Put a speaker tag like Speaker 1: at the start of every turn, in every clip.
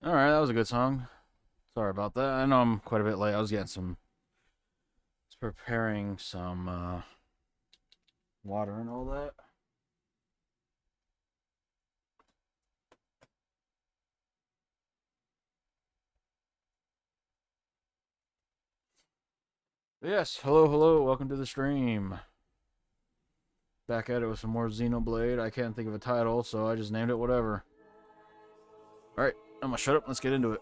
Speaker 1: All right, that was a good song. Sorry about that. I know I'm quite a bit late. I was getting some, preparing some water and all that. Yes, hello, hello. Welcome to the stream. Back at it with some more Xenoblade. I can't think of a title, so I just named it whatever. All right, I'm gonna shut up. Let's get into it.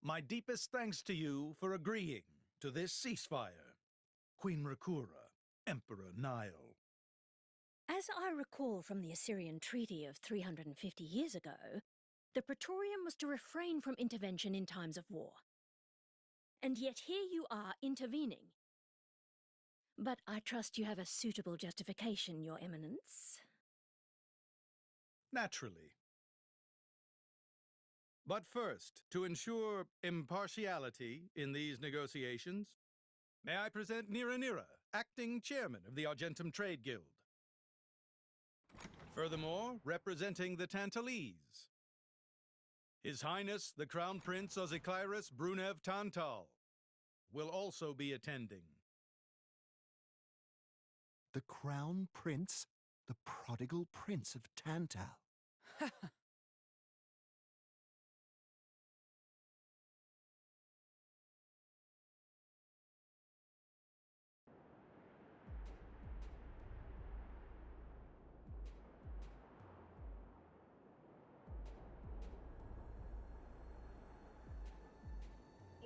Speaker 2: My deepest thanks to you for agreeing to this ceasefire, Queen Rakura, Emperor Nile.
Speaker 3: As I recall from the Assyrian treaty of 350 years ago, the Praetorium was to refrain from intervention in times of war. And yet here you are intervening. But I trust you have a suitable justification, Your Eminence.
Speaker 2: Naturally. But first, to ensure impartiality in these negotiations, may I present Nira Nira, acting chairman of the Argentum Trade Guild. Furthermore, representing the Tantalese, His Highness the Crown Prince Ozykairos Brunev Tantal will also be attending.
Speaker 4: The Crown Prince? The prodigal Prince of Tantal.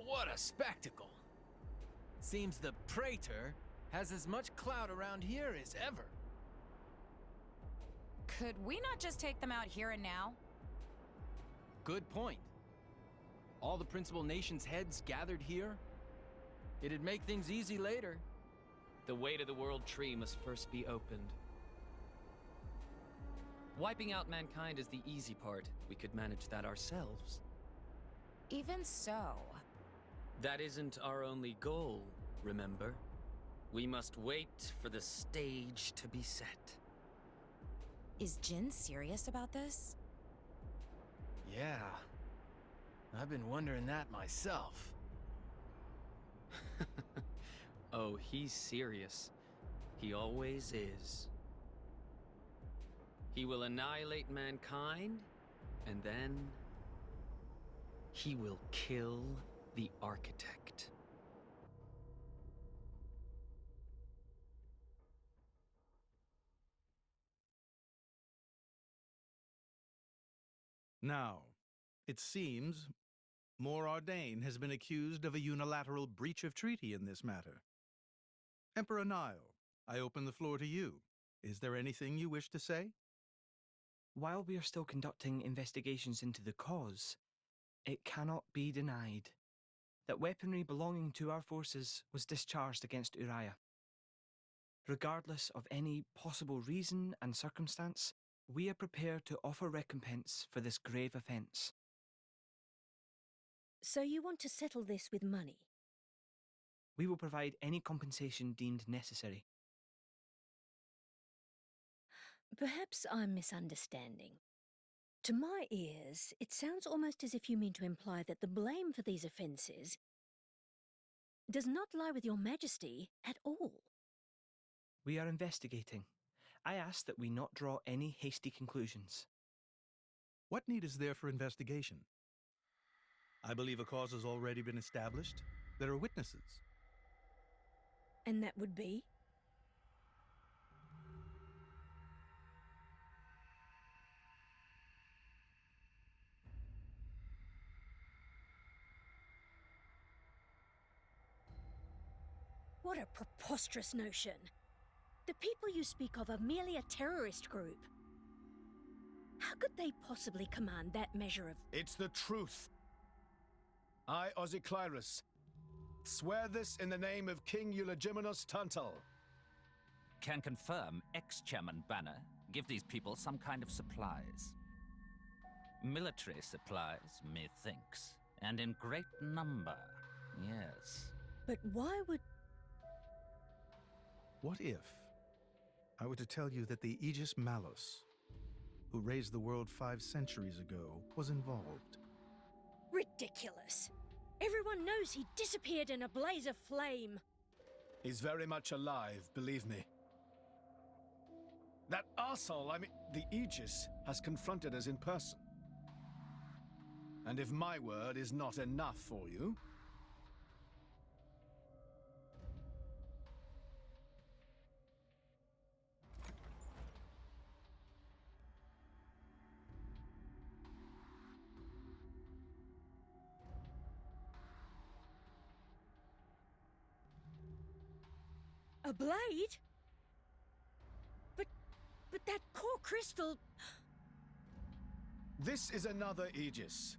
Speaker 5: What a spectacle! Seems the Praetor has as much clout around here as ever.
Speaker 6: Could we not just take them out here and now?
Speaker 5: Good point. All the principal nations' heads gathered here? It'd make things easy later. The way to the World Tree must first be opened. Wiping out mankind is the easy part. We could manage that ourselves.
Speaker 6: Even so.
Speaker 5: That isn't our only goal, remember? We must wait for the stage to be set.
Speaker 6: Is Jin serious about this?
Speaker 5: Yeah. I've been wondering that myself. Oh, he's serious. He always is. He will annihilate mankind, and then he will kill the architect.
Speaker 2: Now, it seems Mor Ardain has been accused of a unilateral breach of treaty in this matter. Emperor Nile, I open the floor to you. Is there anything you wish to say?
Speaker 7: While we are still conducting investigations into the cause, it cannot be denied that weaponry belonging to our forces was discharged against Uriah. Regardless of any possible reason and circumstance, We are prepared to offer recompense for this grave offence.
Speaker 3: So you want to settle this with money?
Speaker 7: We will provide any compensation deemed necessary.
Speaker 3: Perhaps I'm misunderstanding. To my ears, it sounds almost as if you mean to imply that the blame for these offences does not lie with your Majesty at all.
Speaker 7: We are investigating. I ask that we not draw any hasty conclusions.
Speaker 2: What need is there for investigation? I believe a cause has already been established. There are witnesses.
Speaker 3: And that would be? What a preposterous notion! The people you speak of are merely a terrorist group. How could they possibly command that measure of...
Speaker 8: It's the truth. I, Ozyclyrus, swear this in the name of King Eulogimenos Tantal.
Speaker 9: Can confirm ex-Chairman Banner give these people some kind of supplies. Military supplies, methinks, and in great number, yes.
Speaker 3: But why would...
Speaker 2: What if I were to tell you that the Aegis Malos, who raised the world 5 centuries ago, was involved?
Speaker 3: Ridiculous! Everyone knows he disappeared in a blaze of flame.
Speaker 8: He's very much alive, believe me. That arsehole, the Aegis, has confronted us in person. And if my word is not enough for you...
Speaker 3: A blade? But that core crystal...
Speaker 8: This is another Aegis,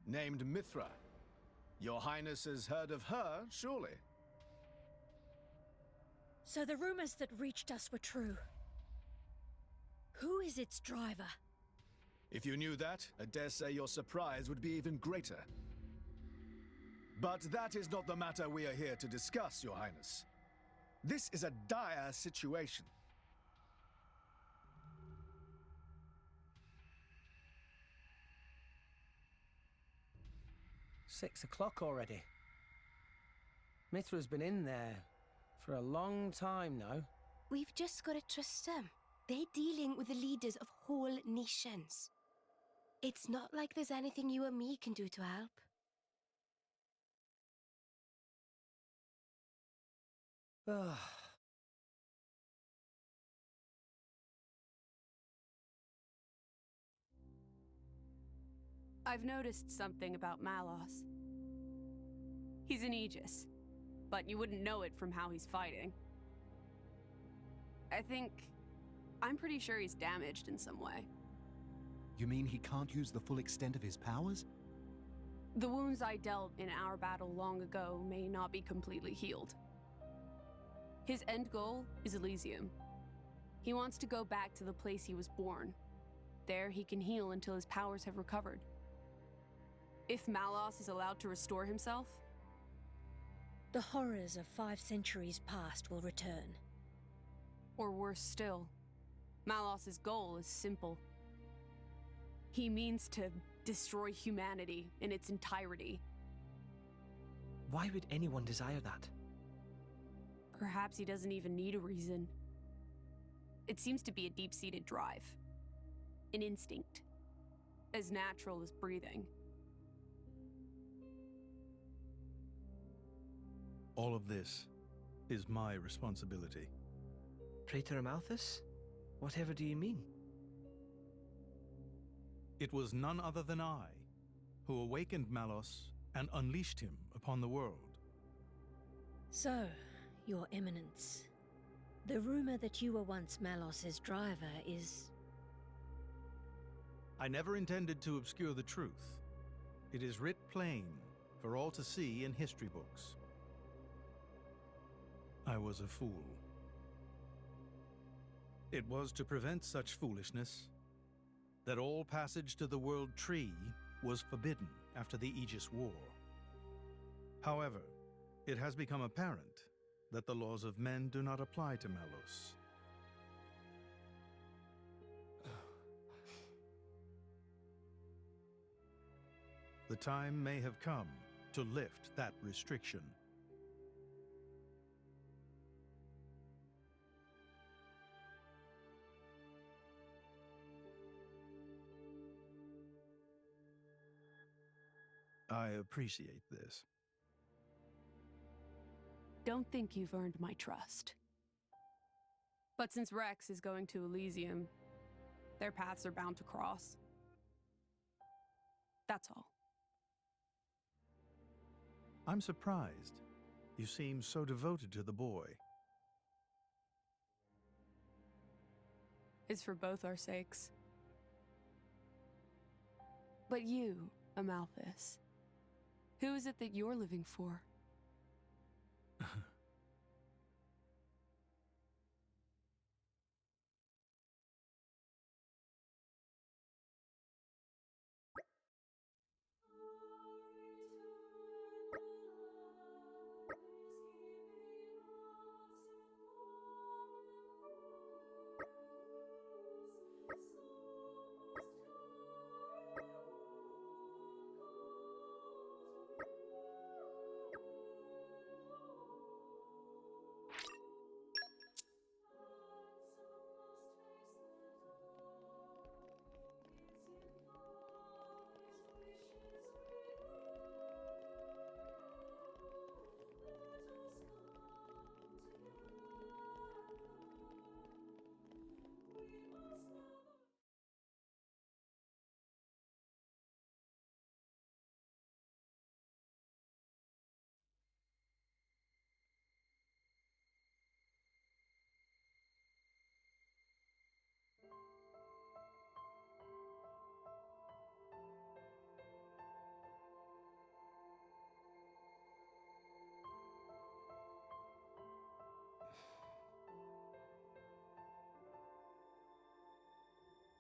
Speaker 8: named Mithra. Your Highness has heard of her, surely?
Speaker 3: So the rumors that reached us were true. Who is its driver?
Speaker 8: If you knew that, I dare say your surprise would be even greater. But that is not the matter we are here to discuss, Your Highness. This is a dire situation.
Speaker 10: "6 o'clock already. Mithra's been in there for a long time now.
Speaker 11: We've just got to trust them. They're dealing with the leaders of whole nations. It's not like there's anything you or me can do to help.
Speaker 10: Ugh.
Speaker 12: I've noticed something about Malos. He's an Aegis, but you wouldn't know it from how he's fighting. I'm pretty sure he's damaged in some way.
Speaker 4: You mean he can't use the full extent of his powers?
Speaker 12: The wounds I dealt in our battle long ago may not be completely healed. His end goal is Elysium. He wants to go back to the place he was born. There he can heal until his powers have recovered. If Malos is allowed to restore himself,
Speaker 3: the horrors of 5 centuries past will return.
Speaker 12: Or worse still, Malos' goal is simple. He means to destroy humanity in its entirety.
Speaker 7: Why would anyone desire that?
Speaker 12: Perhaps he doesn't even need a reason. It seems to be a deep-seated drive. An instinct. As natural as breathing.
Speaker 2: All of this is my responsibility.
Speaker 7: Praetor Amalthus? Whatever do you mean?
Speaker 2: It was none other than I who awakened Malos and unleashed him upon the world.
Speaker 3: So, Your Eminence, the rumor that you were once Malos' driver is...
Speaker 2: I never intended to obscure the truth. It is writ plain for all to see in history books. I was a fool. It was to prevent such foolishness that all passage to the World Tree was forbidden after the Aegis War. However, it has become apparent that the laws of men do not apply to Malos. The time may have come to lift that restriction. I appreciate this.
Speaker 12: Don't think you've earned my trust. But since Rex is going to Elysium, their paths are bound to cross. That's all.
Speaker 2: I'm surprised. You seem so devoted to the boy.
Speaker 12: It's for both our sakes. But you, Amalthus, who is it that you're living for?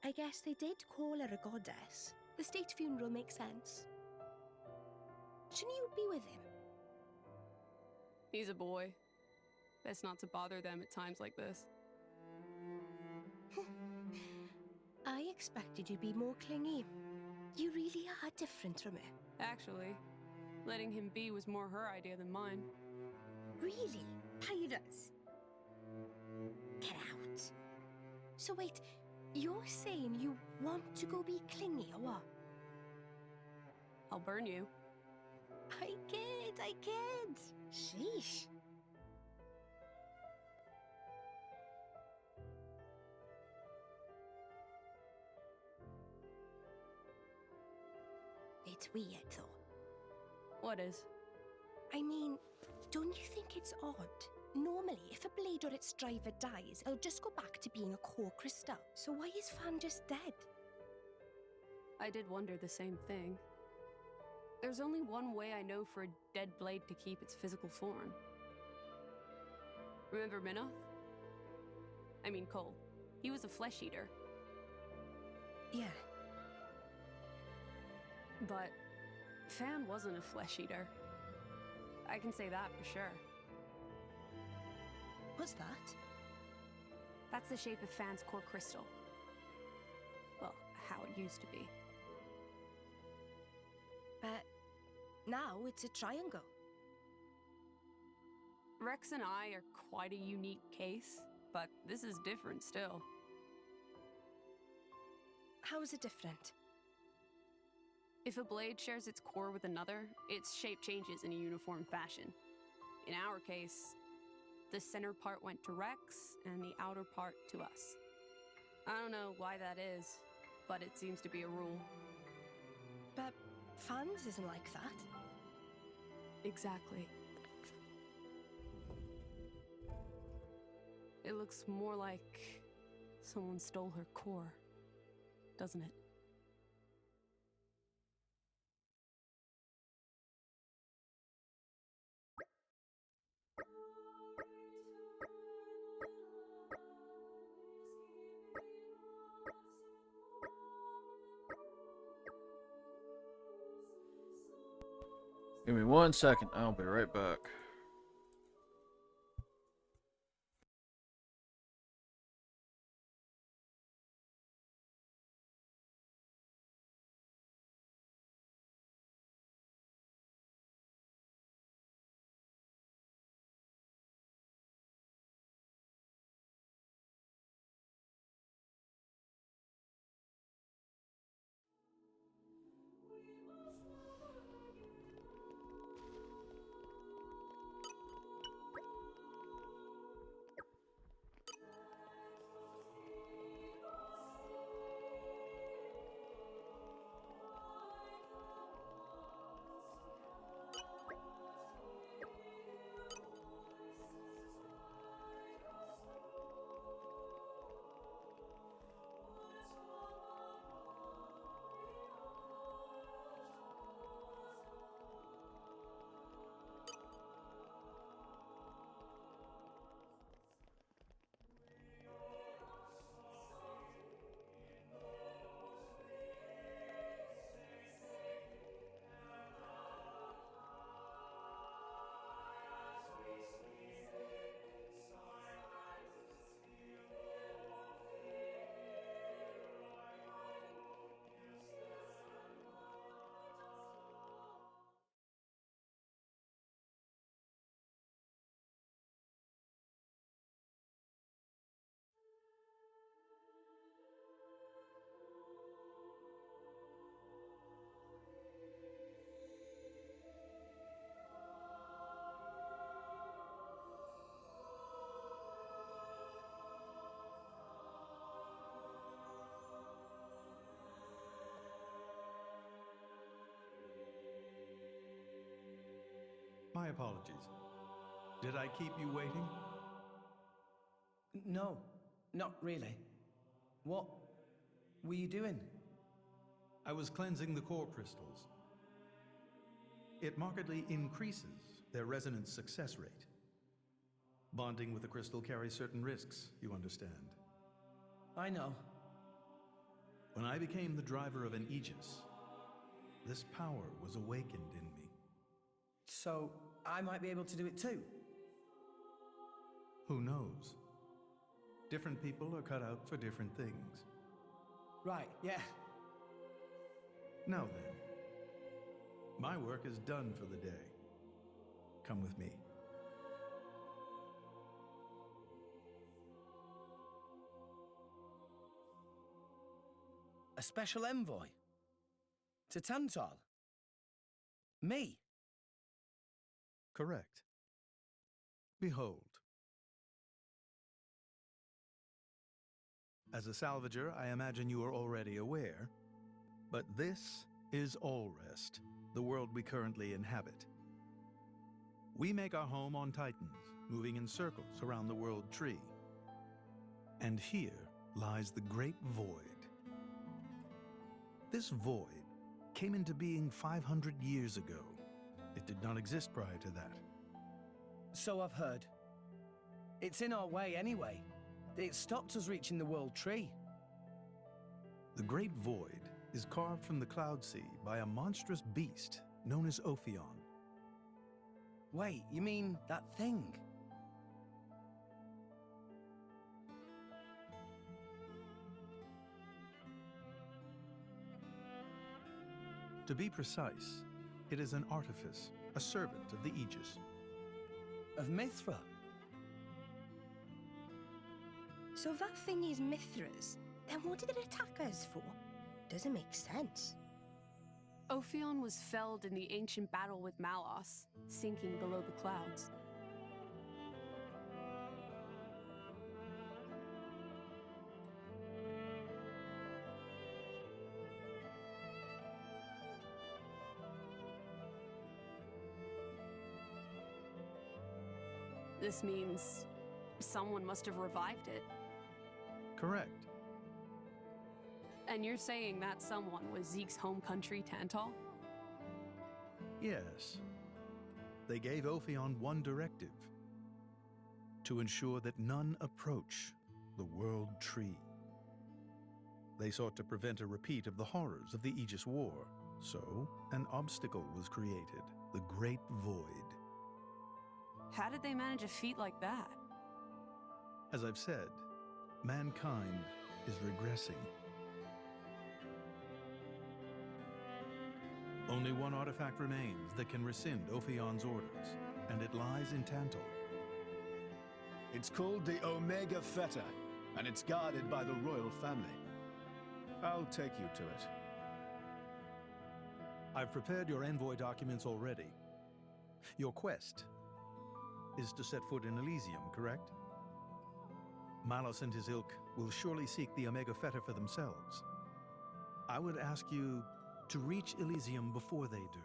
Speaker 11: I guess they did call her a goddess. The state funeral makes sense. Shouldn't you be with him?
Speaker 12: He's a boy. Best not to bother them at times like this.
Speaker 11: I expected you to be more clingy. You really are different from her.
Speaker 12: Actually, letting him be was more her idea than mine.
Speaker 11: Really? Pyrus? Get out. So wait, you're saying you want to go be clingy or what?
Speaker 12: I'll burn you.
Speaker 11: I kid. Sheesh. It's weird, though.
Speaker 12: What is?
Speaker 11: I mean, don't you think it's odd? Normally, if a blade or its driver dies, it'll just go back to being a core crystal. So why is Fan just dead?
Speaker 12: I did wonder the same thing. There's only one way I know for a dead blade to keep its physical form. Remember Minoth? I mean Cole. He was a flesh eater.
Speaker 11: Yeah.
Speaker 12: But Fan wasn't a flesh eater. I can say that for sure.
Speaker 11: What's that?
Speaker 12: That's the shape of Fan's core crystal. Well, how it used to be.
Speaker 11: But now it's a triangle.
Speaker 12: Rex and I are quite a unique case, but this is different still.
Speaker 11: How is it different?
Speaker 12: If a blade shares its core with another, its shape changes in a uniform fashion. In our case, the center part went to Rex, and the outer part to us. I don't know why that is, but it seems to be a rule.
Speaker 11: But Fan's isn't like that.
Speaker 12: Exactly. It looks more like someone stole her core, doesn't it?
Speaker 1: Give me 1 second. I'll be right back.
Speaker 2: My apologies. Did I keep you waiting?
Speaker 10: No, not really. What were you doing?
Speaker 2: I was cleansing the core crystals. It markedly increases their resonance success rate. Bonding with a crystal carries certain risks, you understand.
Speaker 10: I know.
Speaker 2: When I became the driver of an Aegis, this power was awakened in me.
Speaker 10: So, I might be able to do it too?
Speaker 2: Who knows? Different people are cut out for different things.
Speaker 10: Right, yeah.
Speaker 2: Now then, my work is done for the day. Come with me.
Speaker 10: A special envoy? To Tantal? Me?
Speaker 2: Correct. Behold. As a salvager, I imagine you are already aware, but this is Allrest, the world we currently inhabit. We make our home on Titans, moving in circles around the world tree. And here lies the Great Void. This void came into being 500 years ago. It did not exist prior to that.
Speaker 10: So I've heard. It's in our way anyway. It stopped us reaching the world tree.
Speaker 2: The Great Void is carved from the Cloud Sea by a monstrous beast known as Ophion.
Speaker 10: Wait, you mean that thing?
Speaker 2: To be precise, it is an artifice, a servant of the Aegis.
Speaker 10: Of Mithra?
Speaker 11: So if that thing is Mithra's, then what did it attack us for? Doesn't make sense.
Speaker 12: Ophion was felled in the ancient battle with Malos, sinking below the clouds. This means someone must have revived it.
Speaker 2: Correct.
Speaker 12: And you're saying that someone was Zeke's home country, Tantal?
Speaker 2: Yes. They gave Ophion one directive: to ensure that none approach the World Tree. They sought to prevent a repeat of the horrors of the Aegis War, so an obstacle was created, the Great Void.
Speaker 12: How did they manage a feat like that?
Speaker 2: As I've said, mankind is regressing. Only one artifact remains that can rescind Ophion's orders, and it lies in Tantal.
Speaker 8: It's called the Omega Theta, and it's guarded by the royal family. I'll take you to it.
Speaker 2: I've prepared your envoy documents already. Your quest is to set foot in Elysium, correct? Malos and his ilk will surely seek the Omega Theta for themselves. I would ask you to reach Elysium before they do,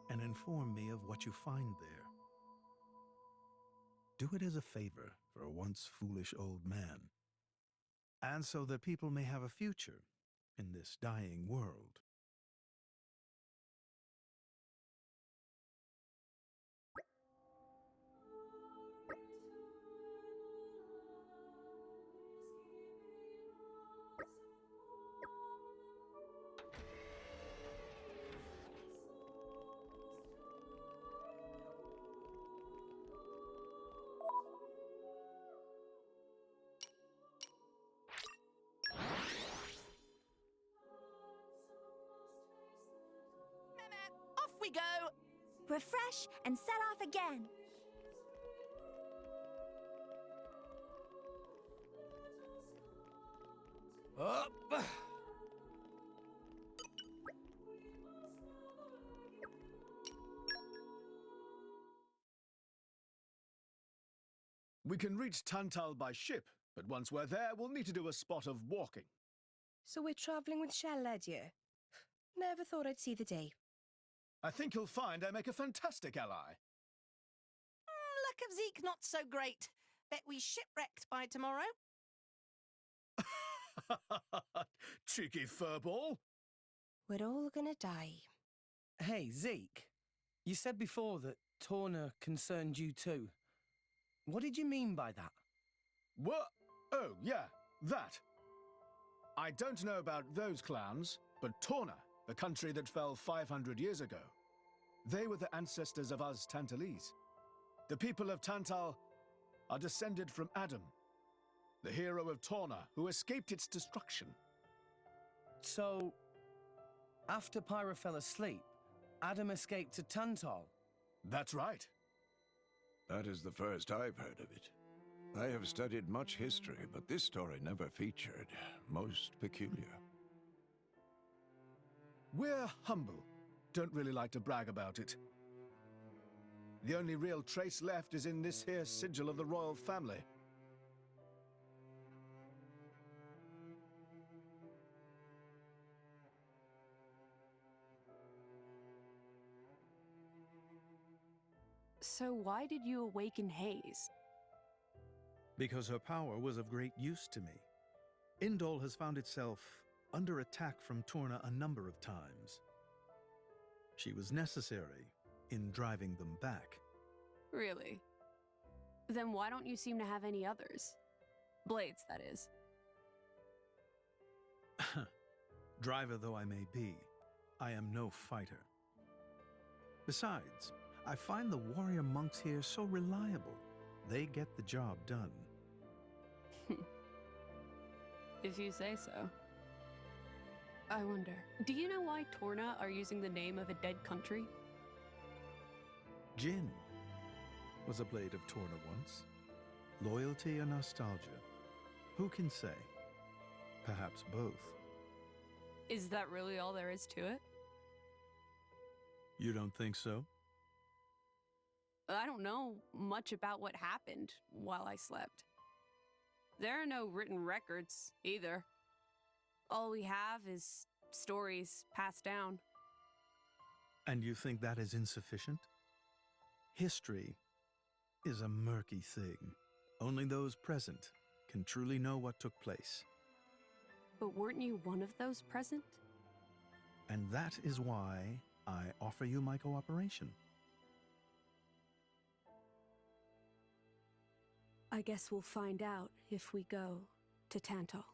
Speaker 2: and inform me of what you find there. Do it as a favor for a once foolish old man, and so that people may have a future in this dying world.
Speaker 11: Off we go! Refresh and set off again.
Speaker 5: Up!
Speaker 8: We can reach Tantal by ship, but once we're there, we'll need to do a spot of walking.
Speaker 13: So we're travelling with Shell Ledyard. Never thought I'd see the day.
Speaker 8: I think you'll find I make a fantastic ally.
Speaker 14: Luck of Zeke not so great. Bet we shipwrecked by tomorrow.
Speaker 8: Cheeky furball.
Speaker 13: We're all gonna die.
Speaker 10: Hey, Zeke. You said before that Torna concerned you too. What did you mean by that?
Speaker 8: What? Oh, yeah, that. I don't know about those clans, but Torna, the country that fell 500 years ago, they were the ancestors of us Tantalese. The people of Tantal are descended from Adam, the hero of Torna who escaped its destruction.
Speaker 10: So, after Pyra fell asleep, Adam escaped to Tantal?
Speaker 8: That's right.
Speaker 15: That is the first I've heard of it. I have studied much history, but this story never featured. Most peculiar.
Speaker 8: We're humble. Don't really like to brag about it. The only real trace left is in this here sigil of the royal family.
Speaker 12: So why did you awaken Hayes?
Speaker 2: Because her power was of great use to me. Indol has found itself under attack from Torna a number of times. She was necessary in driving them back.
Speaker 12: Really? Then why don't you seem to have any others? Blades, that is.
Speaker 2: Driver though I may be, I am no fighter. Besides, I find the warrior monks here so reliable. They get the job done.
Speaker 12: If you say so. I wonder, do you know why Torna are using the name of a dead country?
Speaker 2: Jin was a blade of Torna once. Loyalty or nostalgia? Who can say? Perhaps both.
Speaker 12: Is that really all there is to it?
Speaker 2: You don't think so?
Speaker 12: I don't know much about what happened while I slept. There are no written records, either. All we have is stories passed down.
Speaker 2: And you think that is insufficient? History is a murky thing. Only those present can truly know what took place.
Speaker 12: But weren't you one of those present?
Speaker 2: And that is why I offer you my cooperation.
Speaker 12: I guess we'll find out if we go to Tantal.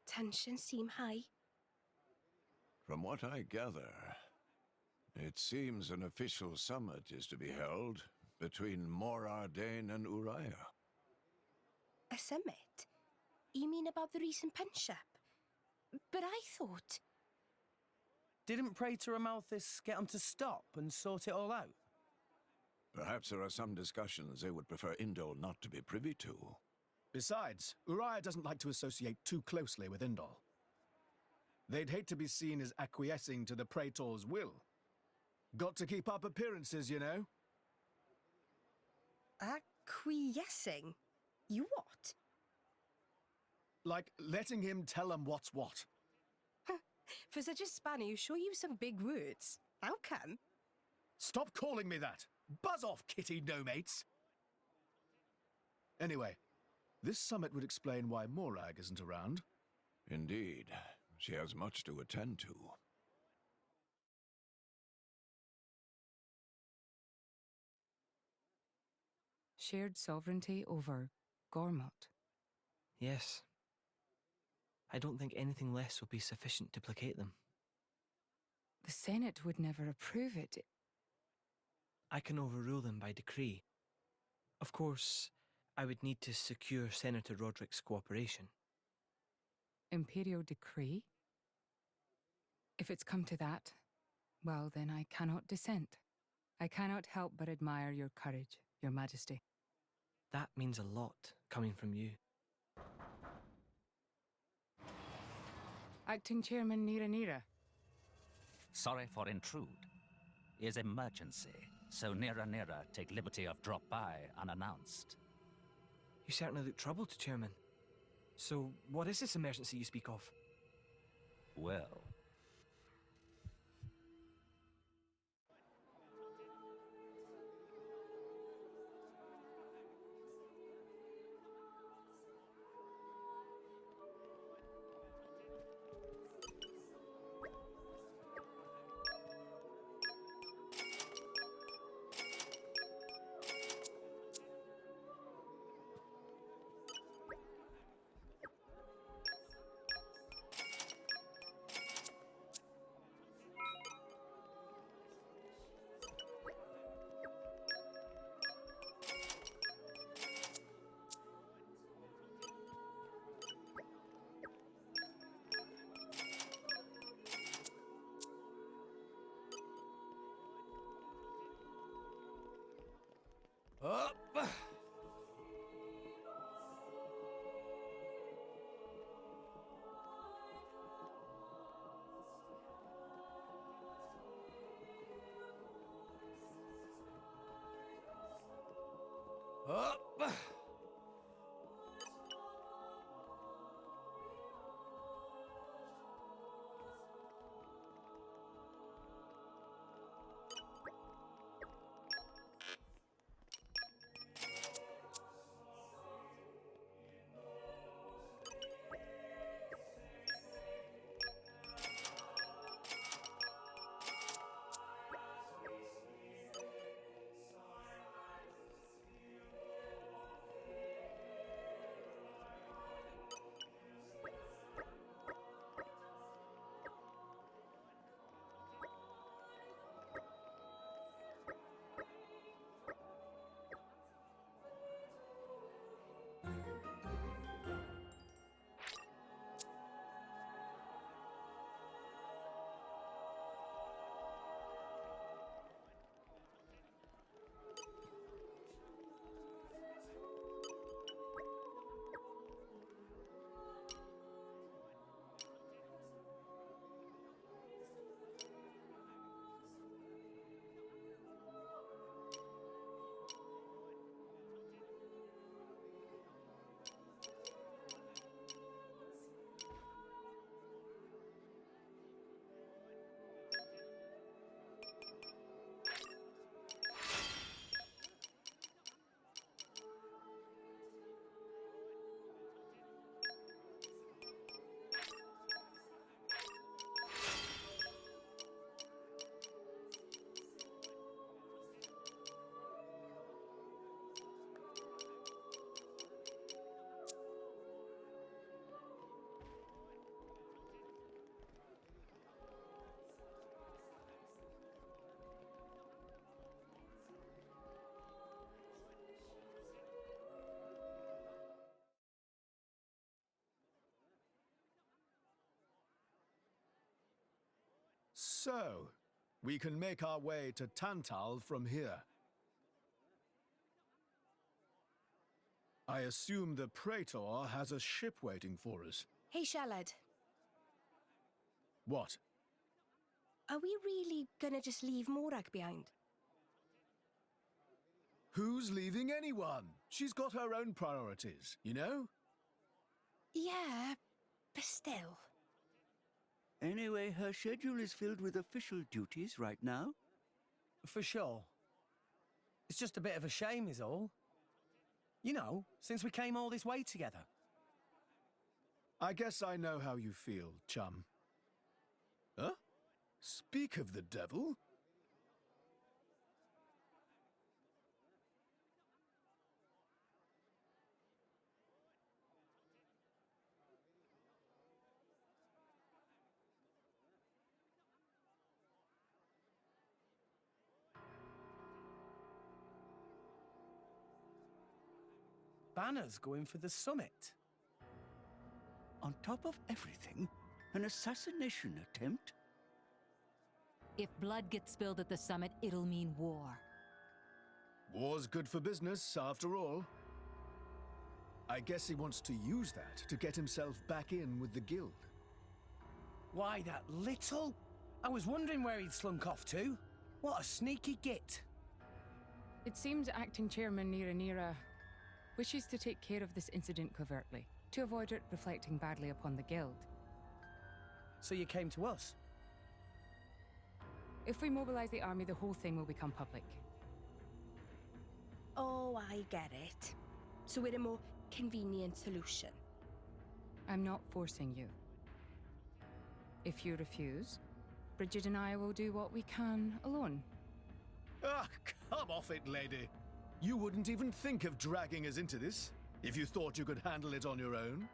Speaker 13: Tensions seem high.
Speaker 15: From what I gather, it seems an official summit is to be held between Mor Ardain and Uriah.
Speaker 13: A summit? You mean about the recent penship? But I thought...
Speaker 10: Didn't Praetor Amalthus get him to stop and sort it all out?
Speaker 15: Perhaps there are some discussions they would prefer Indol not to be privy to.
Speaker 8: Besides, Uriah doesn't like to associate too closely with Indol. They'd hate to be seen as acquiescing to the Praetor's will. Got to keep up appearances, you know.
Speaker 13: Acquiescing? You what?
Speaker 8: Like letting him tell them what's what.
Speaker 13: For such a spanner, you sure use some big words. How come?
Speaker 8: Stop calling me that! Buzz off, kitty no-mates! Anyway, this summit would explain why Morag isn't around.
Speaker 15: Indeed, she has much to attend to.
Speaker 16: Shared sovereignty over Gormott.
Speaker 7: Yes. I don't think anything less will be sufficient to placate them.
Speaker 16: The Senate would never approve it.
Speaker 7: I can overrule them by decree. Of course, I would need to secure Senator Roderick's cooperation.
Speaker 16: Imperial decree? If it's come to that, well, then I cannot dissent. I cannot help but admire your courage, Your Majesty.
Speaker 7: That means a lot, coming from you.
Speaker 16: Acting Chairman Nira Nira.
Speaker 9: Sorry for intrude. Is emergency, so Nira Nira take liberty of drop by unannounced.
Speaker 7: You certainly look troubled, Chairman. So, what is this emergency you speak of?
Speaker 9: Well,
Speaker 8: So, we can make our way to Tantal from here. I assume the Praetor has a ship waiting for us.
Speaker 13: Hey, Shalad.
Speaker 8: What?
Speaker 13: Are we really gonna just leave Morag behind?
Speaker 8: Who's leaving anyone? She's got her own priorities, you know?
Speaker 13: Yeah, but still.
Speaker 17: Anyway, her schedule is filled with official duties right now.
Speaker 10: For sure. It's just a bit of a shame is all. You know, since we came all this way together.
Speaker 8: I guess I know how you feel, chum. Huh? Speak of the devil?
Speaker 10: Banner's going for the summit.
Speaker 17: On top of everything, an assassination attempt?
Speaker 18: If blood gets spilled at the summit, it'll mean war.
Speaker 8: War's good for business, after all. I guess he wants to use that to get himself back in with the guild.
Speaker 10: Why, that little... I was wondering where he'd slunk off to. What a sneaky git.
Speaker 16: It seems acting chairman Nira wishes to take care of this incident covertly, to avoid it reflecting badly upon the guild.
Speaker 10: So you came to us?
Speaker 16: If we mobilize the army, the whole thing will become public.
Speaker 13: Oh, I get it. So we're a more convenient solution.
Speaker 16: I'm not forcing you. If you refuse, Bridget and I will do what we can alone.
Speaker 8: Ah, come off it, lady. You wouldn't even think of dragging us into this, if you thought you could handle it on your own.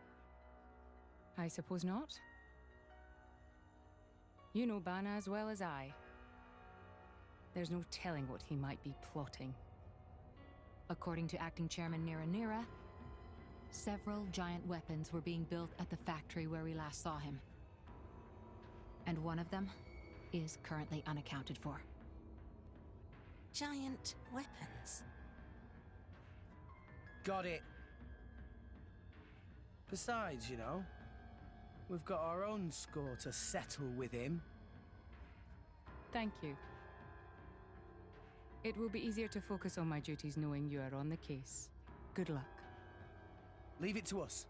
Speaker 16: I suppose not. You know Bana as well as I. There's no telling what he might be plotting.
Speaker 18: According to acting chairman Nira, several giant weapons were being built at the factory where we last saw him. And one of them is currently unaccounted for.
Speaker 14: Giant weapons.
Speaker 10: Got it. Besides, you know, we've got our own score to settle with him.
Speaker 16: Thank you. It will be easier to focus on my duties knowing you are on the case. Good luck.
Speaker 10: Leave it to us.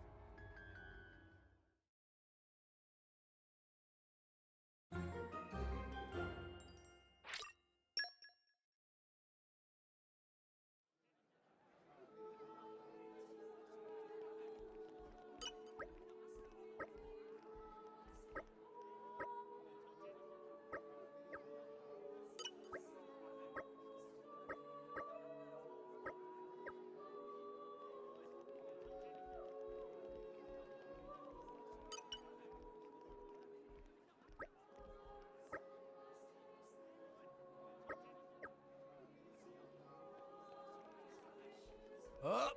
Speaker 10: Up!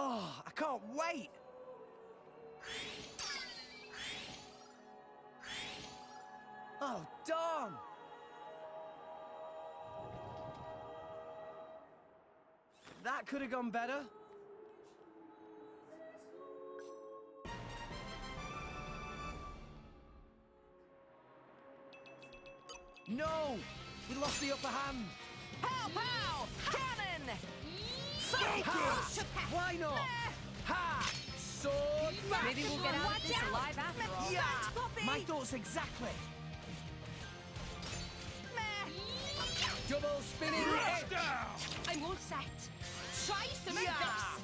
Speaker 10: Oh, I can't wait! could have gone better. No! We lost the upper hand.
Speaker 14: Pow pow! Cannon!
Speaker 10: Ha! Why not? Ha! Sword back!
Speaker 6: Maybe we'll get out of this alive after all.
Speaker 10: Yeah!
Speaker 14: Thanks, Poppy!
Speaker 10: My thoughts exactly. Double spinning edge.
Speaker 11: I'm all set. Try some
Speaker 10: Yeah!
Speaker 11: of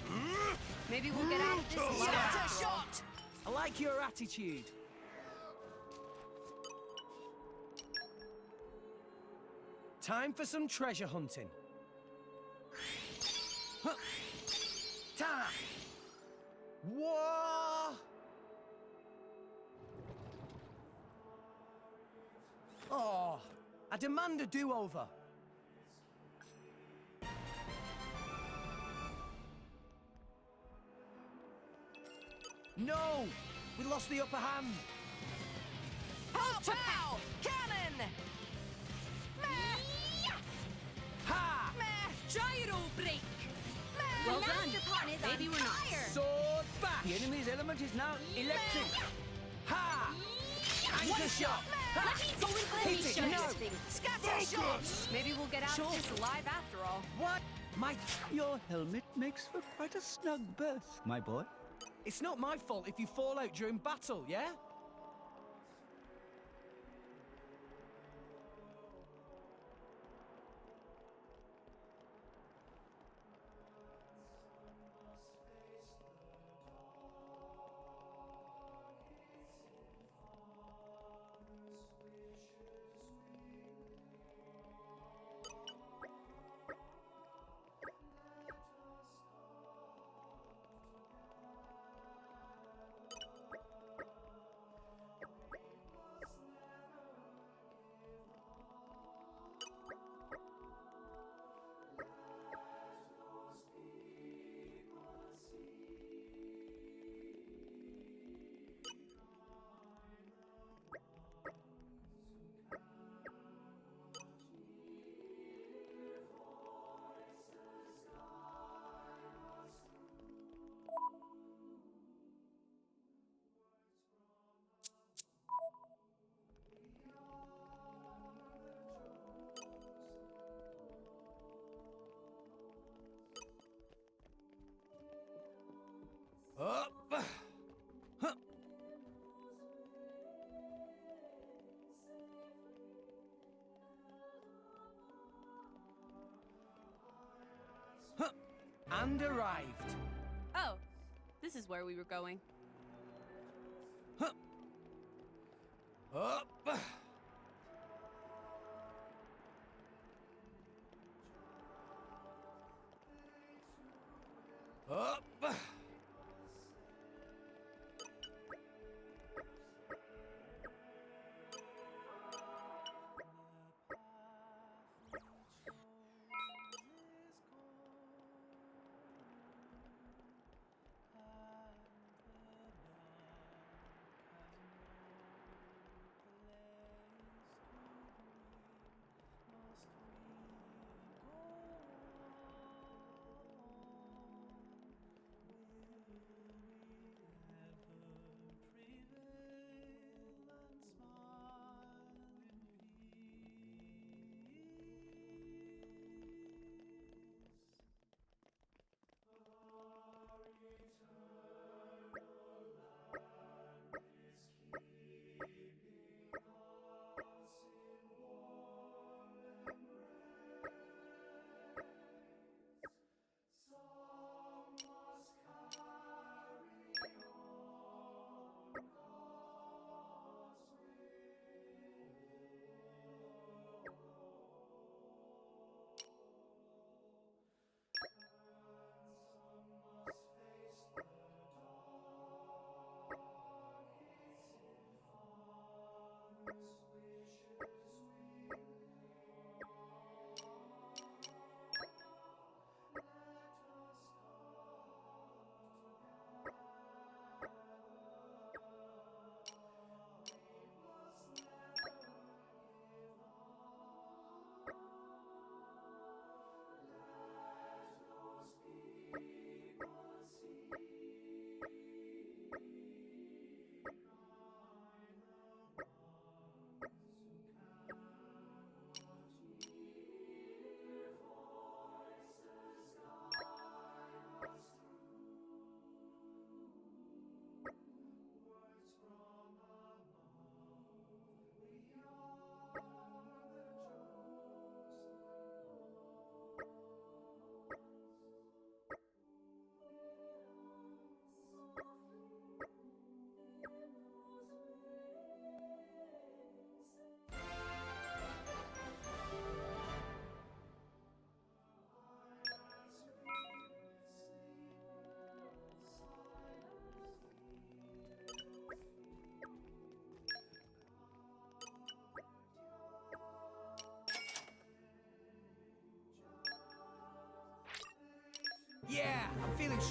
Speaker 11: this.
Speaker 6: Maybe we'll get out of this alive
Speaker 10: Yeah!
Speaker 6: after all.
Speaker 14: Shot!
Speaker 10: I like your attitude. Time for some treasure hunting. Huh. Ta! Whoa! Oh, I demand a do-over. No! We lost the upper hand.
Speaker 14: Pow pow! Cannon!
Speaker 10: Ha!
Speaker 11: Gyro break.
Speaker 3: Well done.
Speaker 11: Master Pawn is
Speaker 3: Maybe
Speaker 11: on
Speaker 3: we're not.
Speaker 11: fire.
Speaker 10: Sword back!
Speaker 17: The enemy's element is now electric.
Speaker 10: Ha! Anchor shot!
Speaker 11: Let me go and play
Speaker 10: Hit it!
Speaker 11: show
Speaker 10: No!
Speaker 11: something.
Speaker 14: Scatter shot!
Speaker 6: Maybe we'll get out of this alive after all.
Speaker 10: What? My...
Speaker 17: Your helmet makes for quite a snug berth, my boy.
Speaker 10: It's not my fault if you fall out during battle, yeah? Up! Huh. Huh. And arrived.
Speaker 12: Oh, this is where we were going.
Speaker 10: Huh. Up! Up!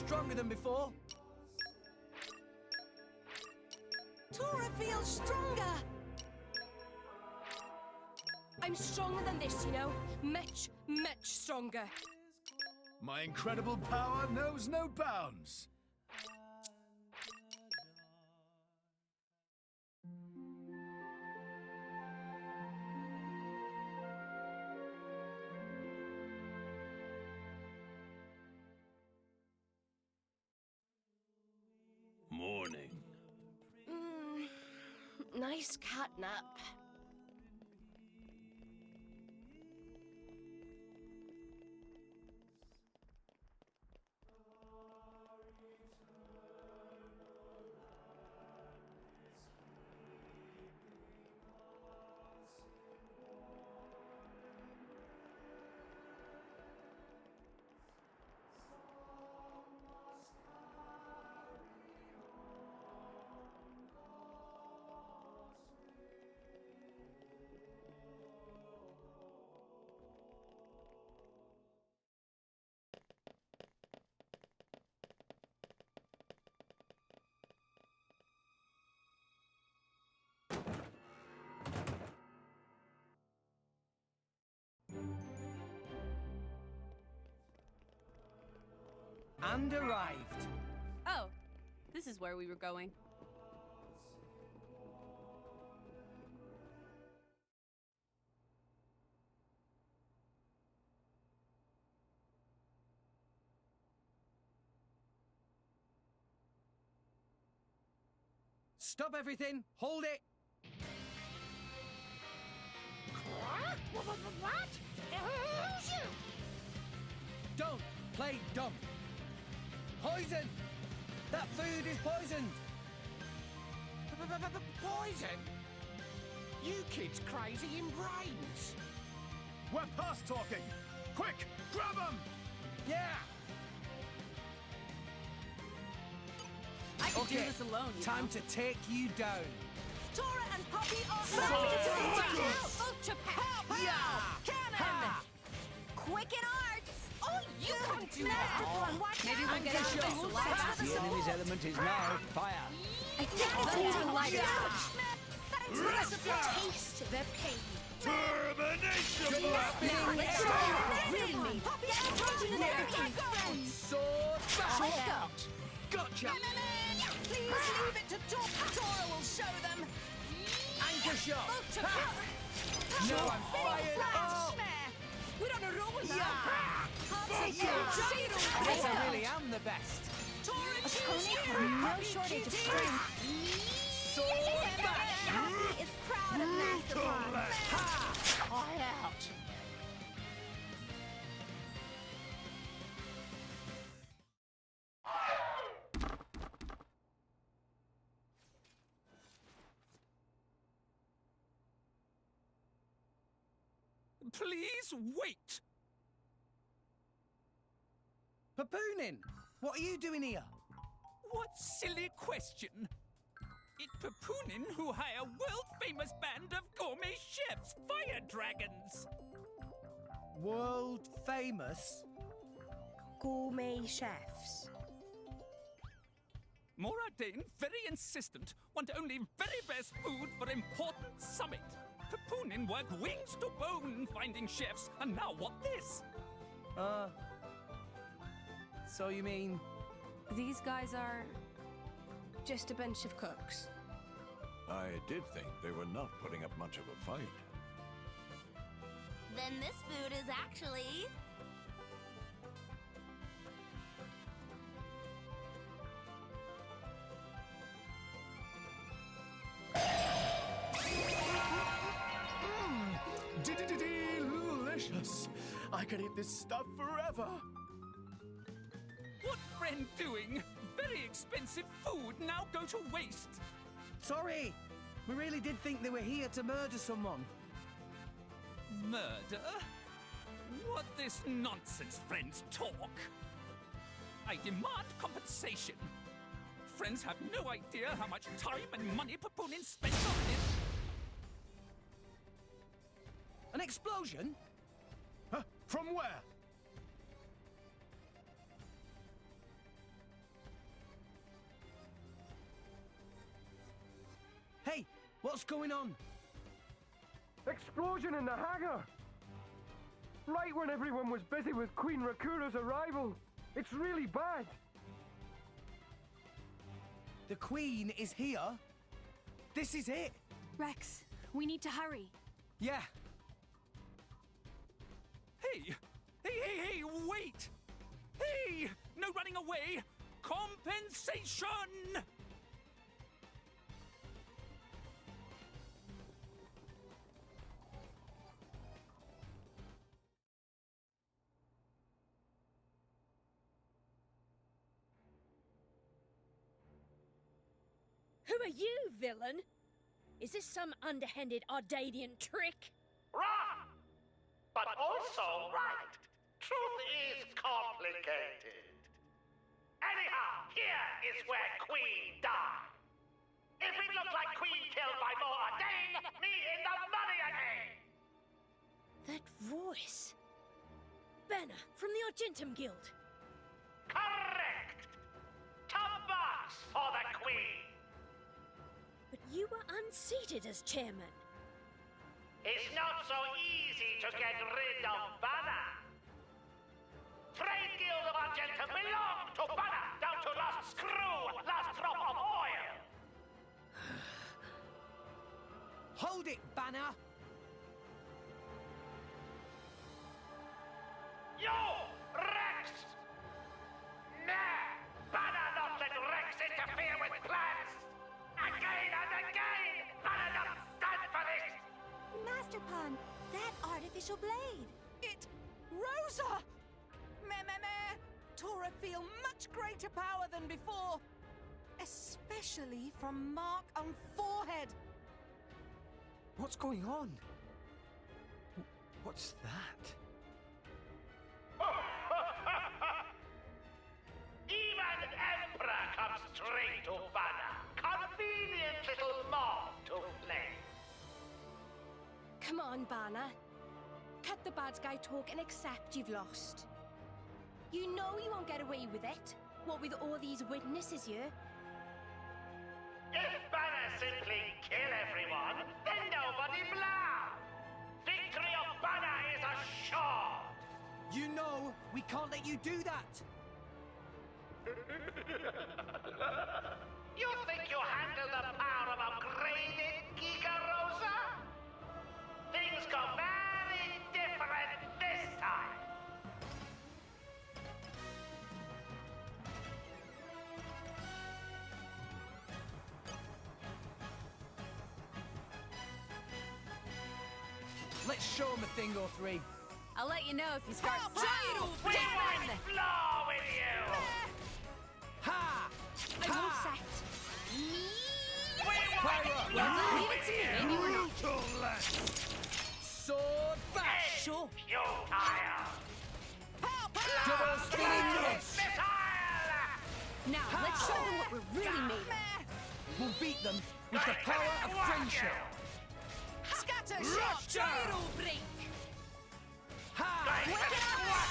Speaker 10: stronger than before.
Speaker 13: Tora feels stronger! I'm stronger than this, you know? Much, much stronger.
Speaker 8: My incredible power knows no bounds.
Speaker 15: Morning.
Speaker 13: Nice cat nap.
Speaker 10: And arrived.
Speaker 12: Oh, this is where we were going.
Speaker 10: Stop everything! Hold it!
Speaker 14: What? Who's you?
Speaker 10: Don't play dumb. Poison! That food is poisoned!
Speaker 14: Poison? You kids crazy in brains.
Speaker 8: We're past talking! Quick, grab him!
Speaker 10: Yeah!
Speaker 12: I can do this alone, you
Speaker 10: Time
Speaker 12: know.
Speaker 10: to take you down.
Speaker 14: Tora and Poppy are
Speaker 12: Ultra pow!
Speaker 14: Cannon! Quicken arts! Oh, you can't do that!
Speaker 12: Maybe we'll get
Speaker 10: Anchor
Speaker 12: out of this alive.
Speaker 10: The enemy's element is now fire.
Speaker 3: I think I'll need to light it up.
Speaker 14: Thanks for the taste the pain.
Speaker 15: Termination
Speaker 14: Poppy and Tora,
Speaker 10: Sword back!
Speaker 14: out!
Speaker 10: Gotcha!
Speaker 14: Please leave it to Tora. Tora will show them.
Speaker 10: Anchor shot!
Speaker 14: Ha!
Speaker 10: No, I'm fired up!
Speaker 14: We're on a roll now.
Speaker 10: Yes, I really am the best.
Speaker 3: Opponent has no shortage of strength.
Speaker 10: Sword back!
Speaker 14: Poppy is proud of Master Pond.
Speaker 10: All out!
Speaker 9: Please wait!
Speaker 10: Papoonin! What are you doing here?
Speaker 9: What silly question! It's Papoonin who hire world-famous band of gourmet chefs, Fire Dragons!
Speaker 10: World famous?
Speaker 13: Gourmet chefs.
Speaker 9: Moradane, very insistent, want only very best food for important summit. Papoonin work wings to bone finding chefs, and now what this?
Speaker 10: So you mean...
Speaker 12: These guys are...
Speaker 13: Just a bunch of cooks.
Speaker 15: I did think they were not putting up much of a fight.
Speaker 11: Then this food is actually...
Speaker 8: Delicious! I could eat this stuff forever!
Speaker 9: What friend doing? Very expensive food now go to waste.
Speaker 10: Sorry! We really did think they were here to murder someone.
Speaker 9: Murder? What this nonsense friends talk? I demand compensation. Friends have no idea how much time and money Papoonin spends on this.
Speaker 10: An explosion?
Speaker 8: Huh? From where?
Speaker 10: What's going on?
Speaker 19: Explosion in the hangar! Right when everyone was busy with Queen Rakura's arrival. It's really bad.
Speaker 10: The Queen is here? This is it?
Speaker 12: Rex, we need to hurry.
Speaker 10: Yeah.
Speaker 9: Hey! Hey, wait! Hey! No running away! Compensation!
Speaker 3: Who are you, villain? Is this some underhanded Ardanian trick?
Speaker 20: Wrong! But also right. Truth is complicated. Anyhow, here is where Queen died. If it looked like Queen killed by Mor Ardain, me in the money again!
Speaker 3: That voice. Banner from the Argentum Guild.
Speaker 20: Correct! Top box for the Queen!
Speaker 3: But you were unseated as chairman.
Speaker 20: It's not so easy to get rid of Banner. Trade Guild of Argentum belong to Banner, down to last screw, last drop of oil.
Speaker 10: Hold it, Banner!
Speaker 20: You, Rex! Nah, Banner not let Rex interfere with plans. Again and again, Banner not stand for this.
Speaker 11: Master Pan, that artificial blade.
Speaker 14: It... Rosa! Meh. Tora feel much greater power than before. Especially from mark on forehead.
Speaker 7: What's going on? What's that?
Speaker 20: Even Emperor comes straight to Banner. Convenient little mob to play.
Speaker 13: Come on, Banner. Cut the bad guy talk and accept you've lost. You know you won't get away with it. What with all these witnesses here?
Speaker 20: If Banner simply kill everyone, then nobody blah. Victory of Banner is assured.
Speaker 10: You know we can't let you do that.
Speaker 20: You think you handle the power of upgraded Giga Rosa? Things go very different this time.
Speaker 10: Let's show him a thing or three.
Speaker 6: I'll let you know if you start
Speaker 20: We might flow with you.
Speaker 10: Ha!
Speaker 13: I won't set.
Speaker 6: Leave it to me, maybe we're not.
Speaker 10: Sword bash!
Speaker 20: Sure.
Speaker 10: Double spinning miss!
Speaker 6: Now, let's show them what we're really made of.
Speaker 10: We'll beat them with the power of friendship.
Speaker 14: Scatter
Speaker 10: Rush
Speaker 14: shot!
Speaker 10: down.
Speaker 14: Gyro break!
Speaker 10: Ha!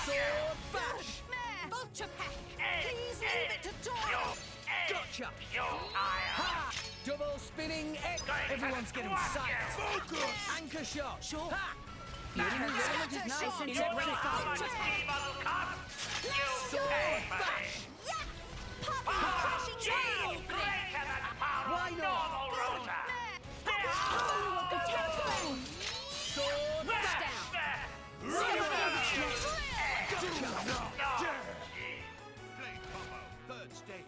Speaker 10: Sword bash!
Speaker 14: Vulture peck! Please leave it to Tora!
Speaker 10: Gotcha! Ha! Double spinning X! Everyone's getting psyched! Focus! Anchor shot!
Speaker 14: Sure.
Speaker 10: Ha!
Speaker 6: The enemy range is nice and get ready for
Speaker 10: Sword bash!
Speaker 14: Crushing gyro break!
Speaker 10: Why not? Sword bash!
Speaker 15: Blade combo, third stage.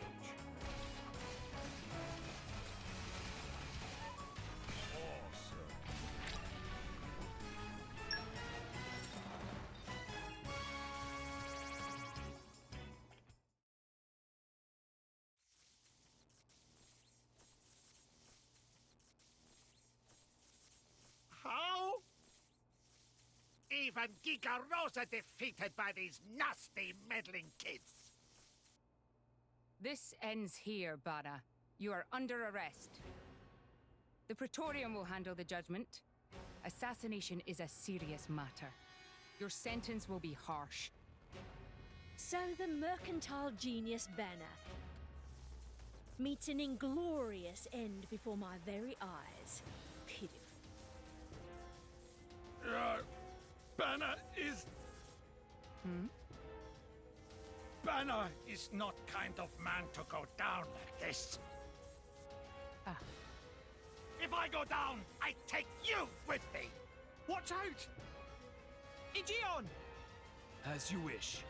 Speaker 20: How? Even Giga Rosa defeated by these nasty meddling kids.
Speaker 16: This ends here, Banner. You are under arrest. The Praetorium will handle the judgment. Assassination is a serious matter. Your sentence will be harsh.
Speaker 3: So the mercantile genius Banner. meets an inglorious end before my very eyes. Pitiful.
Speaker 20: Banner is... Banner is not kind of man to go down like this. If I go down, I take you with me.
Speaker 10: Watch out! Aegeon!
Speaker 20: As you wish.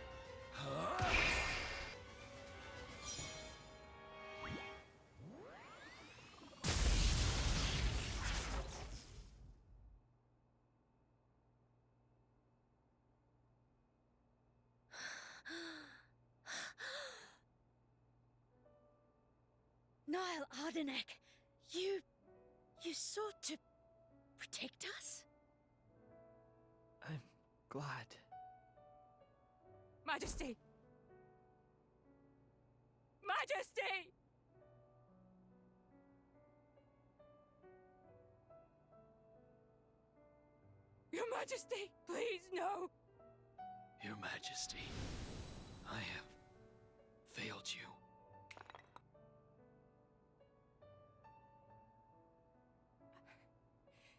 Speaker 3: Niall Ardenek, you sought to protect us?
Speaker 7: I'm glad.
Speaker 16: Majesty! Majesty! Your Majesty, please, no!
Speaker 5: Your Majesty, I have failed you.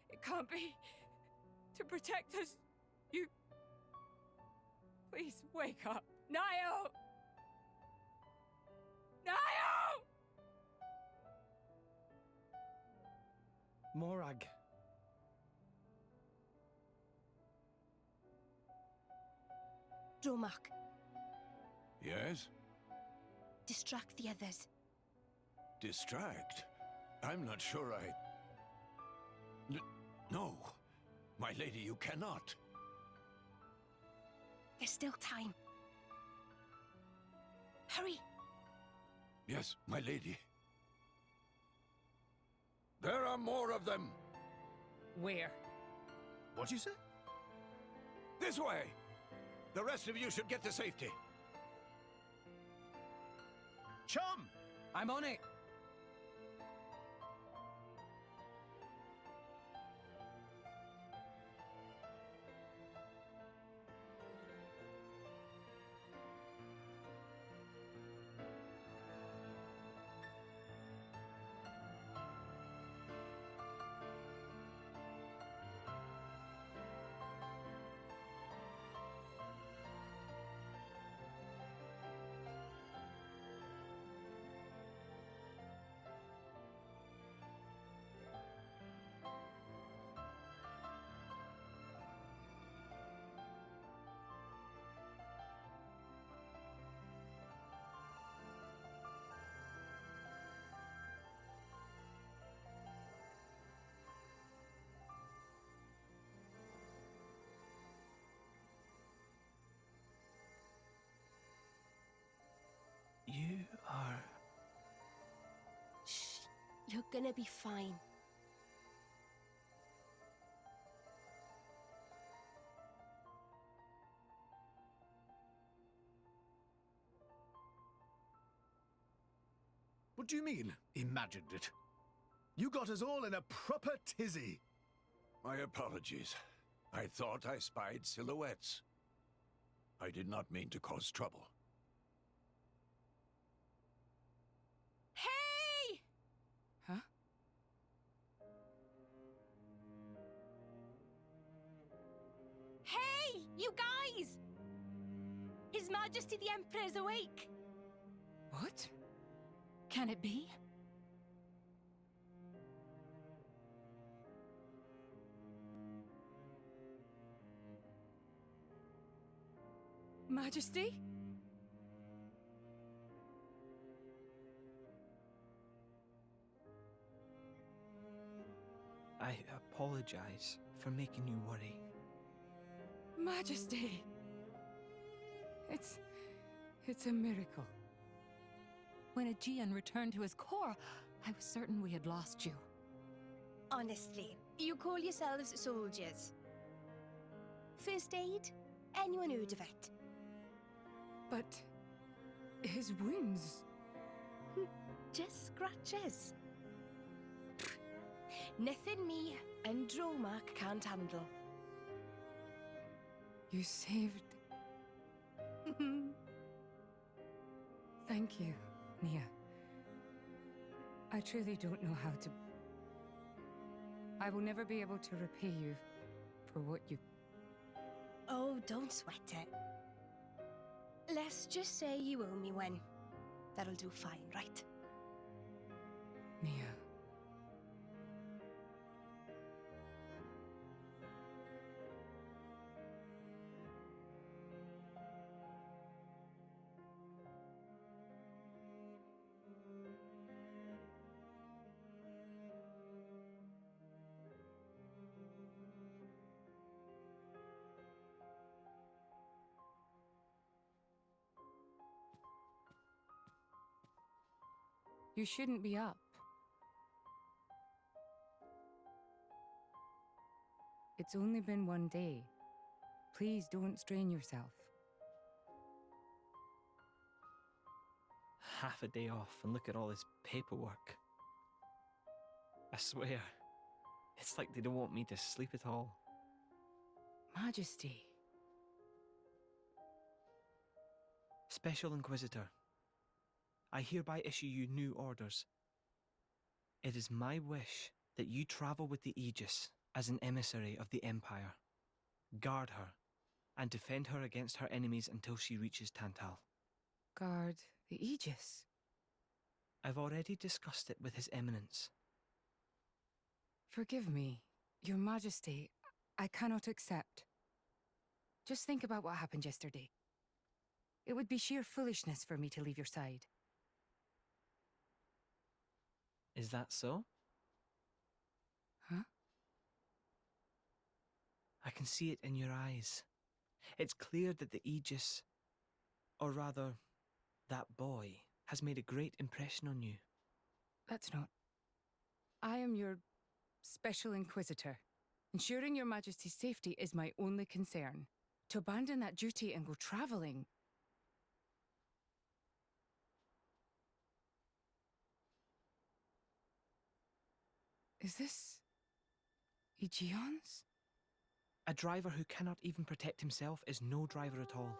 Speaker 16: It can't be. To protect us, you... Please, wake up. Niall! Niall!
Speaker 10: Morag.
Speaker 13: Dromark,
Speaker 15: Yes?
Speaker 13: distract the others.
Speaker 15: Distract? I'm not sure No. My lady, you cannot.
Speaker 13: There's still time. Hurry!
Speaker 15: Yes, my lady. There are more of them.
Speaker 16: Where?
Speaker 8: What'd you say?
Speaker 15: This way. The rest of you should get to safety.
Speaker 8: Chum!
Speaker 10: I'm on it.
Speaker 7: You are...
Speaker 13: Shh. You're gonna be fine.
Speaker 8: What do you mean, imagined it? You got us all in a proper tizzy.
Speaker 15: My apologies. I thought I spied silhouettes. I did not mean to cause trouble.
Speaker 16: Hey! Huh?
Speaker 13: Hey, you guys! His Majesty the Emperor is awake.
Speaker 18: What? Can it be?
Speaker 16: Majesty?
Speaker 7: I apologize for making you worry.
Speaker 16: Majesty! It's a miracle.
Speaker 18: When Aegeon returned to his core, I was certain we had lost you.
Speaker 13: Honestly, you call yourselves soldiers. First aid? Anyone heard of it?
Speaker 16: But his wounds...
Speaker 13: Just scratches. Nothing me and Dromark can't handle.
Speaker 16: You saved... Thank you, Nia. I truly don't know how to... I will never be able to repay you for what you...
Speaker 11: Oh, don't sweat it. Let's just say you owe me one. That'll do fine, right?
Speaker 16: Mia. You shouldn't be up. It's only been one day. Please don't strain yourself.
Speaker 7: Half a day off and look at all this paperwork. I swear, it's like they don't want me to sleep at all.
Speaker 16: Majesty.
Speaker 7: Special Inquisitor, I hereby issue you new orders. It is my wish that you travel with the Aegis as an emissary of the Empire. Guard her, and defend her against her enemies until she reaches Tantal.
Speaker 16: Guard the Aegis?
Speaker 7: I've already discussed it with His Eminence.
Speaker 16: Forgive me, Your Majesty. I cannot accept. Just think about what happened yesterday. It would be sheer foolishness for me to leave your side.
Speaker 7: Is that so?
Speaker 16: Huh?
Speaker 7: I can see it in your eyes. It's clear that the Aegis, or rather, that boy, has made a great impression on you.
Speaker 16: That's not... I am your Special Inquisitor. Ensuring Your Majesty's safety is my only concern. To abandon that duty and go traveling... Is this... Aegeon's?
Speaker 7: A driver who cannot even protect himself is no driver at all.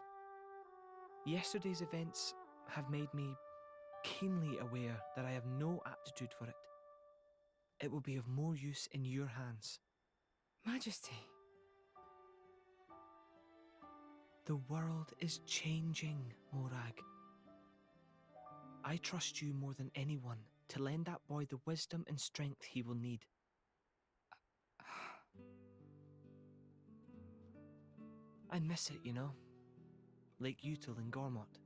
Speaker 7: Yesterday's events have made me keenly aware that I have no aptitude for it. It will be of more use in your hands.
Speaker 16: Majesty.
Speaker 7: The world is changing, Morag. I trust you more than anyone to lend that boy the wisdom and strength he will need. I miss it, you know. Lake Util and Gormott.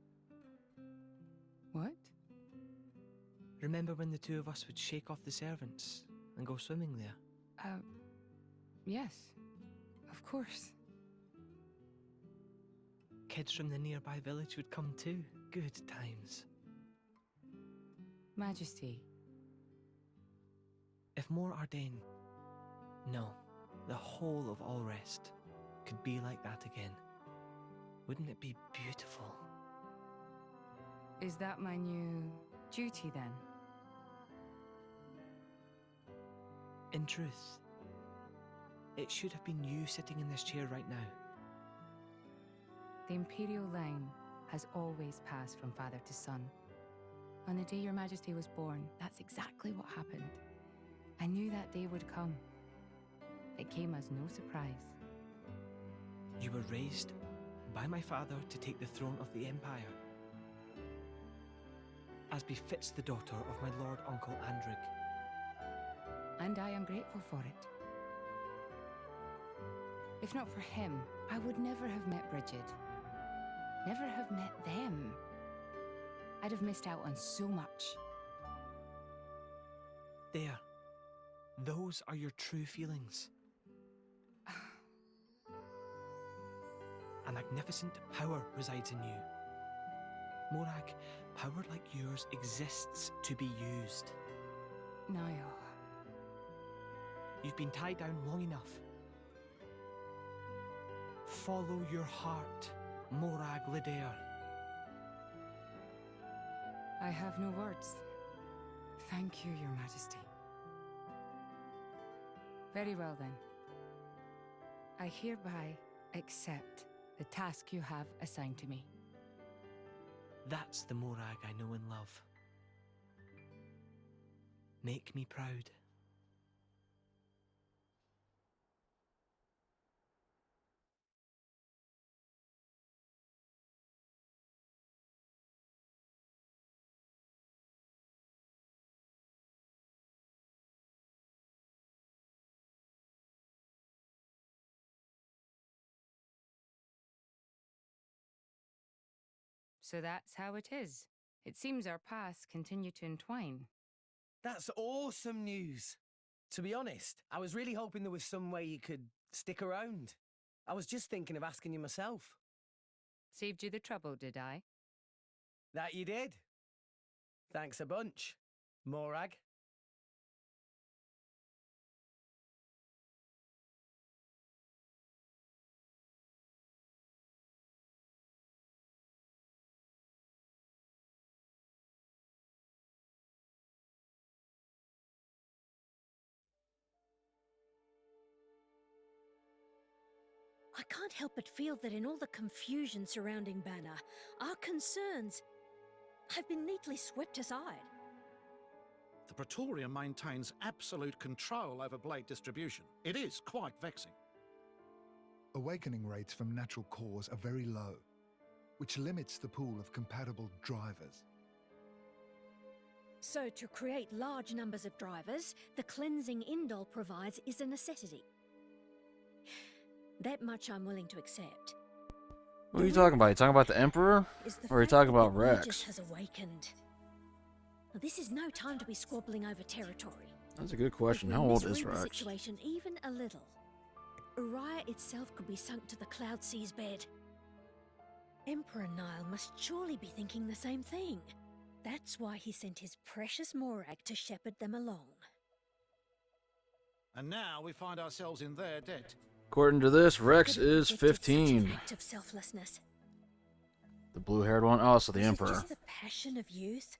Speaker 16: What?
Speaker 7: Remember when the two of us would shake off the servants and go swimming there?
Speaker 16: Yes. Of course.
Speaker 7: Kids from the nearby village would come too. Good times.
Speaker 16: Majesty.
Speaker 7: If Mor Ardain, no, the whole of Alrest, could be like that again, wouldn't it be beautiful?
Speaker 16: Is that my new duty then?
Speaker 7: In truth, it should have been you sitting in this chair right now.
Speaker 16: The Imperial line has always passed from father to son. On the day Your Majesty was born, that's exactly what happened. I knew that day would come. It came as no surprise.
Speaker 7: You were raised by my father to take the throne of the Empire, as befits the daughter of my Lord Uncle Andric.
Speaker 16: And I am grateful for it. If not for him, I would never have met Bridget. Never have met them. I'd have missed out on so much.
Speaker 7: There. Those are your true feelings. A magnificent power resides in you. Morag, power like yours exists to be used.
Speaker 16: Niall.
Speaker 7: You've been tied down long enough. Follow your heart, Morag Lidair.
Speaker 16: I have no words. Thank you, Your Majesty. Very well then. I hereby accept the task you have assigned to me.
Speaker 7: That's the Morag I know and love. Make me proud.
Speaker 16: So that's how it is. It seems our paths continue to entwine.
Speaker 10: That's awesome news. To be honest, I was really hoping there was some way you could stick around. I was just thinking of asking you myself.
Speaker 16: Saved you the trouble, did I?
Speaker 10: That you did. Thanks a bunch, Morag.
Speaker 3: I can't help but feel that in all the confusion surrounding Banner, our concerns have been neatly swept aside.
Speaker 21: The Praetorium maintains absolute control over blade distribution. It is quite vexing.
Speaker 22: Awakening rates from natural cores are very low, which limits the pool of compatible drivers.
Speaker 3: So to create large numbers of drivers, the cleansing Indol provides is a necessity. That much I'm willing to accept.
Speaker 1: What are you talking about? You talking about the Emperor? Or are you talking about Rex?
Speaker 3: Aegis has awakened. Now, this is no time to be squabbling over territory.
Speaker 1: That's a good question.
Speaker 3: If
Speaker 1: How
Speaker 3: we
Speaker 1: old is
Speaker 3: misread the
Speaker 1: Rex?
Speaker 3: situation even a little, Uriah itself could be sunk to the Cloud Sea's bed. Emperor Nile must surely be thinking the same thing. That's why he sent his precious Morag to shepherd them along.
Speaker 21: And now we find ourselves in their debt.
Speaker 1: According to this, Rex is 15.
Speaker 3: Act of selflessness.
Speaker 1: The blue-haired one? Oh, so the
Speaker 3: Is it
Speaker 1: Emperor.
Speaker 3: just the passion of youth?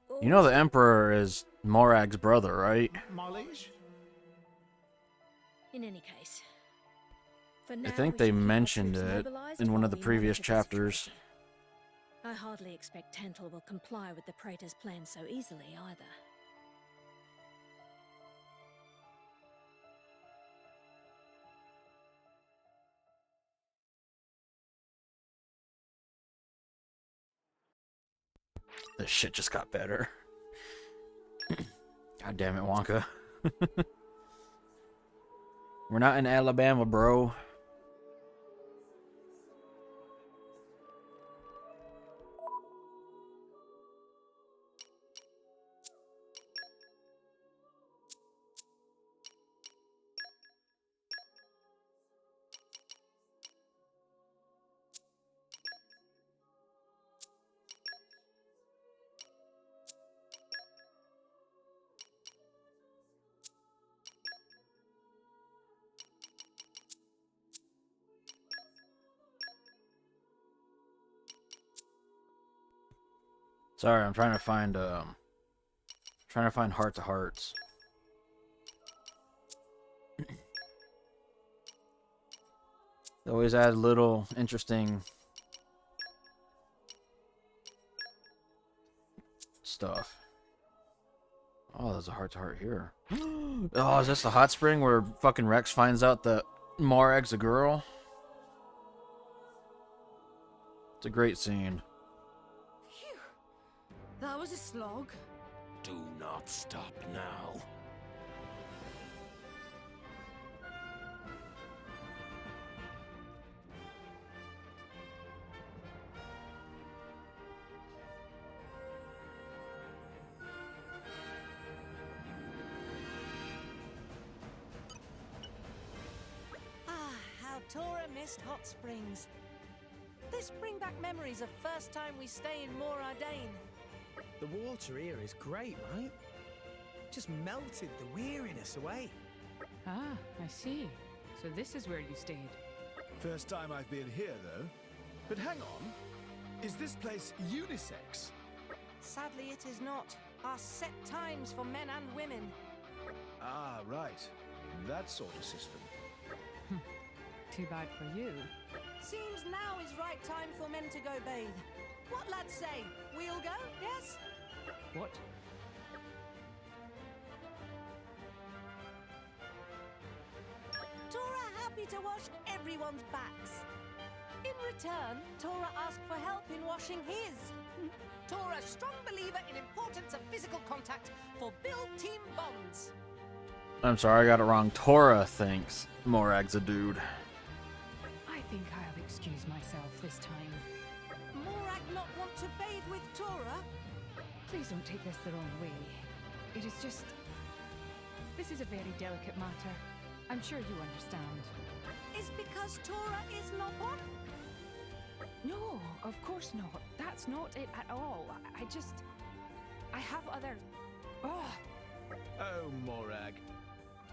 Speaker 3: Or
Speaker 1: You know the Emperor is Morag's brother, right?
Speaker 21: My liege?
Speaker 3: in any case, for
Speaker 1: I
Speaker 3: now,
Speaker 1: think
Speaker 3: we
Speaker 1: they
Speaker 3: should keep our
Speaker 1: mentioned
Speaker 3: troops
Speaker 1: it
Speaker 3: mobilized
Speaker 1: in one
Speaker 3: while
Speaker 1: of the
Speaker 3: we
Speaker 1: previous
Speaker 3: monitor the
Speaker 1: chapters.
Speaker 3: situation. I hardly expect Tantal will comply with the Praetor's plan so easily either.
Speaker 1: This shit just got better. God damn it, Wonka. We're not in Alabama, bro. Sorry, I'm trying to find heart to hearts. They always add little interesting stuff. Oh, there's a heart to heart here. Oh, is this the hot spring where fucking Rex finds out that Morag's a girl? It's a great scene.
Speaker 14: That was a slog.
Speaker 23: Do not stop now.
Speaker 14: Ah, how Tora missed hot springs. This bring back memories of first time we stay in Mor Ardain.
Speaker 10: The water here is great, right? Just melted the weariness away.
Speaker 16: Ah, I see. So this is where you stayed.
Speaker 8: First time I've been here, though. But hang on. Is this place unisex?
Speaker 14: Sadly, it is not. Are set times for men and women.
Speaker 8: Ah, right. That sort of system.
Speaker 16: Too bad for you.
Speaker 14: Seems now is right time for men to go bathe. What lads say? We'll go, yes?
Speaker 16: What?
Speaker 14: happy to wash everyone's backs. In return, Tora asked for help in washing his. Tora's strong believer in importance of physical contact for build team bonds.
Speaker 1: I'm sorry, I got it wrong. Tora thinks Morag's a dude.
Speaker 16: I think I'll excuse myself this time.
Speaker 14: Morag not want to bathe with Tora?
Speaker 16: Please don't take this the wrong way. It is just... This is a very delicate matter. I'm sure you understand.
Speaker 14: Is because Tora is not one?
Speaker 16: No, of course not. That's not it at all. I just... I have other... Oh!
Speaker 8: Oh, Morag.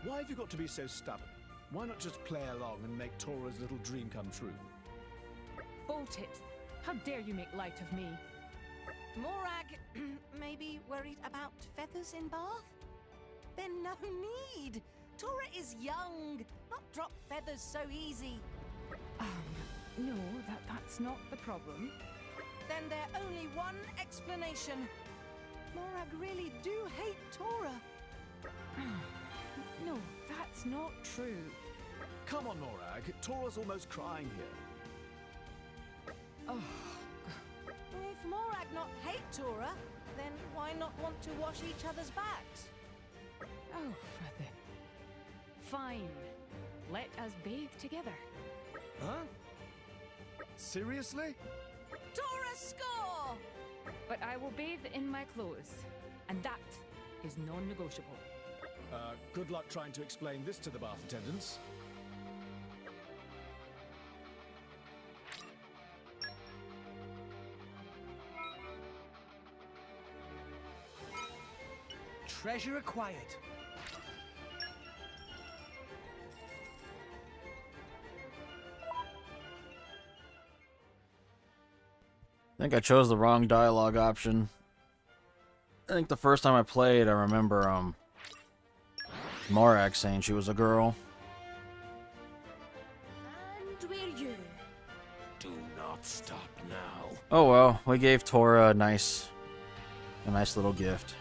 Speaker 8: Why have you got to be so stubborn? Why not just play along and make Tora's little dream come true?
Speaker 16: Bolt it! How dare you make light of me?
Speaker 14: Morag, maybe worried about feathers in Bath? Then no need. Tora is young, not drop feathers so easy.
Speaker 16: No, that's not the problem.
Speaker 14: Then there's only one explanation. Morag really do hate Tora.
Speaker 16: No, that's not true.
Speaker 8: Come on, Morag. Tora's almost crying here.
Speaker 16: Oh.
Speaker 14: If Morag not hate Tora, then why not want to wash each other's backs?
Speaker 16: Oh, for the... Fine. Let us bathe together.
Speaker 8: Huh? Seriously?
Speaker 14: Tora score!
Speaker 16: But I will bathe in my clothes, and that is non-negotiable.
Speaker 8: Good luck trying to explain this to the bath attendants.
Speaker 10: Treasure acquired.
Speaker 1: I think I chose the wrong dialogue option. I think the first time I played, I remember, Morag saying she was a girl.
Speaker 11: And we're you.
Speaker 23: Do not stop now.
Speaker 1: Oh well, we gave Tora a nice little gift.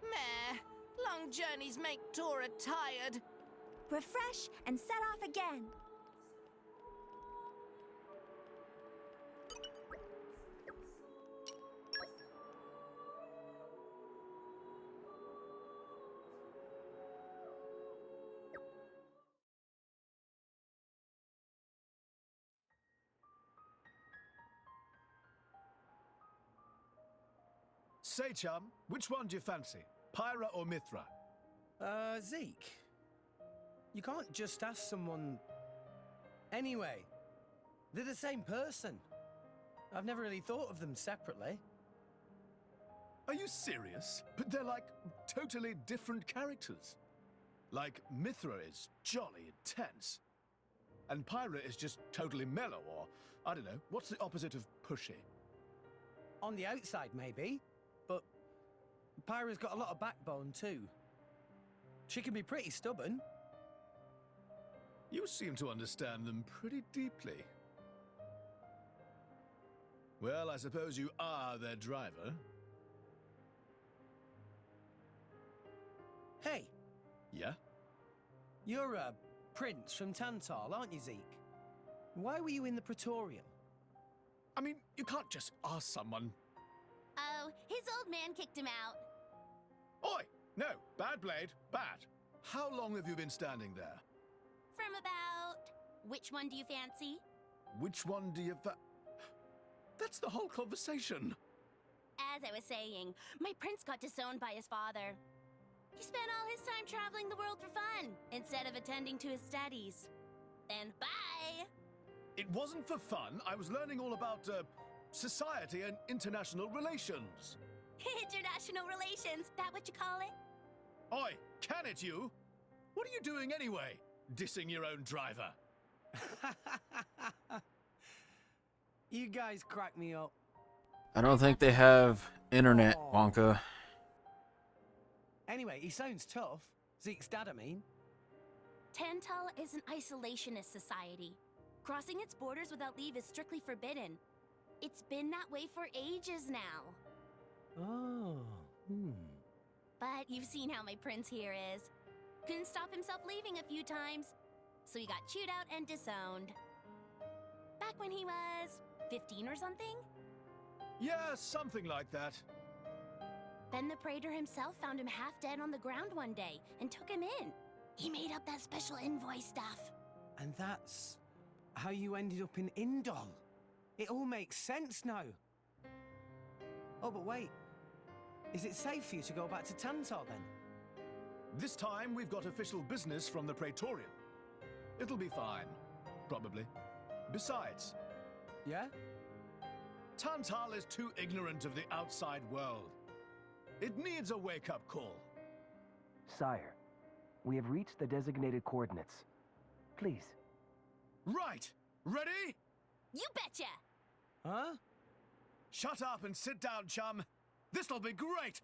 Speaker 14: Meh. Long journeys make Tora tired.
Speaker 11: Refresh and set off again.
Speaker 8: Say, chum, which one do you fancy? Pyra or Mithra?
Speaker 10: Zeke. You can't just ask someone... Anyway, they're the same person. I've never really thought of them separately.
Speaker 8: Are you serious? But they're like totally different characters. Like, Mithra is jolly intense. And Pyra is just totally mellow, or, I don't know, what's the opposite of pushy?
Speaker 10: On the outside, maybe. But Pyra's got a lot of backbone, too. She can be pretty stubborn.
Speaker 8: You seem to understand them pretty deeply. Well, I suppose you are their driver.
Speaker 10: Hey!
Speaker 8: Yeah?
Speaker 10: You're a prince from Tantal, aren't you, Zeke? Why were you in the Praetorium?
Speaker 8: I mean, you can't just ask someone.
Speaker 11: Oh, his old man kicked him out.
Speaker 8: Oi! No, bad blade, bad. How long have you been standing there?
Speaker 11: From about... Which one do you fancy?
Speaker 8: Which one do you That's the whole conversation.
Speaker 11: As I was saying, my prince got disowned by his father. He spent all his time traveling the world for fun, instead of attending to his studies. Then bye!
Speaker 8: It wasn't for fun. I was learning all about, society and international relations.
Speaker 11: International relations, that what you call it?
Speaker 8: Oi, can it you? What are you doing anyway? Dissing your own driver.
Speaker 10: You guys crack me up.
Speaker 1: I don't think they have internet, Wonka.
Speaker 10: Anyway, he sounds tough. Zeke's dad, I mean.
Speaker 11: Tantal is an isolationist society. Crossing its borders without leave is strictly forbidden. It's been that way for ages now.
Speaker 10: Oh,
Speaker 11: But you've seen how my prince here is. Couldn't stop himself leaving a few times, so he got chewed out and disowned. Back when he was 15 or something?
Speaker 8: Yeah, something like that.
Speaker 11: Then the Praetor himself found him half dead on the ground one day and took him in. He made up that special envoy stuff.
Speaker 10: and that's how you ended up in Indol. It all makes sense now. Oh, but wait. Is it safe for you to go back to Tantar then?
Speaker 8: This time we've got official business from the Praetorian. It'll be fine. Probably. Besides...
Speaker 10: Yeah?
Speaker 8: Tantal is too ignorant of the outside world. It needs a wake-up call.
Speaker 2: Sire, we have reached the designated coordinates. Please.
Speaker 8: Right! Ready?
Speaker 11: You betcha!
Speaker 10: Huh?
Speaker 8: Shut up and sit down, chum. This'll be great!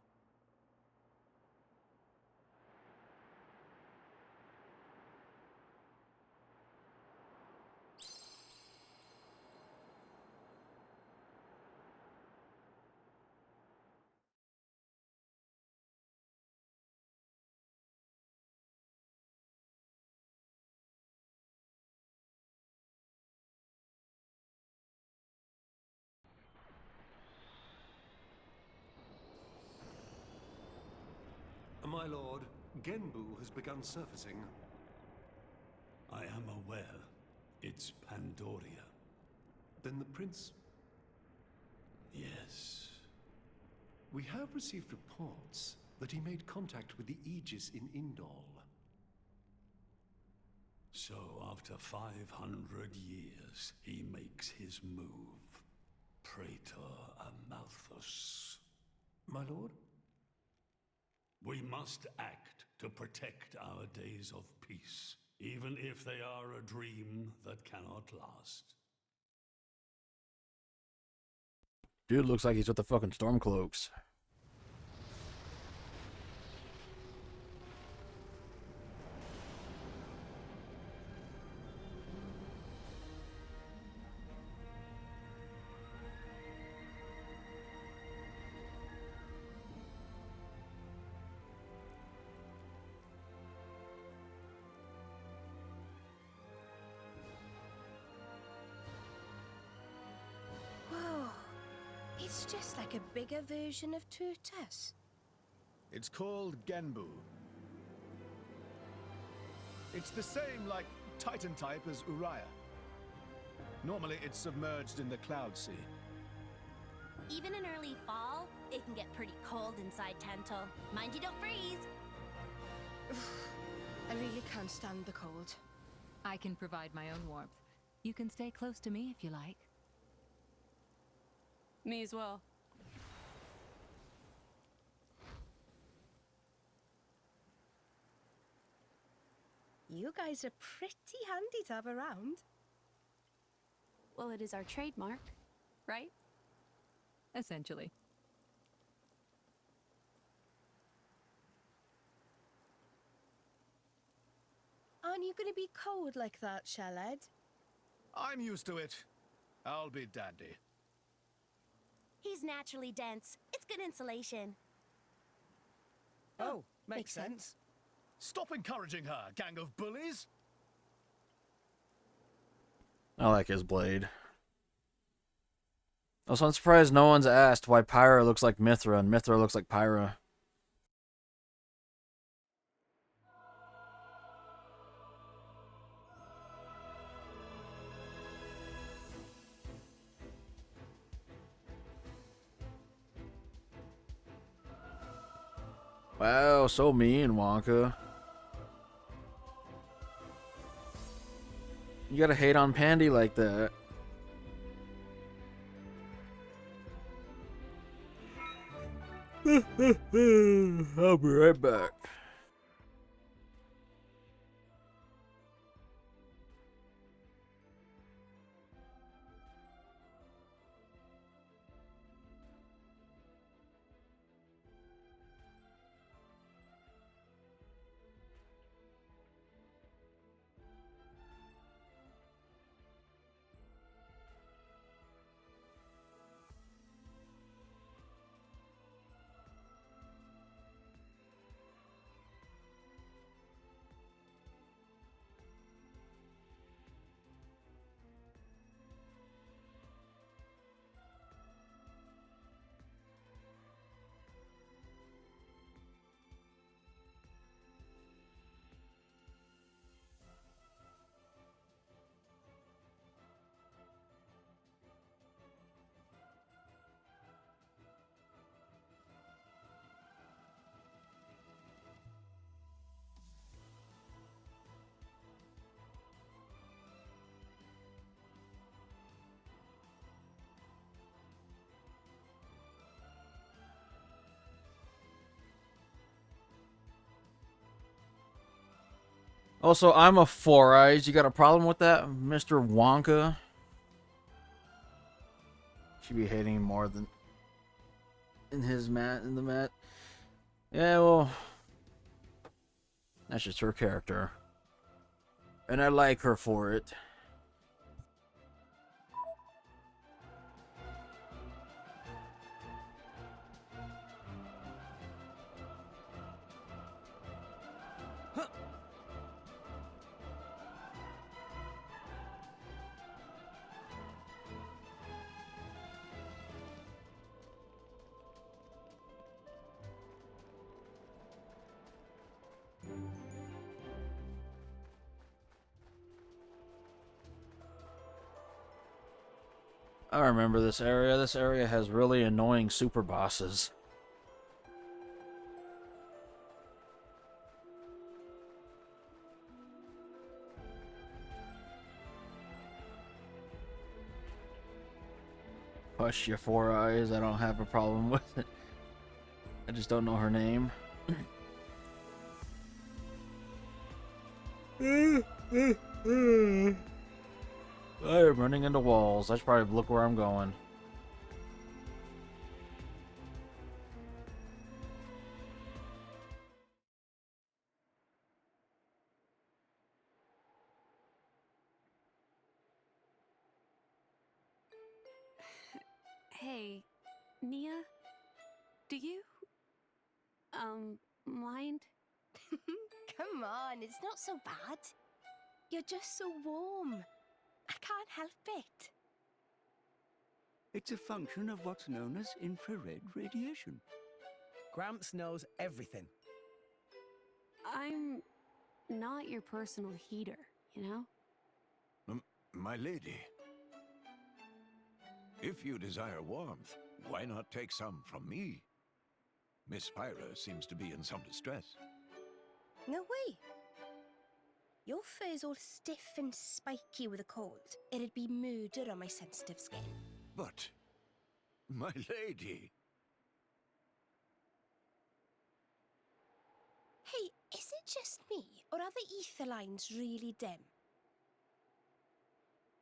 Speaker 4: My lord, Genbu has begun surfacing.
Speaker 17: I am aware. It's Pandoria.
Speaker 4: Then the prince...
Speaker 17: Yes.
Speaker 4: We have received reports that he made contact with the Aegis in Indol.
Speaker 17: So after 500 years, he makes his move. Praetor Amalthus.
Speaker 4: My lord?
Speaker 17: We must act to protect our days of peace, even if they are a dream that cannot last.
Speaker 1: Dude looks like he's with the fucking Stormcloaks.
Speaker 13: Whoa. It's just like a bigger version of Turtus.
Speaker 8: It's called Genbu. It's the same, like, Titan type as Uriah. Normally, it's submerged in the Cloud Sea.
Speaker 11: Even in early fall, it can get pretty cold inside Tantal. Mind you don't freeze.
Speaker 13: I really can't stand the cold.
Speaker 18: I can provide my own warmth. You can stay close to me if you like.
Speaker 12: Me as well.
Speaker 13: You guys are pretty handy to have around.
Speaker 12: Well, it is our trademark, right?
Speaker 18: Essentially.
Speaker 13: Aren't you going to be cold like that, Shellhead?
Speaker 8: I'm used to it. I'll be dandy.
Speaker 11: He's naturally dense. It's good insulation.
Speaker 10: Oh, makes sense.
Speaker 8: Stop encouraging her, gang of bullies!
Speaker 1: I like his blade. Also, I'm surprised no one's asked why Pyra looks like Mithra and Mithra looks like Pyra. Wow, so mean, Wonka. You gotta hate on Pandy like that. I'll be right back. Also, I'm a Four Eyes. You got a problem with that, Mr. Wonka? Should be hating him more than in the mat. Yeah, well, that's just her character, and I like her for it. I remember this area. This area has really annoying super bosses. Hush your Four Eyes. I don't have a problem with it. I just don't know her name. I am running into walls. I should probably look where I'm going.
Speaker 12: Hey, Nia, do you, mind?
Speaker 13: Come on, it's not so bad. You're just so warm. I can't help it.
Speaker 6: It's a function of what's known as infrared radiation.
Speaker 10: Gramps knows everything.
Speaker 12: I'm not your personal heater, you know?
Speaker 15: My lady, if you desire warmth, why not take some from me? Miss Pyra seems to be in some distress.
Speaker 13: No way. Your fur's all stiff and spiky with a cold. It'd be murder on my sensitive skin.
Speaker 15: But, my lady...
Speaker 13: Hey, is it just me, or are the ether lines really dim?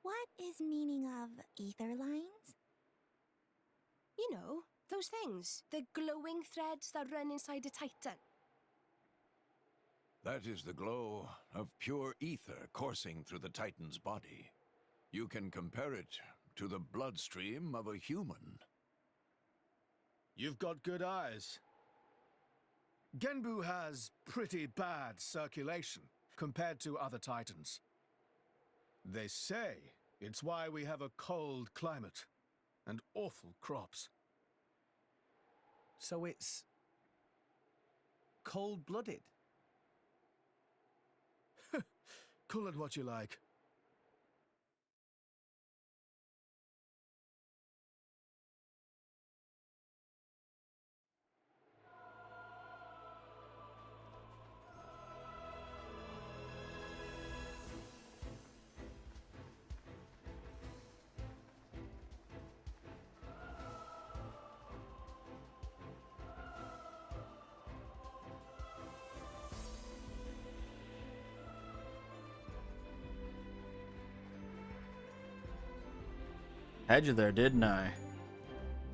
Speaker 11: What is meaning of ether lines?
Speaker 13: You know, those things. The glowing threads that run inside a titan.
Speaker 15: That is the glow of pure ether coursing through the Titan's body. You can compare it to the bloodstream of a human.
Speaker 8: You've got good eyes. Genbu has pretty bad circulation compared to other Titans. They say it's why we have a cold climate and awful crops.
Speaker 10: So it's cold-blooded.
Speaker 8: Call it what you like.
Speaker 1: Had you there, didn't I?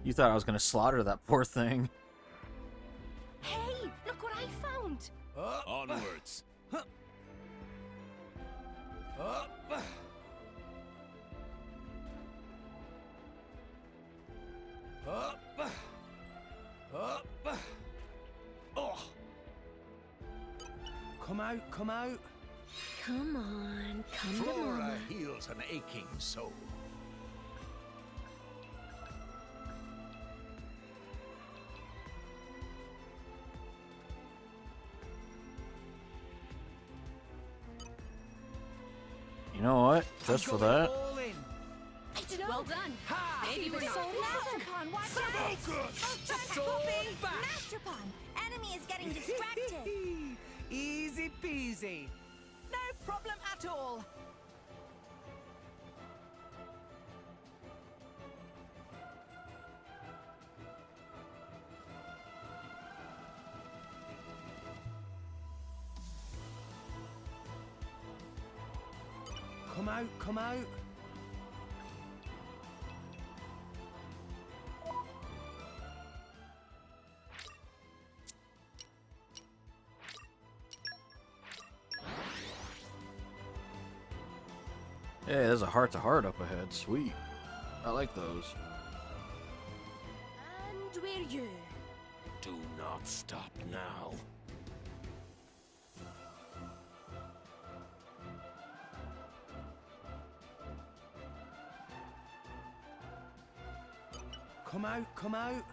Speaker 1: You thought I was gonna slaughter that poor thing.
Speaker 13: Hey, look what I found!
Speaker 23: Onwards.
Speaker 10: Come out, come out.
Speaker 3: Come on, come to
Speaker 15: Flora
Speaker 3: mama.
Speaker 15: heals an aching soul.
Speaker 1: You know what? Just for that.
Speaker 13: Well done. Maybe we're not.
Speaker 14: Masterpon, watch out!
Speaker 10: So bad.
Speaker 14: Masterpon, enemy is getting distracted.
Speaker 10: Easy peasy. No problem at all. Come out, come out.
Speaker 1: Hey, there's a heart-to-heart up ahead. Sweet. I like those.
Speaker 13: And we're you.
Speaker 23: Do not stop now.
Speaker 10: Come out, come out.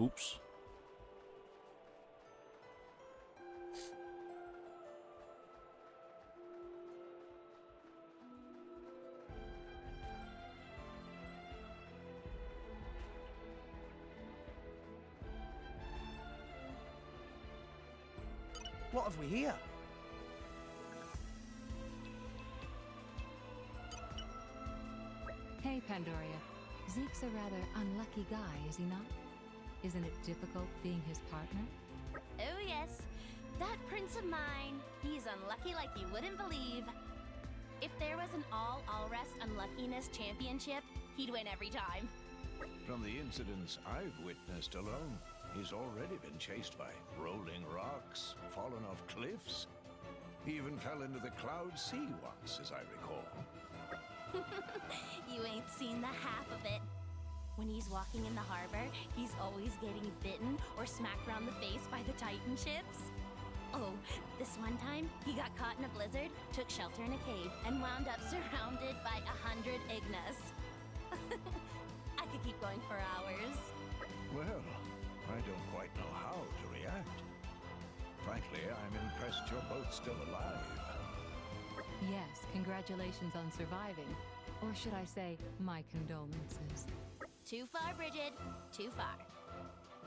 Speaker 1: Oops.
Speaker 10: What have we here?
Speaker 18: Hey, Pandoria. Zeke's a rather unlucky guy, is he not? Isn't it difficult being his partner?
Speaker 11: Oh, yes. That prince of mine, he's unlucky like you wouldn't believe. If there was an all-rest unluckiness championship, he'd win every time.
Speaker 15: From the incidents I've witnessed alone, he's already been chased by rolling rocks, fallen off cliffs. He even fell into the Cloud Sea once, as I recall.
Speaker 11: You ain't seen the half of it. When he's walking in the harbor, he's always getting bitten or smacked around the face by the Titan ships. Oh, this one time, he got caught in a blizzard, took shelter in a cave, and wound up surrounded by 100 Ignis. I could keep going for hours.
Speaker 15: Well, I don't quite know how to react. Frankly, I'm impressed you're both still alive.
Speaker 18: Yes, congratulations on surviving. Or should I say, my condolences.
Speaker 11: Too far, Bridget. Too far.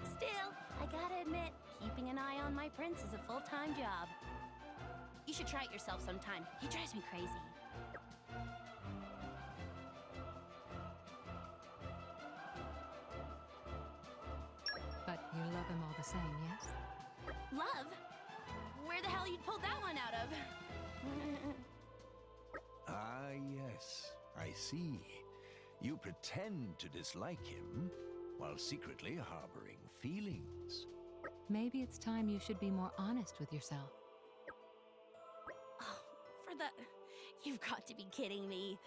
Speaker 11: Still, I gotta admit, keeping an eye on my prince is a full-time job. You should try it yourself sometime. He drives me crazy.
Speaker 18: But you love him all the same, yes?
Speaker 11: Love? Where the hell you pulled that one out of?
Speaker 15: Ah, yes. I see. You pretend to dislike him, while secretly harboring feelings.
Speaker 18: Maybe it's time you should be more honest with yourself.
Speaker 11: Oh, for the... You've got to be kidding me.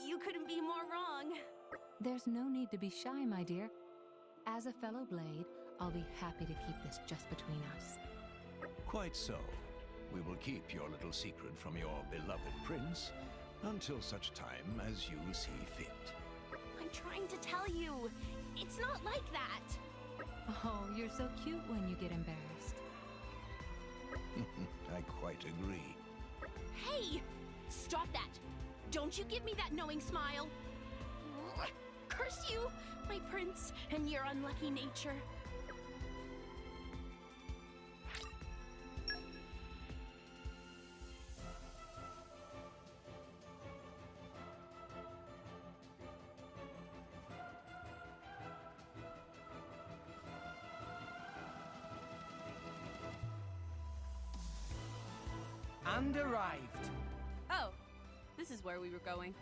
Speaker 11: You couldn't be more wrong.
Speaker 18: There's no need to be shy, my dear. As a fellow Blade, I'll be happy to keep this just between us.
Speaker 15: Quite so. We will keep your little secret from your beloved prince until such time as you see fit.
Speaker 11: I'm trying to tell you. It's not like that.
Speaker 18: Oh, you're so cute when you get embarrassed.
Speaker 15: I quite agree.
Speaker 11: Hey! Stop that! Don't you give me that knowing smile! Curse you! My prince and your unlucky nature.
Speaker 10: And arrived.
Speaker 12: Oh, this is where we were going.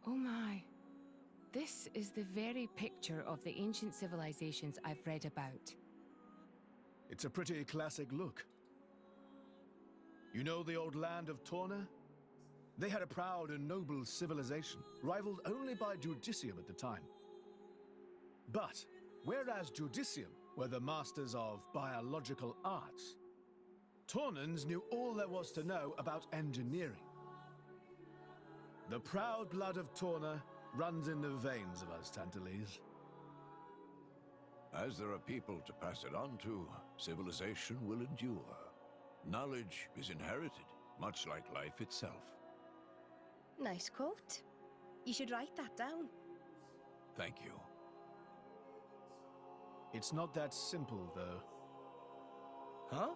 Speaker 16: Oh my. This is the very picture of the ancient civilizations I've read about.
Speaker 8: It's a pretty classic look. You know the old land of Torna? They had a proud and noble civilization, rivaled only by Judicium at the time. But, whereas Judicium were the masters of biological arts, Tornans knew all there was to know about engineering. The proud blood of Torna runs in the veins of us, Tantalese.
Speaker 15: As there are people to pass it on to, civilization will endure. Knowledge is inherited, much like life itself.
Speaker 13: Nice quote. You should write that down.
Speaker 15: Thank you.
Speaker 8: It's not that simple, though.
Speaker 10: Huh?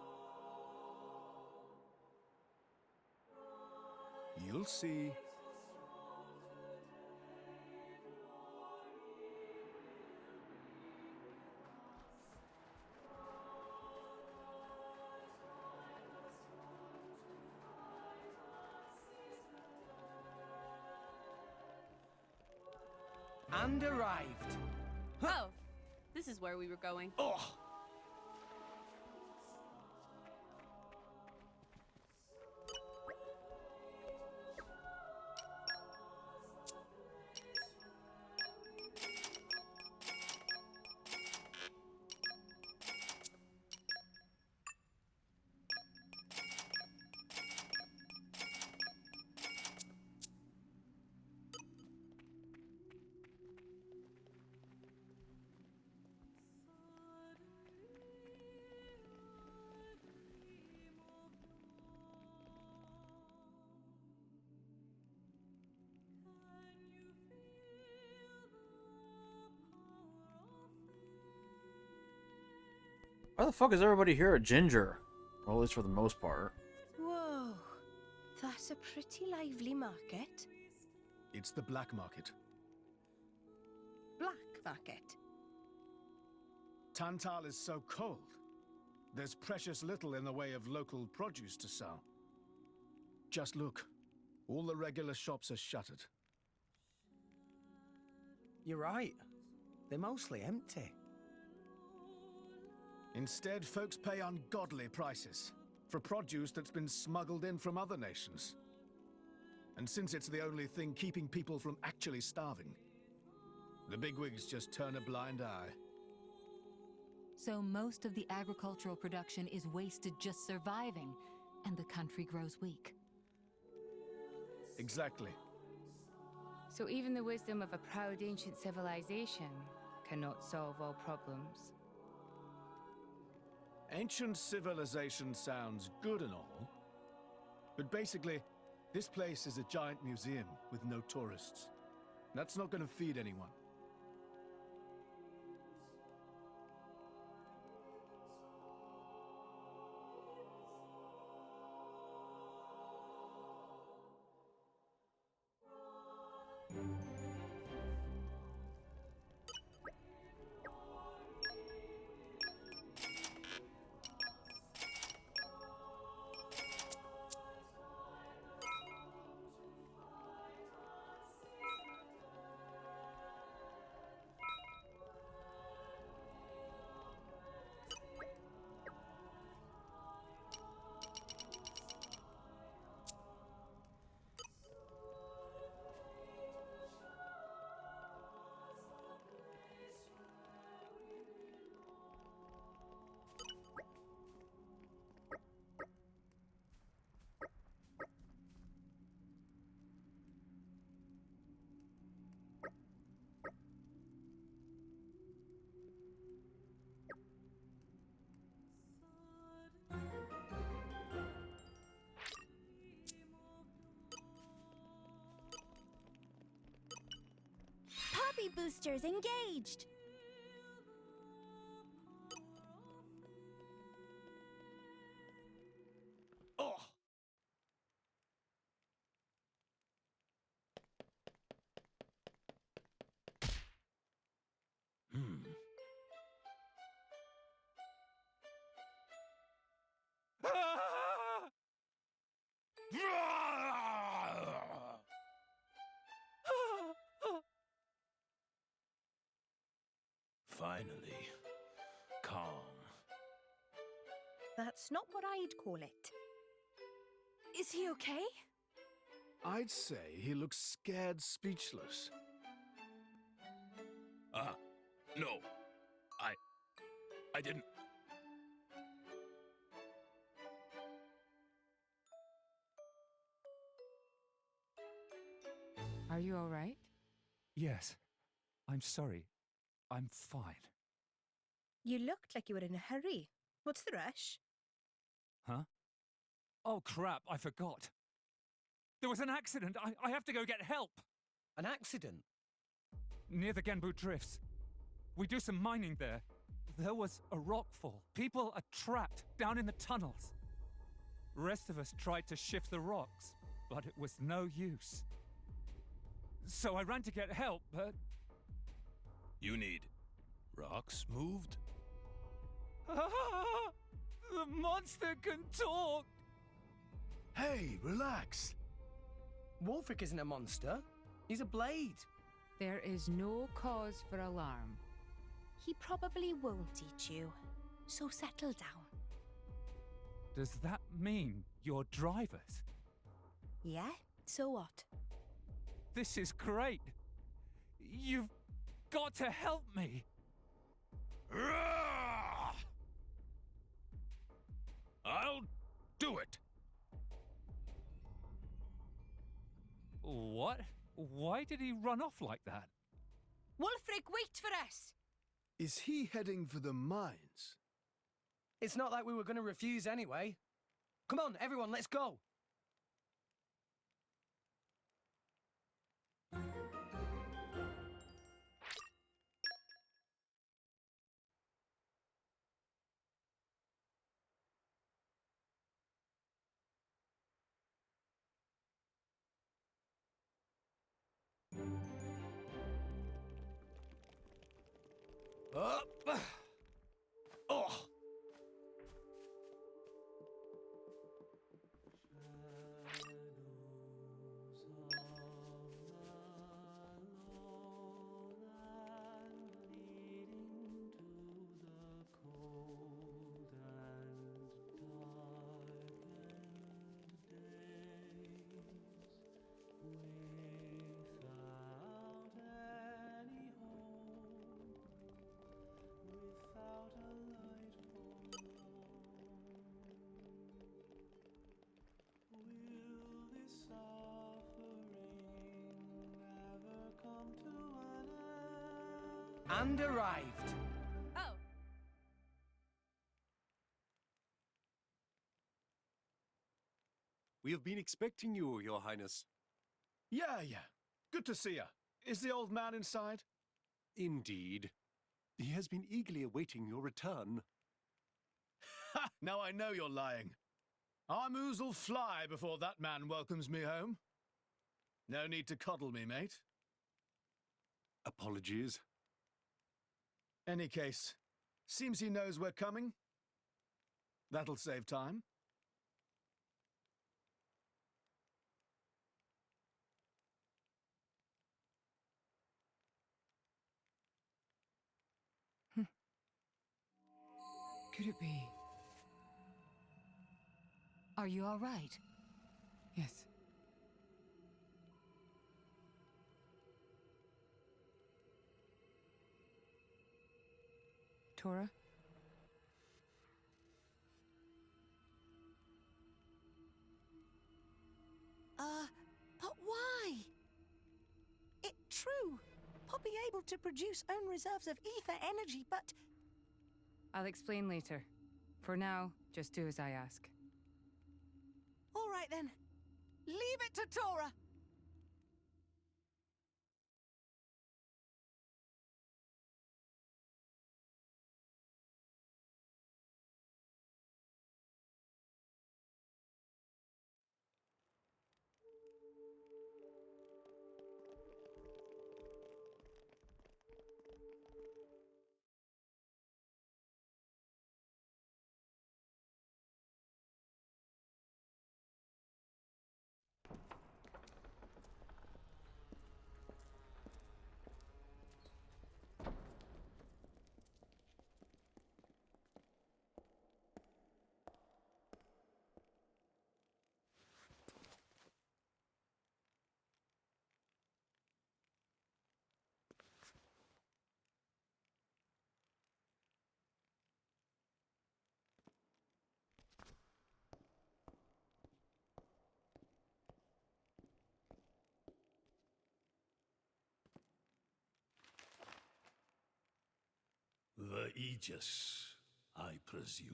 Speaker 8: You'll see.
Speaker 10: And arrived.
Speaker 12: Oh, this is where we were going.
Speaker 10: Oh!
Speaker 1: Why the fuck is everybody here at Ginger? Well, at least for the most part.
Speaker 13: Whoa, that's a pretty lively market.
Speaker 8: It's the black market.
Speaker 13: Black market?
Speaker 8: Tantal is so cold. There's precious little in the way of local produce to sell. Just look. All the regular shops are shuttered.
Speaker 10: You're right. They're mostly empty.
Speaker 8: Instead, folks pay ungodly prices for produce that's been smuggled in from other nations. And since it's the only thing keeping people from actually starving, the bigwigs just turn a blind eye.
Speaker 18: So most of the agricultural production is wasted just surviving, and the country grows weak.
Speaker 8: Exactly.
Speaker 16: So even the wisdom of a proud ancient civilization cannot solve all problems.
Speaker 8: Ancient civilization sounds good and all, but basically, this place is a giant museum with no tourists. That's not going to feed anyone.
Speaker 11: Energy boosters engaged!
Speaker 23: Oh! Finally, calm.
Speaker 13: That's not what I'd call it. Is he okay?
Speaker 8: I'd say he looks scared speechless.
Speaker 23: No. I didn't.
Speaker 16: Are you all right?
Speaker 9: Yes. I'm sorry. I'm fine.
Speaker 13: You looked like you were in a hurry. What's the rush?
Speaker 9: Huh? Oh, crap, I forgot. There was an accident. I have to go get help.
Speaker 10: An accident?
Speaker 9: Near the Genbu Drifts. We do some mining there. There was a rockfall. People are trapped down in the tunnels. Rest of us tried to shift the rocks, but it was no use. So I ran to get help, but...
Speaker 23: You need rocks moved?
Speaker 9: The monster can talk!
Speaker 8: Hey, relax.
Speaker 10: Wulfric isn't a monster. He's a blade.
Speaker 16: There is no cause for alarm.
Speaker 13: He probably won't eat you. So settle down.
Speaker 9: Does that mean you're drivers?
Speaker 13: Yeah? So what?
Speaker 9: This is great. You've got to help me.
Speaker 23: I'll do it.
Speaker 9: What? Why did he run off like that?
Speaker 14: Wulfric, wait for us!
Speaker 8: Is he heading for the mines?
Speaker 10: It's not like we were going to refuse anyway. Come on, everyone, let's go.
Speaker 23: Up. Oh.
Speaker 10: And arrived.
Speaker 14: Oh.
Speaker 4: We have been expecting you, Your Highness.
Speaker 8: Yeah. Good to see you. Is the old man inside?
Speaker 4: Indeed. He has been eagerly awaiting your return.
Speaker 8: Ha! Now I know you're lying. Our moos'll fly before that man welcomes me home. No need to coddle me, mate.
Speaker 4: Apologies.
Speaker 8: Any case, seems he knows we're coming. That'll save time.
Speaker 16: Could it be?
Speaker 18: Are you all right?
Speaker 16: Yes. Tora?
Speaker 13: But why? It true. Poppy able to produce own reserves of ether energy, but...
Speaker 16: I'll explain later. For now, just do as I ask.
Speaker 13: All right then. Leave it to Tora.
Speaker 17: Aegis, I presume.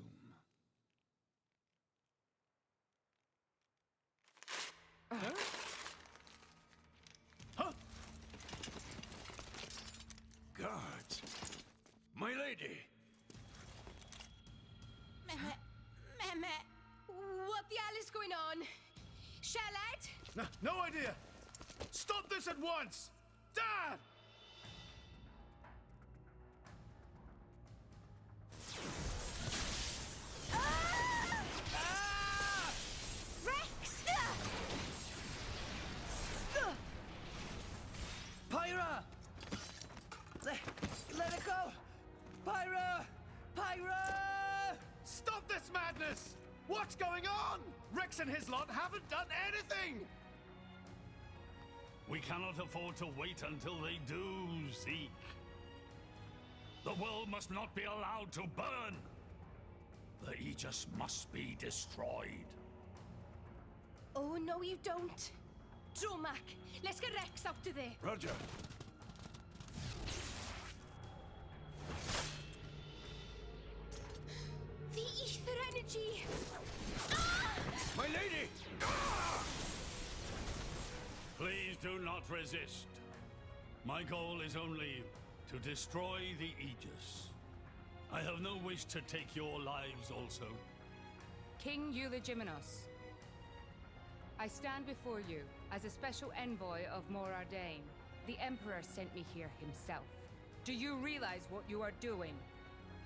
Speaker 15: Guards! My lady!
Speaker 13: Meh. What the hell is going on? Charlotte?
Speaker 8: No idea! Stop this at once! Dad!
Speaker 13: Rex!
Speaker 10: Pyra! Let it go! Pyra! Pyra!
Speaker 8: Stop this madness! What's going on? Rex and his lot haven't done anything!
Speaker 17: We cannot afford to wait until they do, Zeke. The world must not be allowed to burn. The Aegis must be destroyed.
Speaker 13: Oh, no, you don't. Dromac, let's get Rex out of there.
Speaker 15: Roger.
Speaker 13: The ether energy.
Speaker 15: My lady!
Speaker 17: Please do not resist. My goal is only to destroy the Aegis. I have no wish to take your lives also.
Speaker 16: King Eulogimenos, I stand before you as a special envoy of Morardain. The Emperor sent me here himself. Do you realize what you are doing?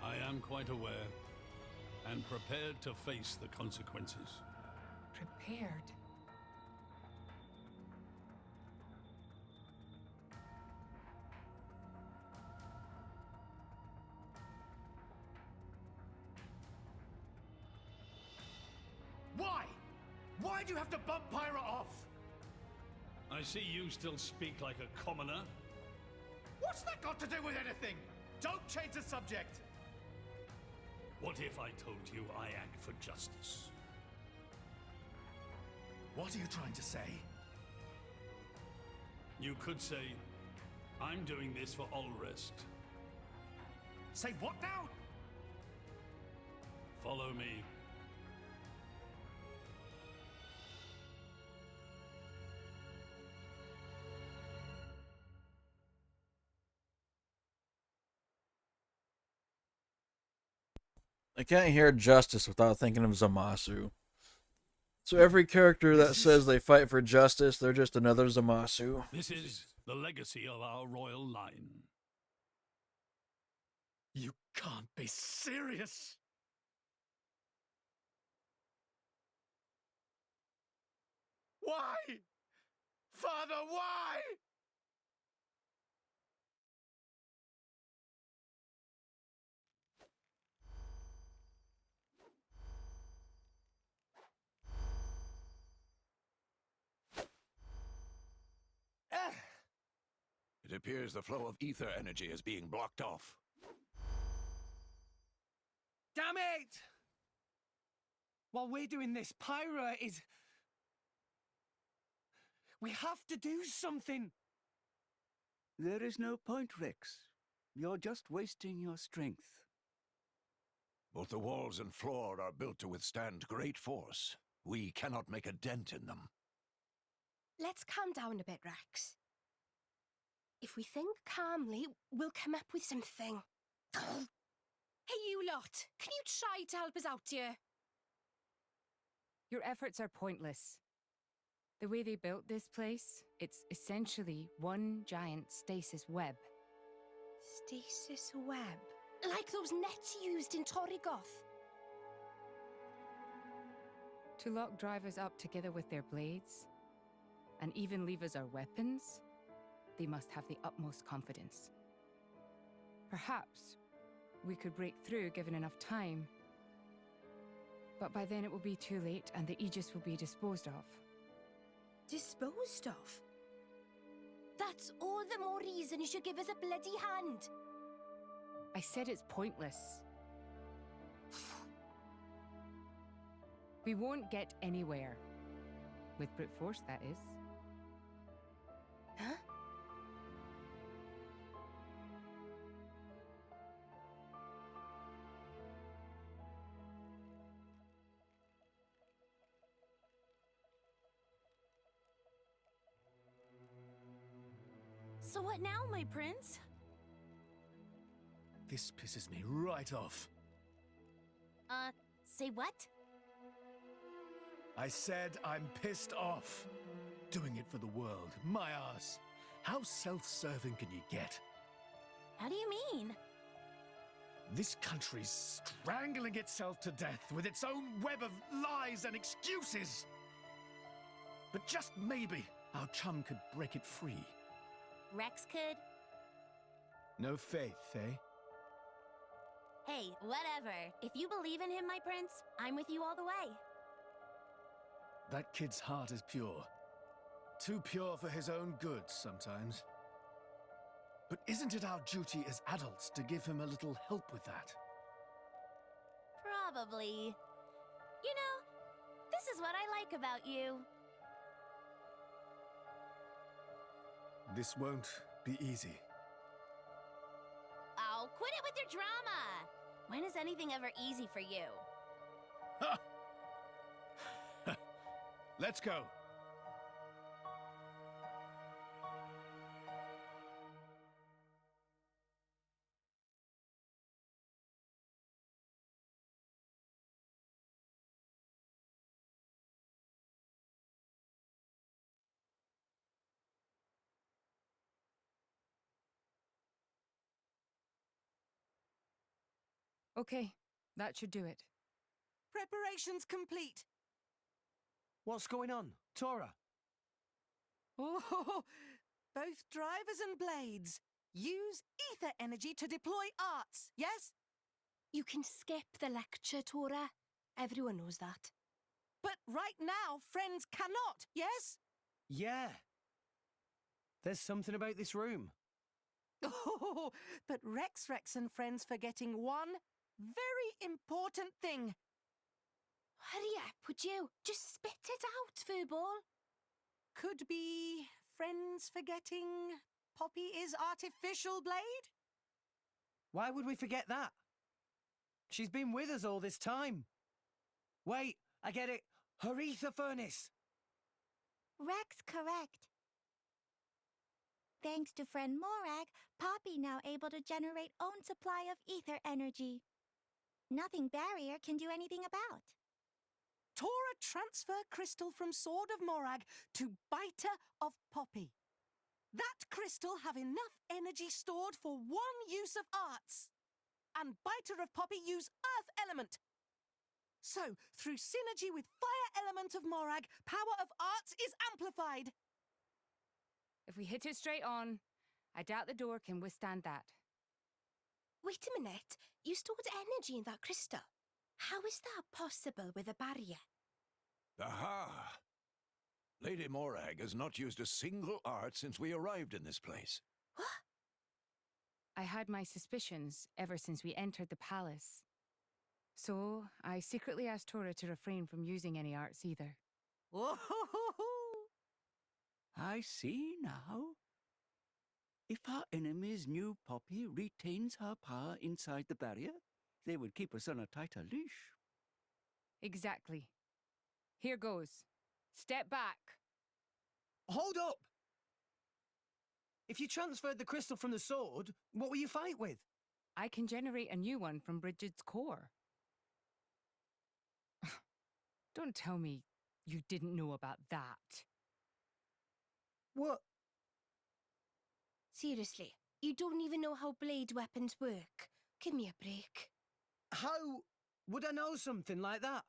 Speaker 17: I am quite aware, and prepared to face the consequences.
Speaker 16: Prepared?
Speaker 8: Why? Why do you have to bump Pyra off?
Speaker 17: I see you still speak like a commoner.
Speaker 8: What's that got to do with anything? Don't change the subject.
Speaker 17: What if I told you I act for justice?
Speaker 8: What are you trying to say?
Speaker 17: You could say, I'm doing this for Ulrist.
Speaker 8: Say what now?
Speaker 17: Follow me.
Speaker 1: I can't hear justice without thinking of Zamasu. So every character that says they fight for justice, they're just another Zamasu.
Speaker 17: This is the legacy of our royal line.
Speaker 8: You can't be serious! Why? Father, why?
Speaker 15: It appears the flow of ether energy is being blocked off.
Speaker 10: Damn it! While we're doing this, Pyra is... We have to do something!
Speaker 6: There is no point, Rex. You're just wasting your strength.
Speaker 15: Both the walls and floor are built to withstand great force. We cannot make a dent in them.
Speaker 13: Let's calm down a bit, Rex. If we think calmly, we'll come up with something. Hey, you lot! Can you try to help us out here?
Speaker 16: Your efforts are pointless. The way they built this place, it's essentially one giant stasis web.
Speaker 13: Stasis web? Like those nets used in Torrigoth?
Speaker 16: To lock drivers up together with their blades, and even leave us our weapons, they must have the utmost confidence. Perhaps we could break through given enough time. But by then it will be too late and the Aegis will be disposed of.
Speaker 13: Disposed of? That's all the more reason you should give us a bloody hand.
Speaker 16: I said it's pointless. We won't get anywhere. With brute force, that is.
Speaker 13: Huh?
Speaker 11: So what now, my prince?
Speaker 8: This pisses me right off.
Speaker 11: Say what?
Speaker 8: I said I'm pissed off. Doing it for the world, my ass. How self-serving can you get?
Speaker 11: How do you mean?
Speaker 8: This country's strangling itself to death with its own web of lies and excuses. But just maybe our chum could break it free.
Speaker 11: Rex could?
Speaker 8: No faith, eh?
Speaker 11: Hey, whatever. If you believe in him, my prince, I'm with you all the way.
Speaker 8: That kid's heart is pure. Too pure for his own good sometimes. But isn't it our duty as adults to give him a little help with that?
Speaker 11: Probably. You know, this is what I like about you.
Speaker 8: This won't be easy.
Speaker 11: Oh, quit it with your drama! When is anything ever easy for you?
Speaker 8: Let's go.
Speaker 16: Okay, that should do it.
Speaker 10: Preparations complete. What's going on, Tora? Oh, both drivers and blades. Use ether energy to deploy arts, yes?
Speaker 13: You can skip the lecture, Tora. Everyone knows that.
Speaker 10: But right now, friends cannot, yes? Yeah. There's something about this room. Oh, but Rex and friends forgetting one very important thing.
Speaker 13: Hurry up, would you? Just spit it out, Furball.
Speaker 10: Could be friends forgetting Poppy is artificial blade? Why would we forget that? She's been with us all this time. Wait, I get it. Her ether furnace.
Speaker 5: Rex correct. Thanks to friend Morag, Poppy now able to generate own supply of ether energy. Nothing barrier can do anything about.
Speaker 10: Tora transfer crystal from Sword of Morag to Biter of Poppy. That crystal have enough energy stored for one use of arts. And Biter of Poppy use Earth element. So, through synergy with Fire element of Morag, power of arts is amplified.
Speaker 16: If we hit it straight on, I doubt the door can withstand that.
Speaker 13: Wait a minute. You stored energy in that crystal. How is that possible with a barrier?
Speaker 15: Aha! Lady Morag has not used a single art since we arrived in this place.
Speaker 13: What?
Speaker 16: I had my suspicions ever since we entered the palace. So, I secretly asked Tora to refrain from using any arts either.
Speaker 6: Whoa! I see now. If our enemies knew Poppy retains her power inside the barrier, they would keep us on a tighter leash.
Speaker 16: Exactly. Here goes. Step back.
Speaker 10: Hold up! If you transferred the crystal from the sword, what will you fight with?
Speaker 16: I can generate a new one from Bridget's core. Don't tell me you didn't know about that.
Speaker 10: What?
Speaker 13: Seriously, you don't even know how blade weapons work. Give me a break.
Speaker 10: How would I know something like that?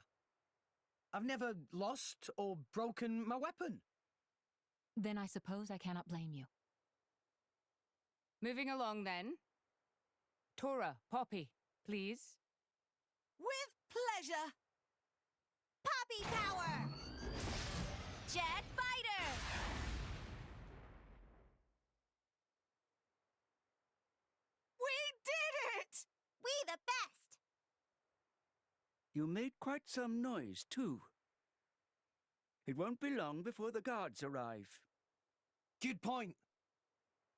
Speaker 10: I've never lost or broken my weapon.
Speaker 18: Then I suppose I cannot blame you.
Speaker 16: Moving along then. Tora, Poppy, please.
Speaker 10: With pleasure!
Speaker 5: Poppy power!
Speaker 11: Jet Fighter!
Speaker 10: We did it!
Speaker 5: We the best!
Speaker 6: You made quite some noise, too. It won't be long before the guards arrive.
Speaker 10: Good point.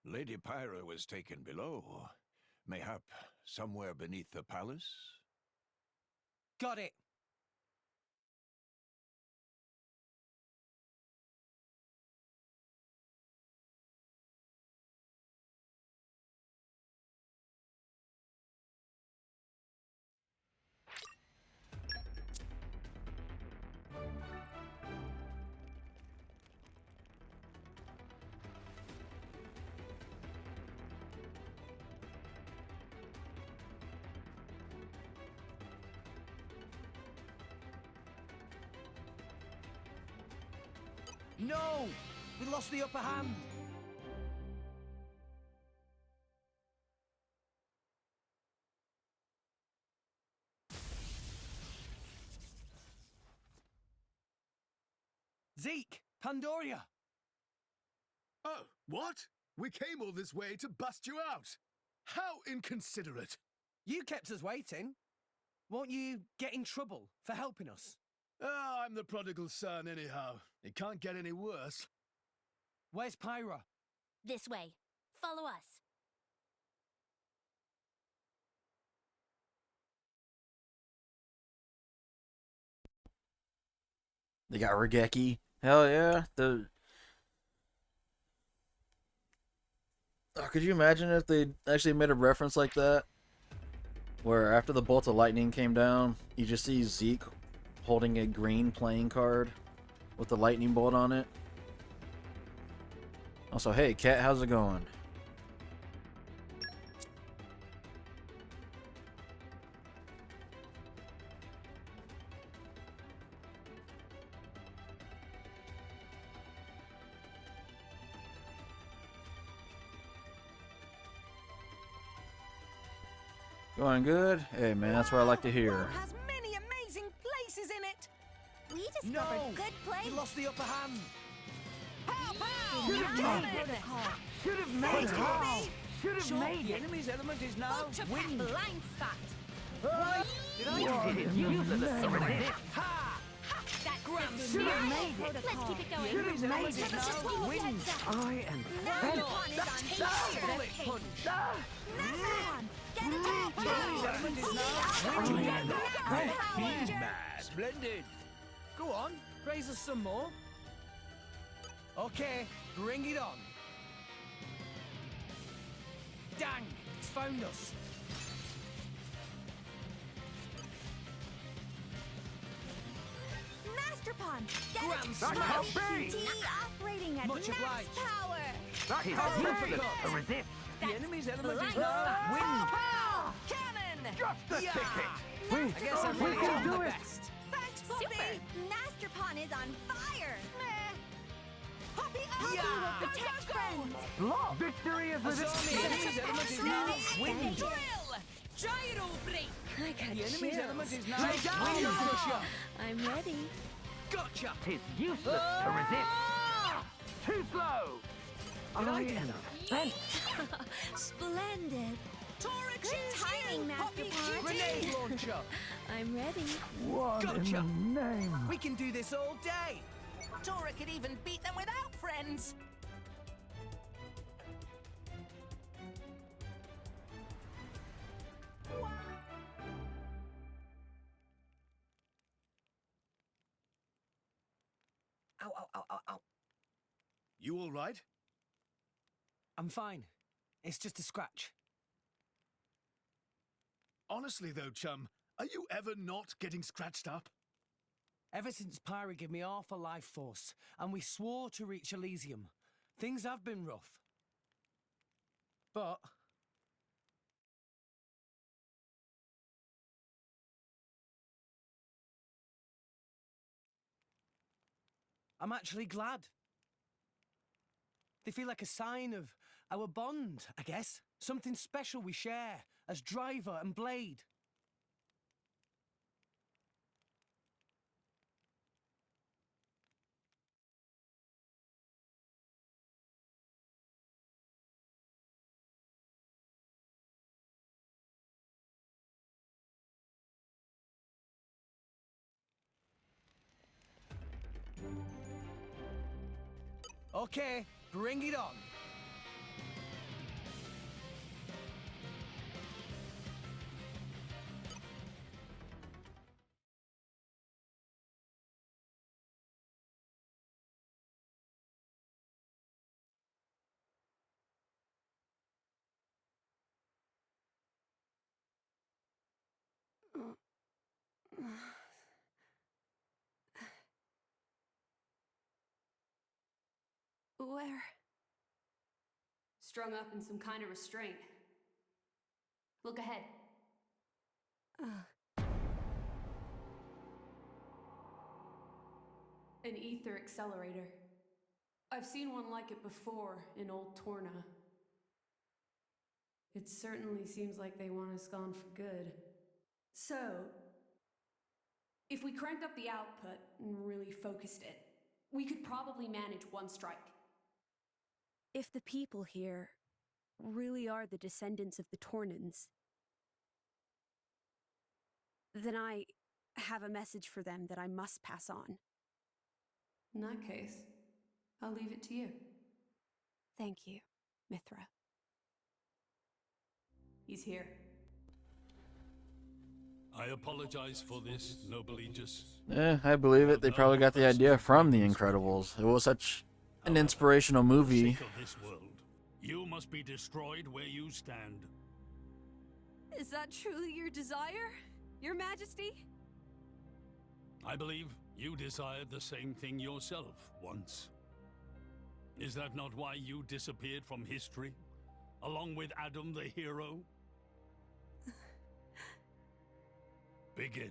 Speaker 15: Lady Pyra was taken below. Mayhap somewhere beneath the palace?
Speaker 10: Got it.
Speaker 7: No! We lost the upper hand! Zeke! Pandoria!
Speaker 8: Oh, what? We came all this way to bust you out. How inconsiderate.
Speaker 7: You kept us waiting. Won't you get in trouble for helping us?
Speaker 8: Oh, I'm the prodigal son anyhow. It can't get any worse.
Speaker 7: Where's Pyra?
Speaker 11: This way. Follow us.
Speaker 1: They got Regeki. Hell yeah. Could you imagine if they actually made a reference like that? Where after the bolt of lightning came down, you just see Zeke holding a green playing card with the lightning bolt on it. Also, hey, Cat, how's it going? Going good? Hey man, that's what I like to hear.
Speaker 10: Has many amazing places in it.
Speaker 5: We discovered
Speaker 7: No!
Speaker 5: good place.
Speaker 7: We lost the upper hand!
Speaker 10: Pow, pow!
Speaker 5: Should have
Speaker 10: Cannon!
Speaker 5: made protocol.
Speaker 7: Should have
Speaker 10: made it!
Speaker 7: Should have
Speaker 10: Sure,
Speaker 7: made
Speaker 10: the
Speaker 7: enemy's element is now
Speaker 10: Ultra
Speaker 7: wind.
Speaker 10: blind spot.
Speaker 7: Did I did it useless to resist? Ha!
Speaker 10: That's
Speaker 7: Grams.
Speaker 10: the
Speaker 7: Should have
Speaker 10: spirit.
Speaker 7: made it.
Speaker 11: Let's keep it going.
Speaker 7: The enemy's element is now wind.
Speaker 10: I am
Speaker 5: Nazarpon is on
Speaker 7: Bullet
Speaker 5: fire.
Speaker 7: punch.
Speaker 5: Nazarpon, get a
Speaker 7: The enemy's element is now wind. Splendid. Go on, raise us some more. Okay, bring it on. Dang, it's found us.
Speaker 5: Nazarpon, get
Speaker 7: Grand
Speaker 5: a
Speaker 7: smash.
Speaker 5: TNT operating at
Speaker 7: Much
Speaker 5: max
Speaker 7: obliged.
Speaker 5: power.
Speaker 7: That is useless to resist. The enemy's element is now wind.
Speaker 10: Pow! Cannon!
Speaker 7: Just the
Speaker 10: Yeah.
Speaker 7: ticket. I guess I'm really on the best.
Speaker 10: Thanks, Poppy!
Speaker 5: Nazarpon is on fire.
Speaker 10: Poppy,
Speaker 5: Poppy
Speaker 10: yeah.
Speaker 5: will protect friends.
Speaker 7: Victory is
Speaker 10: The enemy's element is now wind.
Speaker 5: Drill!
Speaker 10: Gyro break!
Speaker 3: I got
Speaker 7: The enemy's
Speaker 3: chills.
Speaker 7: element is now wind crusher.
Speaker 3: I'm ready.
Speaker 7: Gotcha.
Speaker 19: Tis useless to resist. Too slow. I am bent.
Speaker 3: Splendid.
Speaker 10: Tora,
Speaker 5: Good timing, Master Pond.
Speaker 7: Grenade launcher.
Speaker 3: I'm ready.
Speaker 19: What
Speaker 7: Gotcha.
Speaker 19: in the name?
Speaker 7: We can do this all day.
Speaker 10: Tora could even beat them without friends.
Speaker 7: Ow, ow, ow, ow, ow.
Speaker 8: You all right?
Speaker 7: I'm fine. It's just a scratch.
Speaker 8: Honestly though, chum, are you ever not getting scratched up?
Speaker 7: Ever since Pyra gave me half a life force, and we swore to reach Elysium, things have been rough. But I'm actually glad. They feel like a sign of our bond, I guess. Something special we share as driver and blade. Okay, bring it on.
Speaker 12: Where? Strung up in some kind of restraint. Look ahead. An ether accelerator. I've seen one like it before in Old Torna. It certainly seems like they want us gone for good. So, if we cranked up the output and really focused it, we could probably manage one strike.
Speaker 20: If the people here really are the descendants of the Tornans, then I have a message for them that I must pass on.
Speaker 12: In that case, I'll leave it to you.
Speaker 20: Thank you, Mithra.
Speaker 12: He's here.
Speaker 17: I apologize for this, noble Aegis.
Speaker 1: I believe it. They probably got the idea from The Incredibles. It was such an inspirational movie.
Speaker 17: For this world, you must be destroyed where you stand.
Speaker 20: Is that truly your desire, Your Majesty?
Speaker 17: I believe you desired the same thing yourself once. Is that not why you disappeared from history, along with Adam the hero? Begin.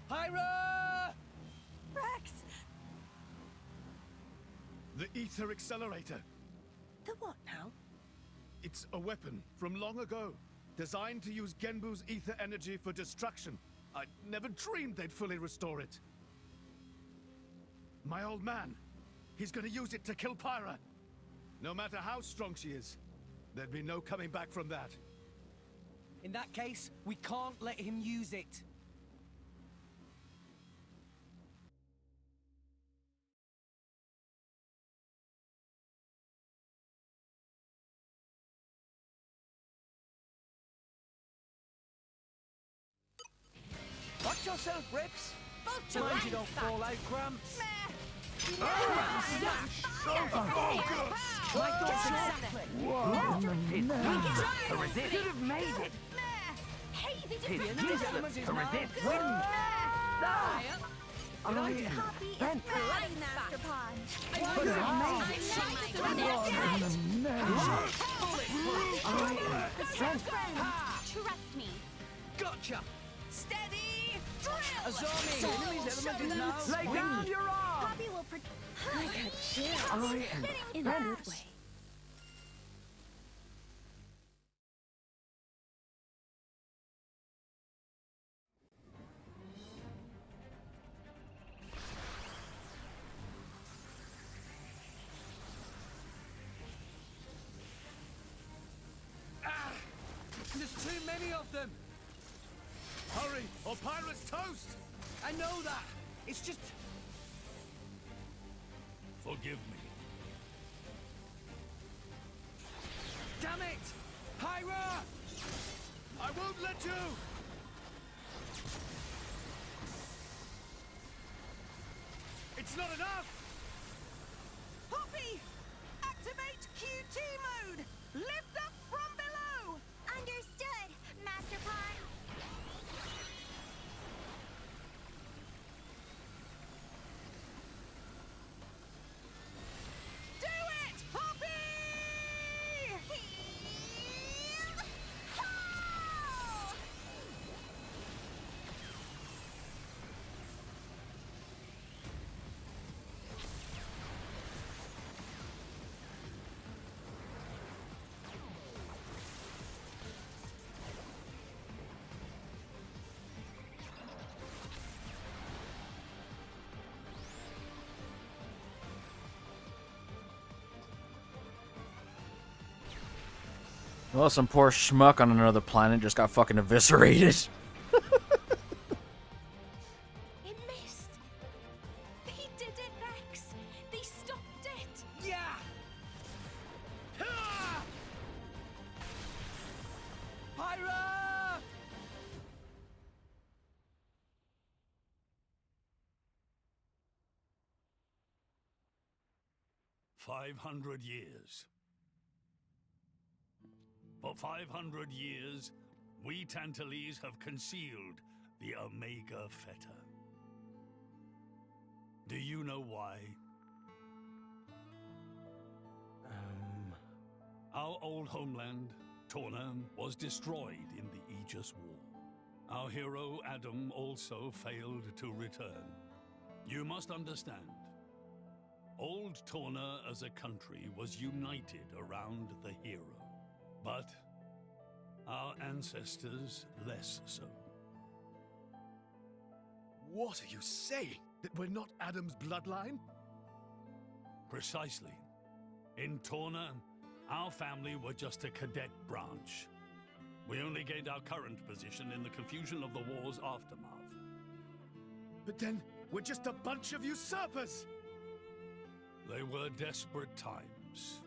Speaker 7: Pyra!
Speaker 5: Rex!
Speaker 8: The Ether Accelerator.
Speaker 5: The what now?
Speaker 8: It's a weapon from long ago, designed to use Genbu's ether energy for destruction. I never dreamed they'd fully restore it. My old man, he's gonna use it to kill Pyra. No matter how strong she is, there'd be no coming back from that.
Speaker 7: In that case, we can't let him use it.
Speaker 19: Watch yourself, Rex.
Speaker 7: Mind you don't fall out, Gramps.
Speaker 19: My thoughts exactly. To resist. Should have made it. His useless to resist wins.
Speaker 5: Poppy is ready, Master Pawn.
Speaker 11: Trust me.
Speaker 7: Gotcha.
Speaker 10: Steady! Drill!
Speaker 7: A zombie! Enemy's element is now.
Speaker 19: Lay down your arm.
Speaker 5: Poppy will
Speaker 20: I got chills.
Speaker 19: I am
Speaker 20: In a good way.
Speaker 7: There's too many of them.
Speaker 8: Hurry, or Pyra's toast!
Speaker 7: I know that. It's just...
Speaker 17: Forgive me.
Speaker 7: Damn it! Pyra!
Speaker 8: I won't let you! It's not enough!
Speaker 10: Poppy! Activate QT mode! Lift up from below!
Speaker 5: Understood, Master Pawn.
Speaker 10: Do it, Poppy!
Speaker 1: Well, some poor schmuck on another planet just got fucking eviscerated.
Speaker 5: It missed. They did it, Rex. They stopped it.
Speaker 7: Yeah! Pyra!
Speaker 17: 500 years. For 500 years, we Tantalese have concealed the Omega Feta. Do you know why? Our Our old homeland, Torna, was destroyed in the Aegis War. Our hero, Adam, also failed to return. You must understand, old Torna as a country was united around the hero. But our ancestors less so.
Speaker 8: What are you saying? That we're not Adam's bloodline?
Speaker 17: Precisely. In Torna, our family were just a cadet branch. We only gained our current position in the confusion of the war's aftermath.
Speaker 8: But then, we're just a bunch of usurpers!
Speaker 17: They were desperate times.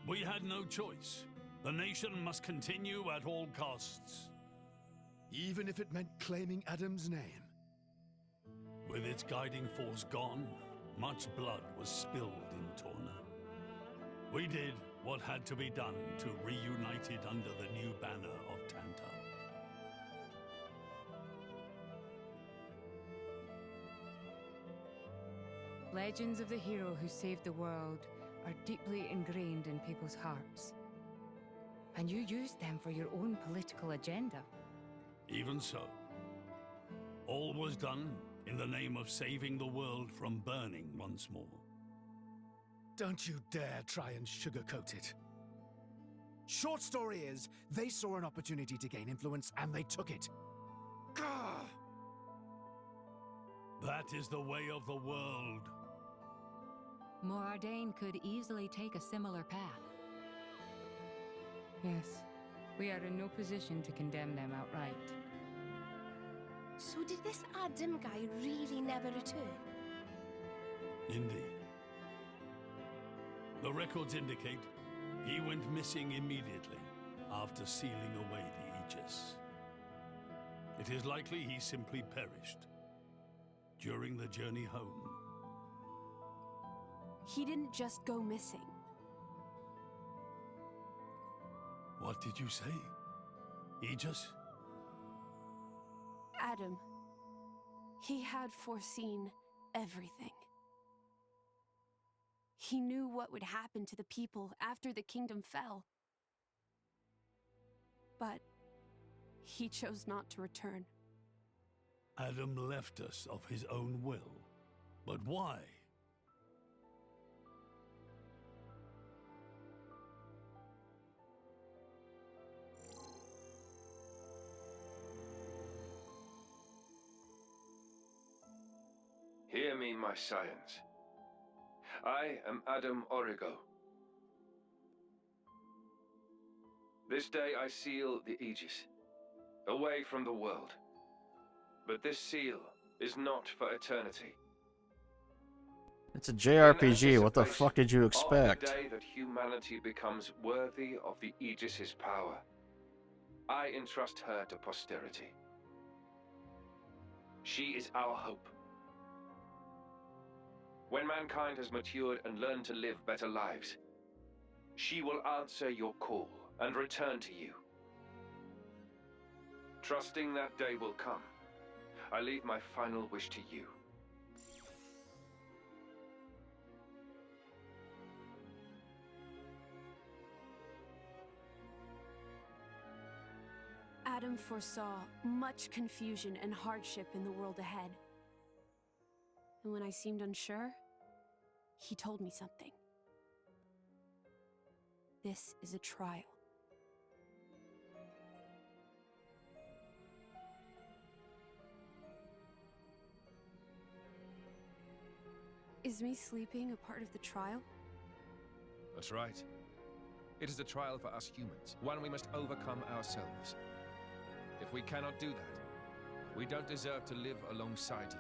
Speaker 17: We had no choice. The nation must continue at all costs.
Speaker 8: Even if it meant claiming Adam's name?
Speaker 17: With its guiding force gone, much blood was spilled in Torna. We did what had to be done to reunite it under the new banner of Tantar.
Speaker 16: Legends of the hero who saved the world are deeply ingrained in people's hearts. And you used them for your own political agenda.
Speaker 17: Even so, all was done in the name of saving the world from burning once more.
Speaker 8: Don't you dare try and sugarcoat it. Short story is, they saw an opportunity to gain influence and they took it. Gah!
Speaker 17: That is the way of the world.
Speaker 18: Moradane could easily take a similar path.
Speaker 16: Yes, we are in no position to condemn them outright.
Speaker 13: So did this Adam guy really never return?
Speaker 17: Indeed. The records indicate he went missing immediately after sealing away the Aegis. It is likely he simply perished during the journey home.
Speaker 12: He didn't just go missing.
Speaker 17: What did you say? Aegis?
Speaker 12: Adam. He had foreseen everything. He knew what would happen to the people after the kingdom fell. But he chose not to return.
Speaker 17: Adam left us of his own will. But why?
Speaker 2: Hear me, my scions. I am Adam Origo. This day I seal the Aegis, away from the world. But this seal is not for eternity.
Speaker 1: It's a JRPG. What the fuck did you
Speaker 2: On
Speaker 1: expect?
Speaker 2: the day that humanity becomes worthy of the Aegis's power, I entrust her to posterity. She is our hope. When mankind has matured and learned to live better lives, she will answer your call and return to you. Trusting that day will come, I leave my final wish to you.
Speaker 12: Adam foresaw much confusion and hardship in the world ahead. And when I seemed unsure, he told me something. This is a trial. Is me sleeping a part of the trial?
Speaker 21: That's right. It is a trial for us humans, one we must overcome ourselves. If we cannot do that, we don't deserve to live alongside you.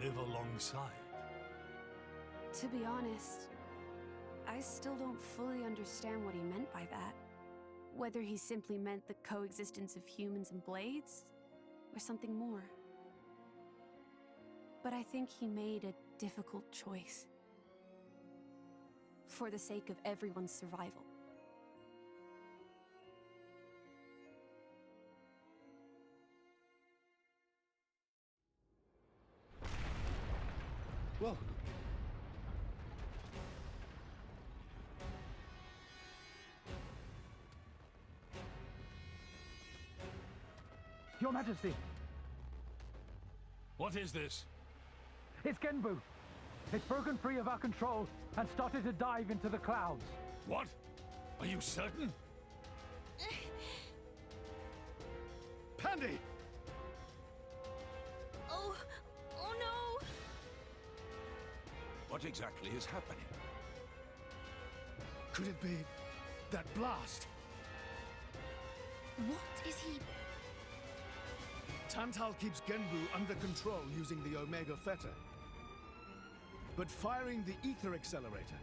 Speaker 17: Live alongside?
Speaker 12: To be honest, I still don't fully understand what he meant by that. Whether he simply meant the coexistence of humans and blades, or something more. But I think he made a difficult choice. For the sake of everyone's survival.
Speaker 7: Whoa.
Speaker 19: Your Majesty,
Speaker 17: What is this?
Speaker 19: it's Genbu. It's broken free of our control and started to dive into the clouds.
Speaker 17: What? Are you certain?
Speaker 8: Pandy!
Speaker 11: Oh no!
Speaker 15: What exactly is happening?
Speaker 8: Could it be that blast?
Speaker 11: What is he?
Speaker 8: Tantal keeps Genbu under control using the Omega Fetter. But firing the ether accelerator,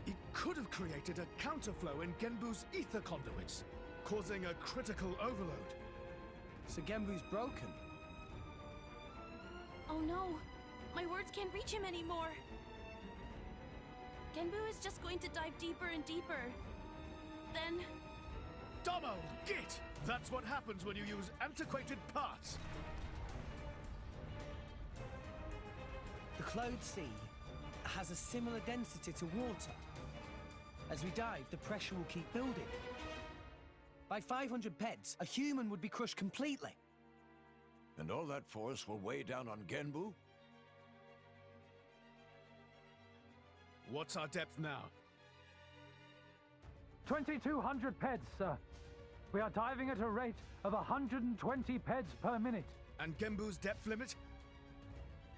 Speaker 8: it could have created a counterflow in Genbu's ether conduits, causing a critical overload.
Speaker 7: So Genbu's broken.
Speaker 11: Oh no! My words can't reach him anymore! Genbu is just going to dive deeper and deeper. Then...
Speaker 8: Domo, git! That's what happens when you use antiquated parts.
Speaker 7: The Cloud Sea has a similar density to water. As we dive, the pressure will keep building. By 500 peds, a human would be crushed completely.
Speaker 15: And all that force will weigh down on Genbu?
Speaker 8: What's our depth now?
Speaker 19: 2,200 peds, sir. We are diving at a rate of 120 peds per minute.
Speaker 8: And Genbu's depth limit?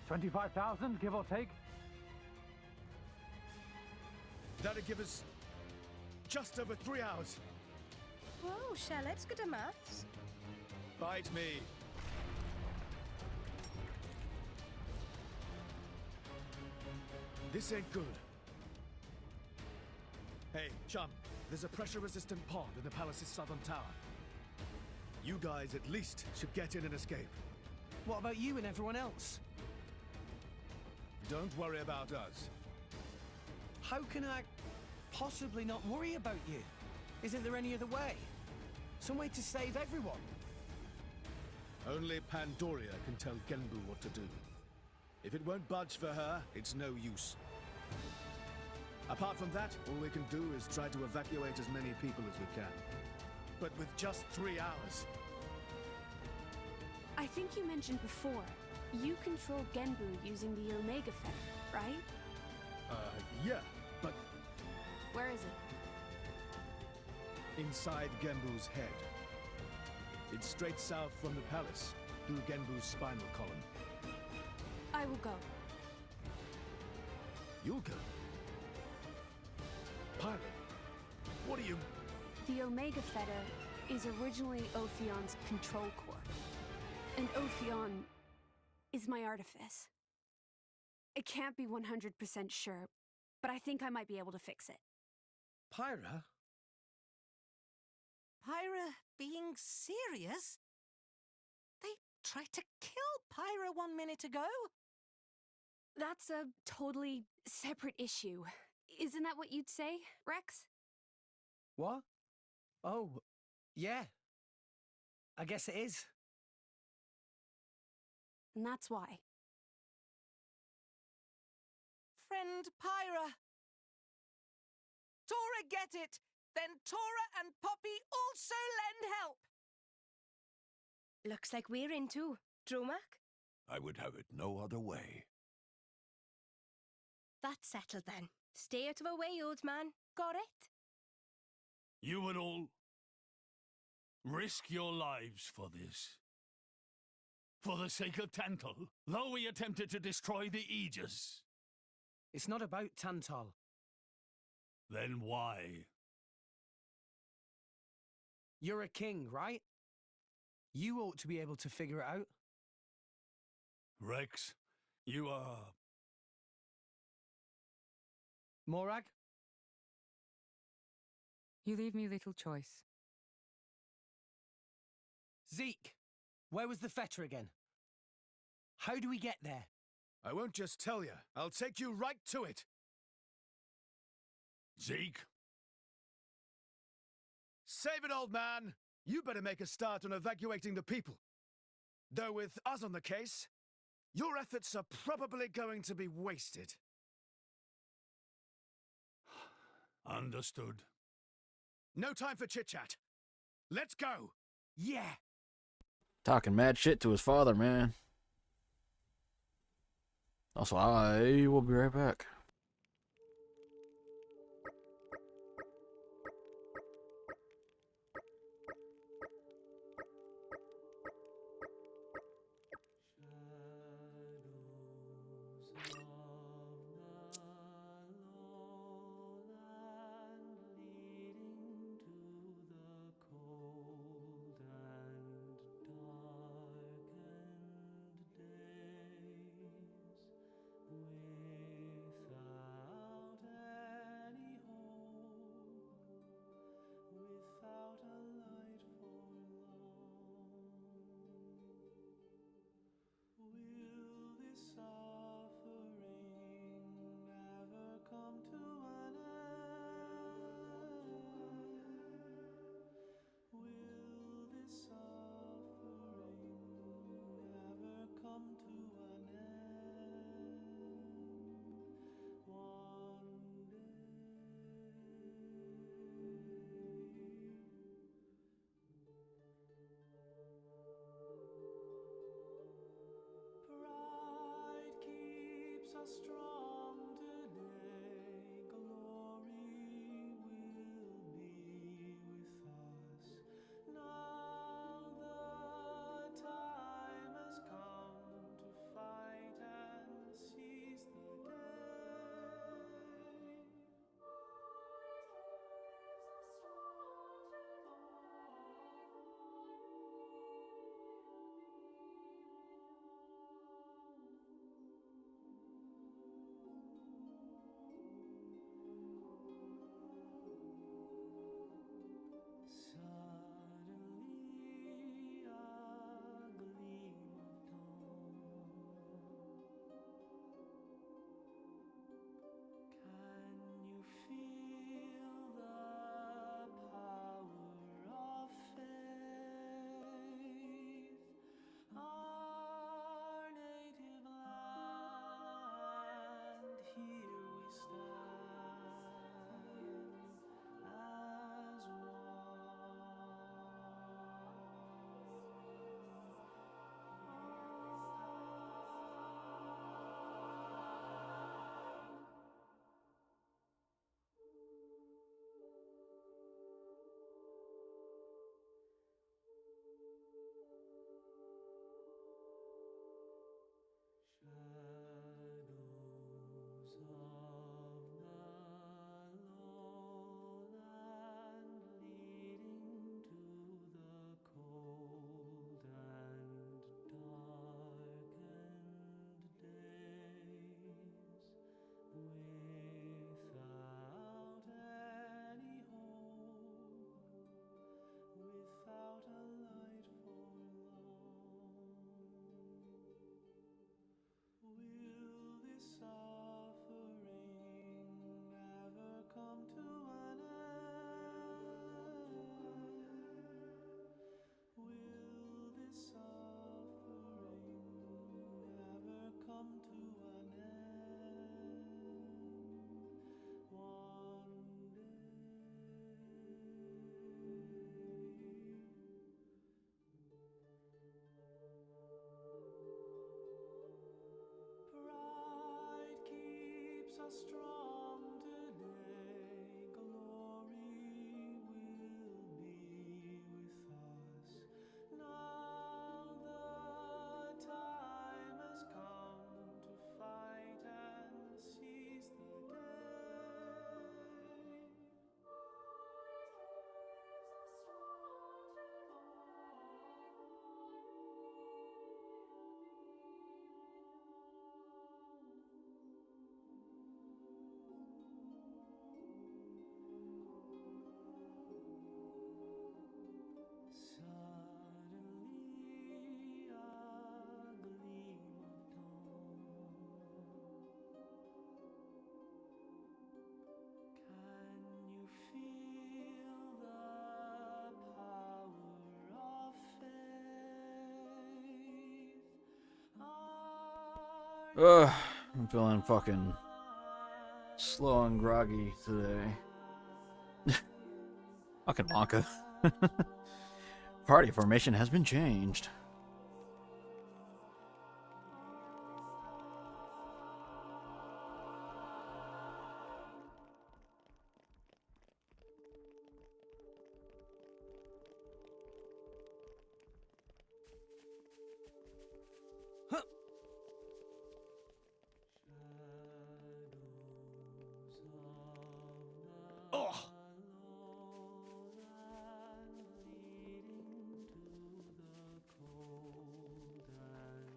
Speaker 19: 25,000, give or take.
Speaker 8: That'd give us just over 3 hours.
Speaker 13: Whoa, Shell, let's go to maths.
Speaker 8: Bite me. This ain't good. Hey, chum, there's a pressure-resistant pod in the palace's southern tower. You guys at least should get in and escape.
Speaker 7: What about you and everyone else?
Speaker 8: Don't worry about us.
Speaker 7: How can I possibly not worry about you? Isn't there any other way? Some way to save everyone?
Speaker 8: Only Pandoria can tell Genbu what to do. If it won't budge for her, it's no use. Apart from that, all we can do is try to evacuate as many people as we can. But with just 3 hours.
Speaker 20: I think you mentioned before, you control Genbu using the Omega Fetter, right?
Speaker 8: Yeah, but
Speaker 20: Where is it?
Speaker 8: inside Genbu's head. It's straight south from the palace, through Genbu's spinal column.
Speaker 20: I will go.
Speaker 8: You'll go. Pyra, what are you...
Speaker 20: The Omega Fetter is originally Ophion's control core. And Ophion is my artifice. I can't be 100% sure, but I think I might be able to fix it.
Speaker 7: Pyra?
Speaker 10: Pyra being serious? They tried to kill Pyra 1 minute ago.
Speaker 20: That's a totally separate issue. Isn't that what you'd say, Rex?
Speaker 7: What? Oh, yeah. I guess it is.
Speaker 20: And that's why.
Speaker 10: Friend Pyra. Tora get it! Then Tora and Poppy also lend help!
Speaker 13: Looks like we're in too. Dromak?
Speaker 15: I would have it no other way.
Speaker 13: That's settled then. Stay out of our way, old man. Got it?
Speaker 17: You would all risk your lives for this. For the sake of Tantal, though we attempted to destroy the Aegis.
Speaker 7: It's not about Tantal.
Speaker 17: Then why?
Speaker 7: You're a king, right? You ought to be able to figure it out.
Speaker 17: Rex, you are...
Speaker 7: Morag?
Speaker 16: You leave me little choice.
Speaker 7: Zeke, where was the fetter again? How do we get there?
Speaker 8: I won't just tell you. I'll take you right to it.
Speaker 17: Zeke?
Speaker 8: Save it, old man. You better make a start on evacuating the people. Though with us on the case, Your efforts are probably going to be wasted.
Speaker 17: Understood.
Speaker 8: No time for chit-chat. Let's go!
Speaker 6: Yeah!
Speaker 1: Talking mad shit to his father, man. Also, I will be right back.
Speaker 9: Strong today, glory will be with us. Now the time has come to fight and seize the day. Suddenly a gleam of dawn. Can you feel the power of faith? Our native land, here we stand as shadows of the lowland leading to the cold and darkened days without any hope, without a light for will this suffering never come to an end? Will this suffering never come to an end? One day. Pride keeps us strong today, glory will be with us. Now the time has come to fight and seize the day.
Speaker 1: Ugh, I'm feeling fucking slow and groggy today. Fucking Wonka. Party formation has been changed.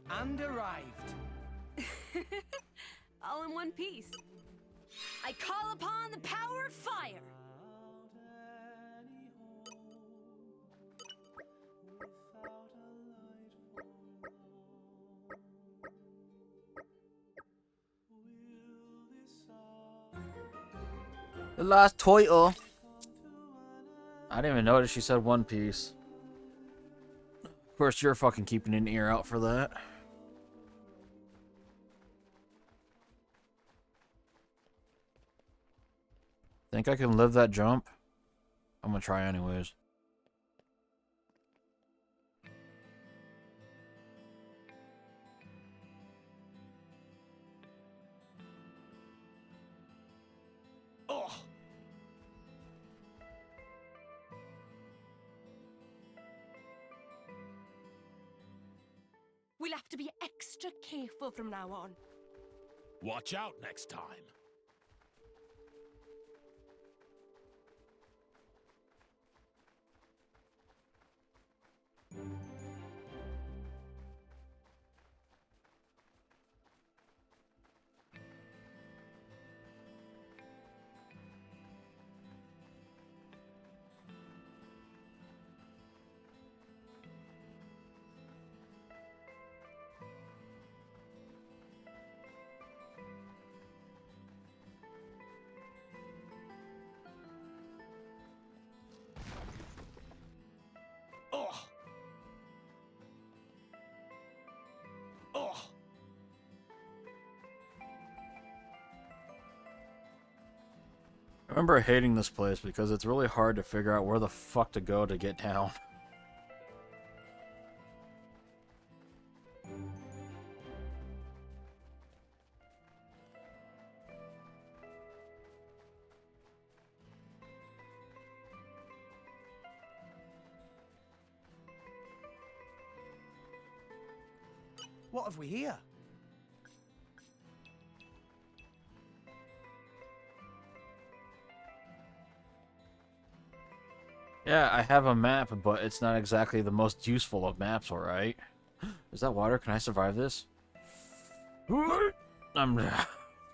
Speaker 7: And arrived.
Speaker 12: All in one piece.
Speaker 10: I call upon the power of fire.
Speaker 1: The last toilet. I didn't even notice she said One Piece. Of course, you're fucking keeping an ear out for that. Think I can live that jump? I'm gonna try anyways.
Speaker 10: We'll have to be extra careful from now on.
Speaker 17: Watch out next time.
Speaker 1: I remember hating this place because it's really hard to figure out where the fuck to go to get down.
Speaker 7: What have we here?
Speaker 1: Yeah, I have a map, but it's not exactly the most useful of maps, alright? Is that water? Can I survive this? I'm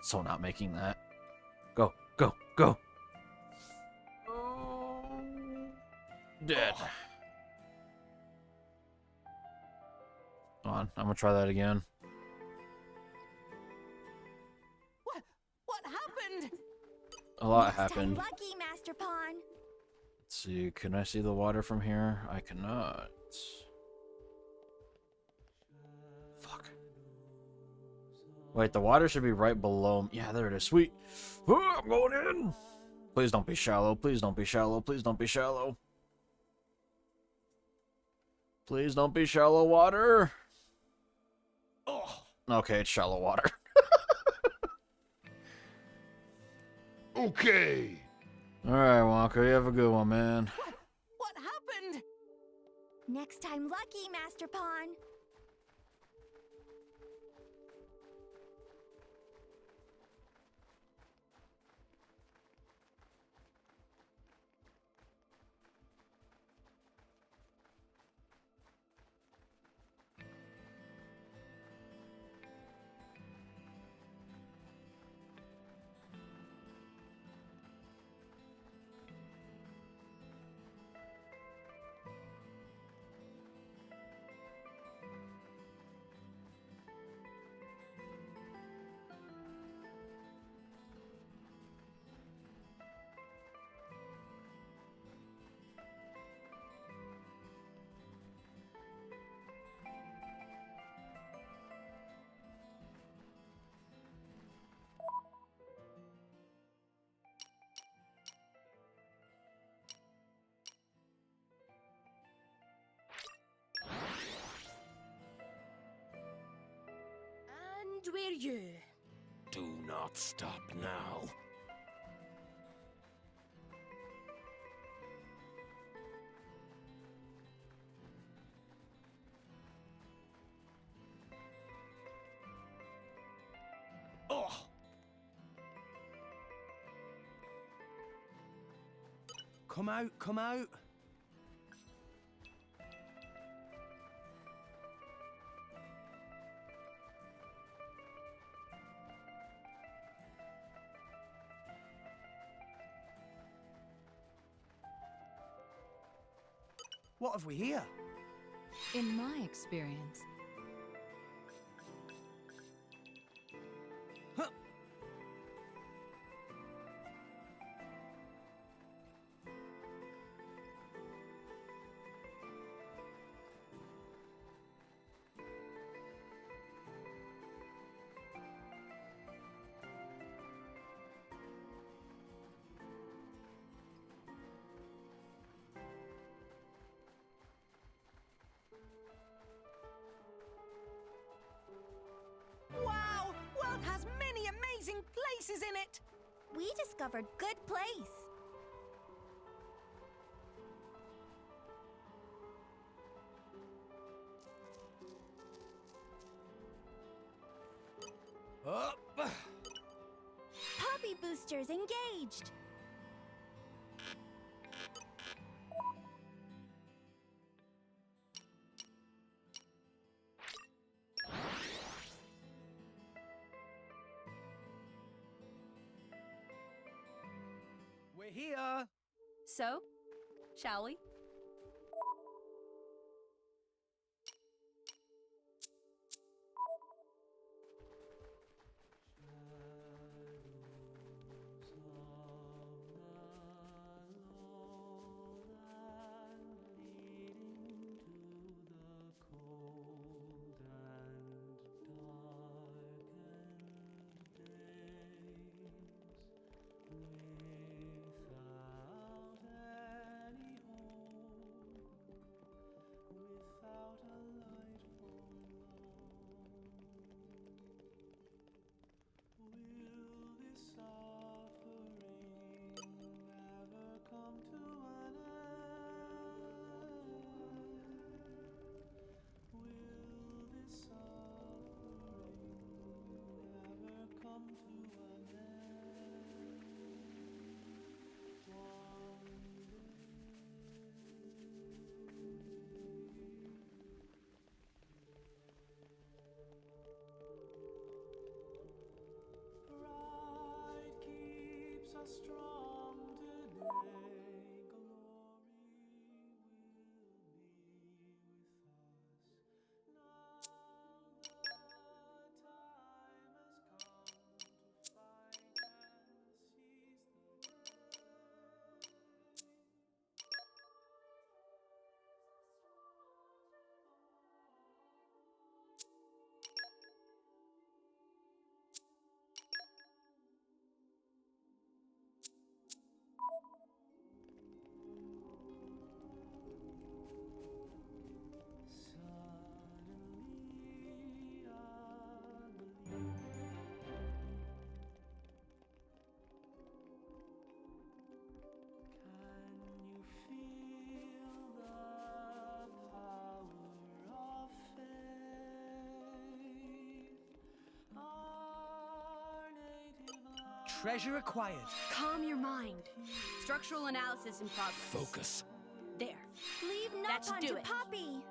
Speaker 1: so not making that. Go, go, go! Dead. Come on, I'm gonna try that again.
Speaker 10: What happened?
Speaker 1: A lot
Speaker 5: Next
Speaker 1: happened.
Speaker 5: time lucky, Master Pawn.
Speaker 1: Let's see, can I see the water from here? I cannot. Fuck. Wait, the water should be right below me. Yeah, there it is. Sweet. Oh, I'm going in. Please don't be shallow. Please don't be shallow. Please don't be shallow. Please don't be shallow water. Okay, it's shallow water.
Speaker 15: Okay.
Speaker 1: Alright, Wonka, you have a good one, man.
Speaker 10: What happened?
Speaker 5: Next time lucky, Master Pawn.
Speaker 13: dare you?
Speaker 14: Do not stop now. Oh!
Speaker 7: Come out, come out. What have we here?
Speaker 18: In my experience,
Speaker 10: Wow! World has many amazing places in it!
Speaker 5: We discovered good place.
Speaker 7: Up!
Speaker 5: Poppy boosters engaged.
Speaker 7: We're here!
Speaker 12: So, shall we?
Speaker 9: Strong today.
Speaker 7: Treasure acquired.
Speaker 12: Calm your mind. Structural analysis in progress.
Speaker 14: Focus.
Speaker 12: There.
Speaker 5: Leave
Speaker 12: That should
Speaker 5: Nopon
Speaker 12: do
Speaker 5: to
Speaker 12: it.
Speaker 5: Poppy.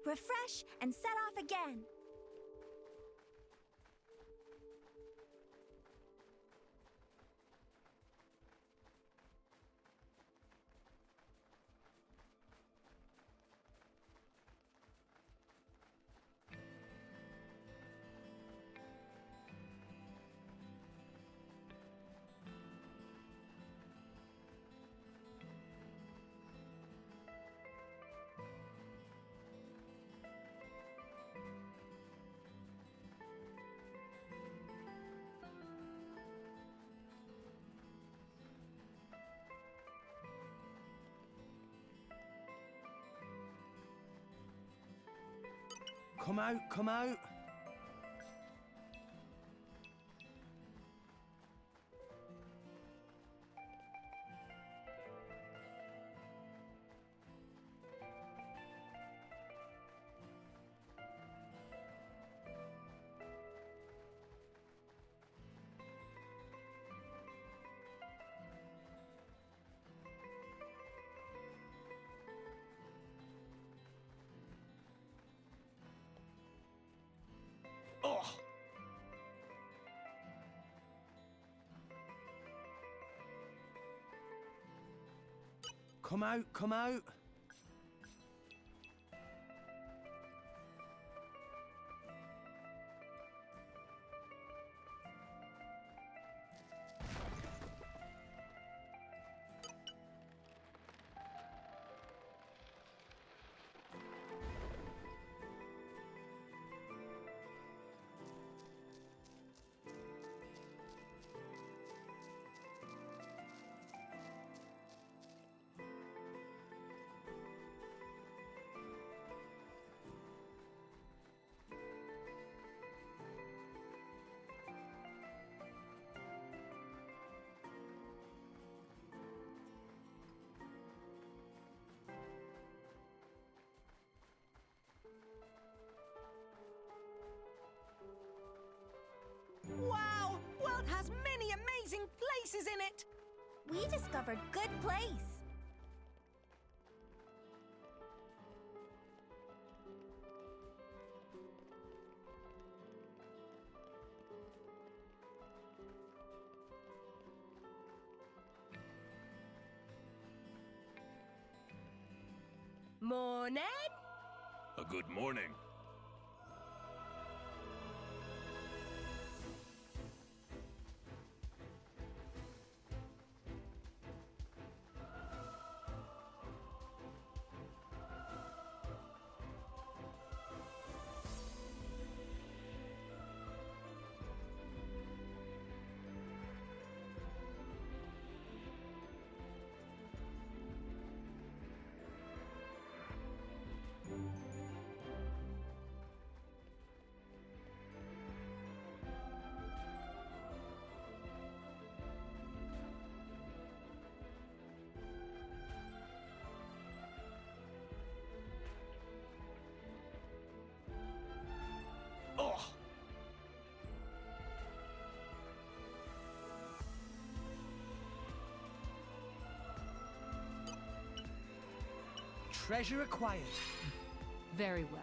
Speaker 5: refresh, and set off again.
Speaker 7: Come out, come out.
Speaker 14: Oh!
Speaker 7: Come out, come out.
Speaker 10: Wow! World has many amazing places in it!
Speaker 5: We discovered good place.
Speaker 10: Morning!
Speaker 14: A good morning. Oh!
Speaker 7: Treasure acquired.
Speaker 18: Very well.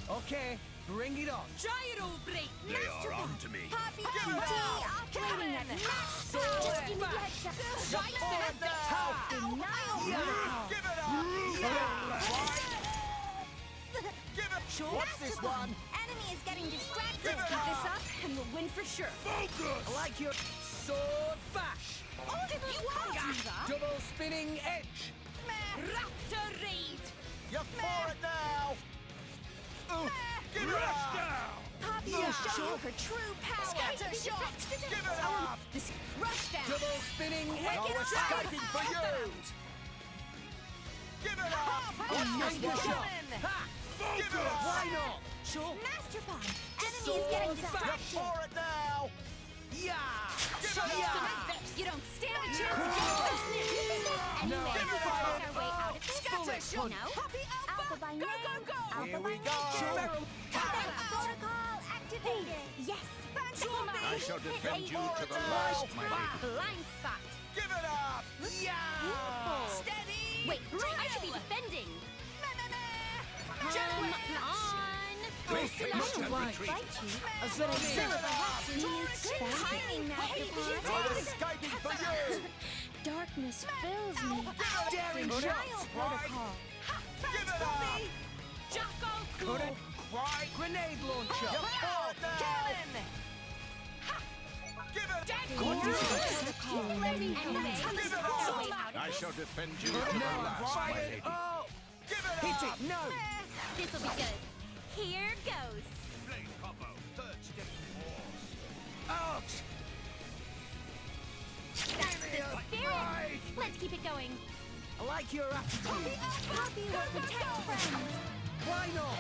Speaker 7: Okay, Bring it on.
Speaker 10: Gyro break!
Speaker 14: They are on to me.
Speaker 5: Poppy
Speaker 10: Give it
Speaker 5: QT
Speaker 10: up!
Speaker 5: operating at max
Speaker 10: Sword
Speaker 5: power. Just give me the
Speaker 10: bash!
Speaker 5: heads up.
Speaker 10: Right
Speaker 5: Right
Speaker 10: in the
Speaker 5: now. Now.
Speaker 8: Give it up! Give it!
Speaker 10: Sure.
Speaker 5: What's this one? Enemy is getting distracted.
Speaker 8: Give it
Speaker 3: Keep this
Speaker 8: up!
Speaker 3: up, and we'll win for sure.
Speaker 14: Focus!
Speaker 7: I like your sword bash.
Speaker 10: Oh, you can't do that!
Speaker 7: Double spinning edge.
Speaker 10: Raptor raid!
Speaker 8: You're for it now! Give it
Speaker 14: Rush
Speaker 8: up!
Speaker 14: down!
Speaker 3: Poppy will show you her true power.
Speaker 10: Scatter shot!
Speaker 8: Give it up!
Speaker 3: This rush down.
Speaker 7: Double spinning
Speaker 8: No
Speaker 7: edge.
Speaker 8: escaping for you! Give it up!
Speaker 7: Nice shot. Ha!
Speaker 8: Give it up!
Speaker 7: Why not?
Speaker 10: Sure.
Speaker 5: Master Bomb. Enemy is getting
Speaker 7: Sword bash.
Speaker 5: distracted.
Speaker 8: You're for it now!
Speaker 7: Yeah.
Speaker 8: Give it up!
Speaker 3: You don't stand a chance against us.
Speaker 5: Anyway,
Speaker 8: Give it
Speaker 5: we'll
Speaker 8: up!
Speaker 5: find our way out of this.
Speaker 10: Scatter shot!
Speaker 5: You know?
Speaker 10: Poppy
Speaker 5: Alpha by name. Alpha
Speaker 8: Here
Speaker 5: by
Speaker 8: we go!
Speaker 5: nature. Defense protocol activated. Yes.
Speaker 15: I shall defend you to the
Speaker 8: Beautiful.
Speaker 15: last, my lady.
Speaker 3: Blind spot.
Speaker 8: Give it up!
Speaker 7: Yeah.
Speaker 10: Steady!
Speaker 3: Wait, I should be defending.
Speaker 10: Gentlemen,
Speaker 3: On.
Speaker 15: Wait, shall retreat.
Speaker 7: As though me.
Speaker 5: Good timing, Master
Speaker 8: No
Speaker 5: Bomb.
Speaker 8: escaping for you!
Speaker 3: Darkness fills me.
Speaker 7: Daring
Speaker 5: Trial
Speaker 7: shot.
Speaker 5: protocol.
Speaker 8: Give it up!
Speaker 10: Jacko
Speaker 7: Couldn't quite. Grenade launcher.
Speaker 8: You're for it now!
Speaker 10: Cannon!
Speaker 8: Give it!
Speaker 3: Anyway,
Speaker 8: Give it up!
Speaker 15: I shall defend you to the last, my lady.
Speaker 7: Oh.
Speaker 8: Give it
Speaker 7: Hit
Speaker 8: up!
Speaker 7: it. No.
Speaker 3: this'll be good. Here goes.
Speaker 14: Blade Coppo, third step force.
Speaker 7: Ouch.
Speaker 3: That's the spirit. Let's keep it going.
Speaker 7: I like your attitude.
Speaker 5: Poppy will protect friends.
Speaker 7: Why not?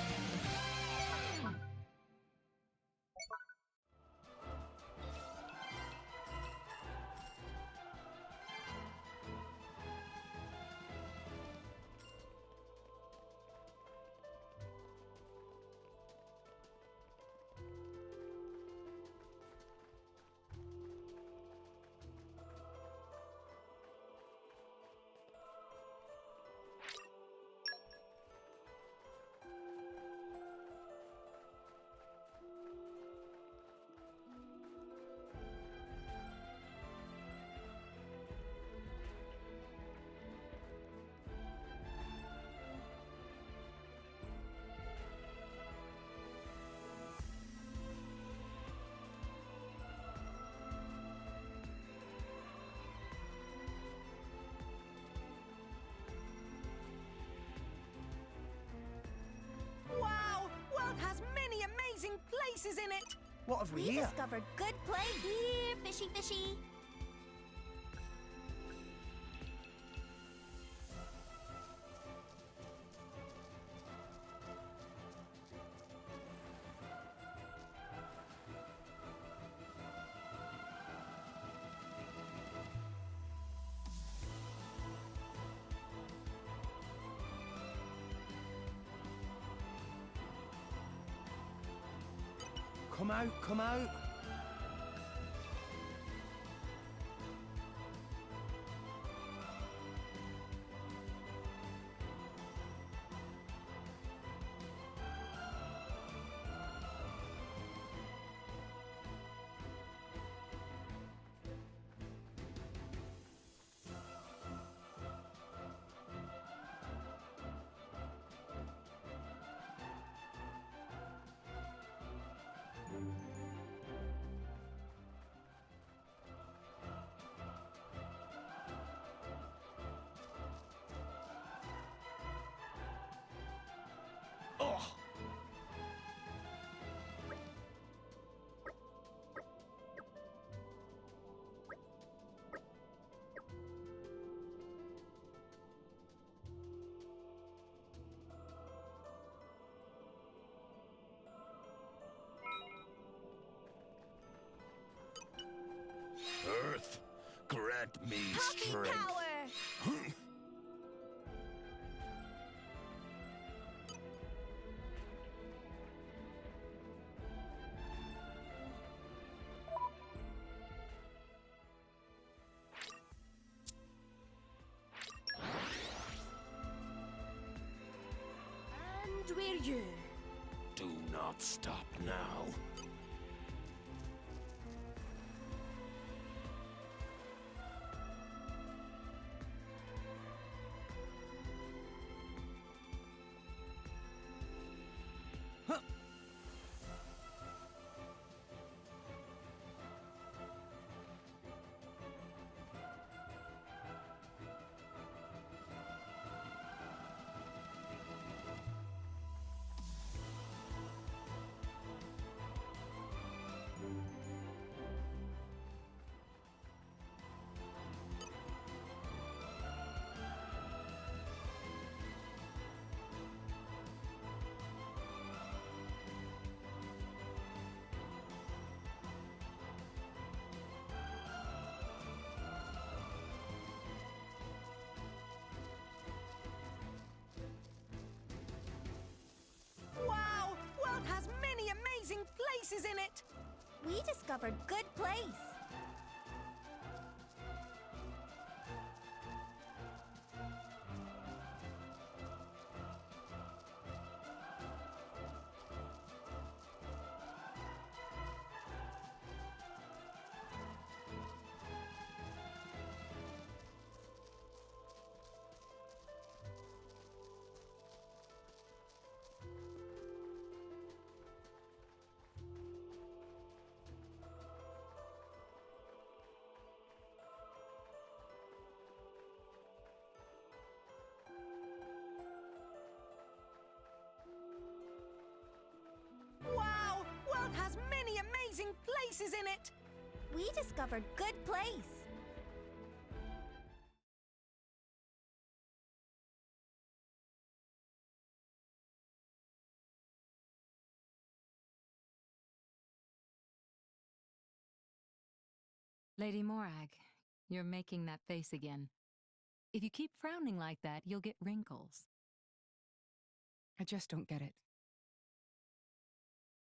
Speaker 10: Wow! World has many amazing places in it!
Speaker 7: What have we
Speaker 5: We
Speaker 7: here?
Speaker 5: discovered good place.
Speaker 3: Here, fishy, fishy.
Speaker 7: Come out, come out.
Speaker 14: Oh! Earth, grant me
Speaker 5: Poppy
Speaker 14: strength.
Speaker 5: power.
Speaker 10: And we're you.
Speaker 14: Do not cannot stop now.
Speaker 10: Wow! World has many amazing places in it!
Speaker 5: We discovered Good Place.
Speaker 10: Wow! World has many amazing places in it!
Speaker 5: We discovered Good Place.
Speaker 18: Lady Morag, you're making that face again. If you keep frowning like that, you'll get wrinkles.
Speaker 16: I just don't get it.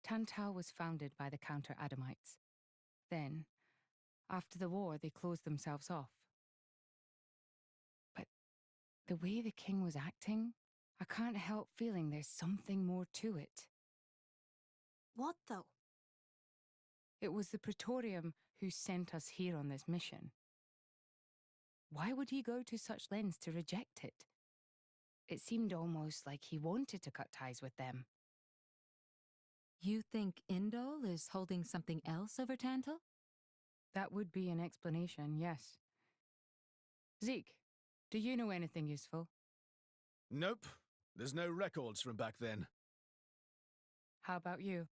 Speaker 16: Tantal was founded by the Counter-Adamites. Then, after the war, they closed themselves off. But the way the king was acting, I can't help feeling there's something more to it.
Speaker 13: What, though?
Speaker 16: It was the Praetorium who sent us here on this mission. Why would he go to such lengths to reject it? It seemed almost like he wanted to cut ties with them.
Speaker 18: You think Indol is holding something else over Tantal?
Speaker 16: That would be an explanation, yes. Zeke, do you know anything useful?
Speaker 8: Nope. There's no records from back then.
Speaker 16: How about you?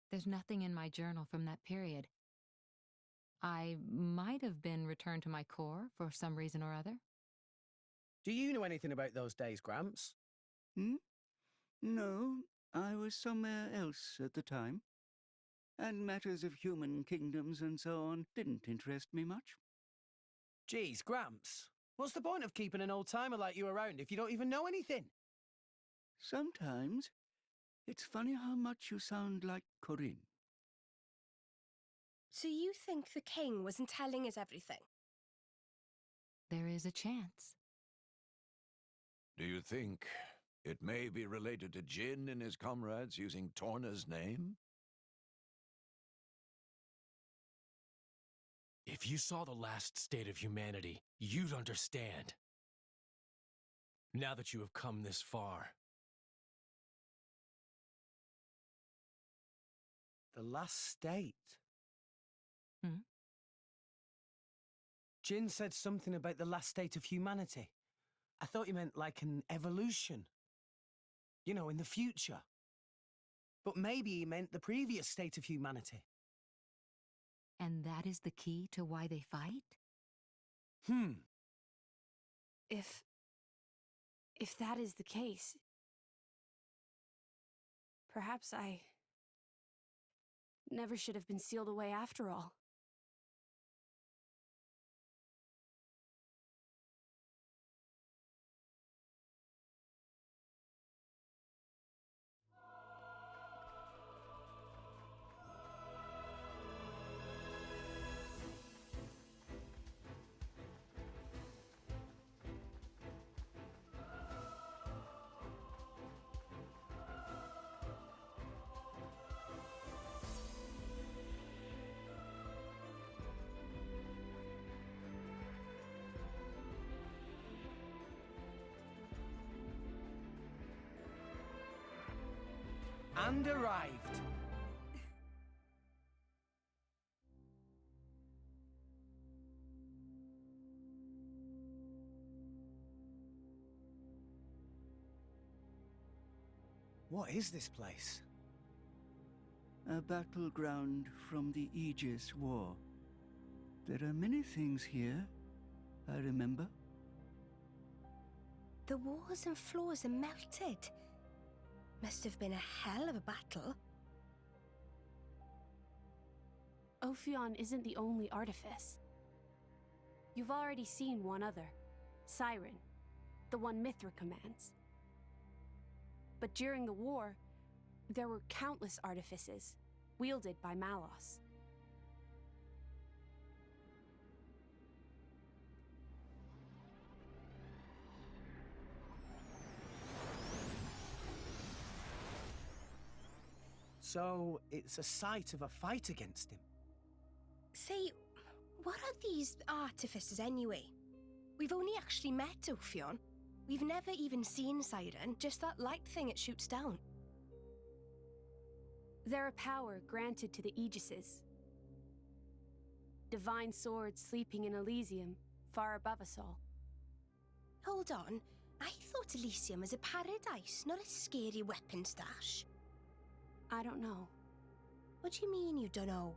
Speaker 18: There's nothing in my journal from that period. I might have been returned to my corps for some reason or other.
Speaker 7: Do you know anything about those days, Gramps?
Speaker 6: No, I was somewhere else at the time. And matters of human kingdoms and so on didn't interest me much.
Speaker 7: Geez, Gramps. What's the point of keeping an old-timer like you around if you don't even know anything?
Speaker 6: Sometimes it's funny how much you sound like Corinne.
Speaker 13: So you think the king wasn't telling us everything?
Speaker 18: There is a chance.
Speaker 15: Do you think it may be related to Jin and his comrades using Torna's name?
Speaker 4: If you saw the last state of humanity, you'd understand. Now that you have come this far.
Speaker 7: The last state?
Speaker 18: Hmm?
Speaker 7: Jin said something about the last state of humanity. I thought you meant like an evolution. You know, in the future. But maybe he meant the previous state of humanity.
Speaker 18: And that is the key to why they fight?
Speaker 20: If that is the case, perhaps I never should have been sealed away after all.
Speaker 7: And arrived. What is this place?
Speaker 6: A battleground from the Aegis War. There are many things here, I remember.
Speaker 13: The walls and floors are melted. Must have been a hell of a battle.
Speaker 20: Ophion isn't the only artifice. You've already seen one other, Siren, the one Mithra commands. But during the war, there were countless artifices, wielded by Malos.
Speaker 7: So, it's a site of a fight against him.
Speaker 13: Say, what are these artifices anyway? We've only actually met Ophion. We've never even seen Siren, just that light thing it shoots down.
Speaker 20: They're a power granted to the Aegises. Divine swords sleeping in Elysium, far above us all.
Speaker 13: Hold on, I thought Elysium was a paradise, not a scary weapon stash.
Speaker 20: I don't know.
Speaker 13: What do you mean you don't know?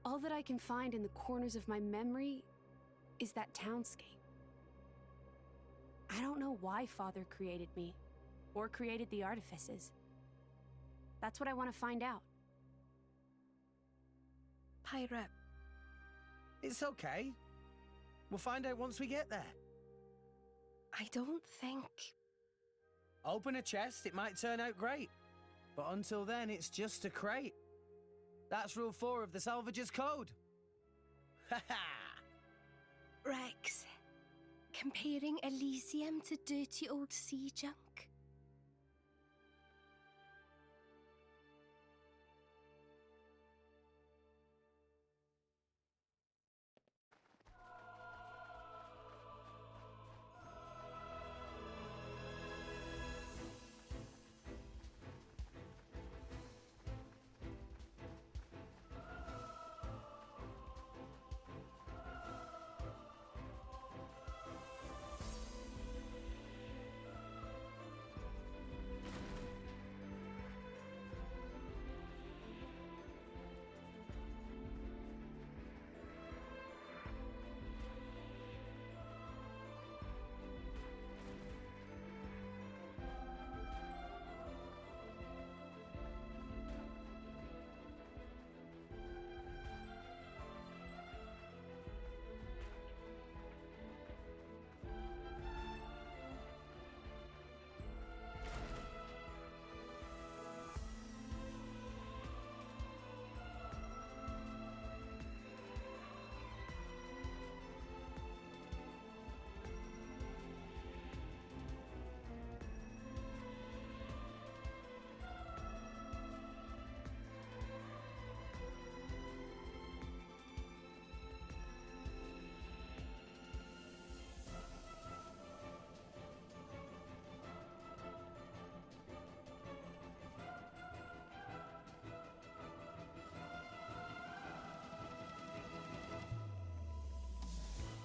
Speaker 20: All that I can find in the corners of my memory is that townscape. I don't know why Father created me, or created the artifices. That's what I want to find out.
Speaker 13: Pyra.
Speaker 7: It's okay. We'll find out once we get there.
Speaker 13: I don't think...
Speaker 7: Open a chest, it might turn out great. But until then, it's just a crate. That's Rule 4 of the Salvager's Code. Ha ha!
Speaker 13: Rex, comparing Elysium to dirty old sea junk?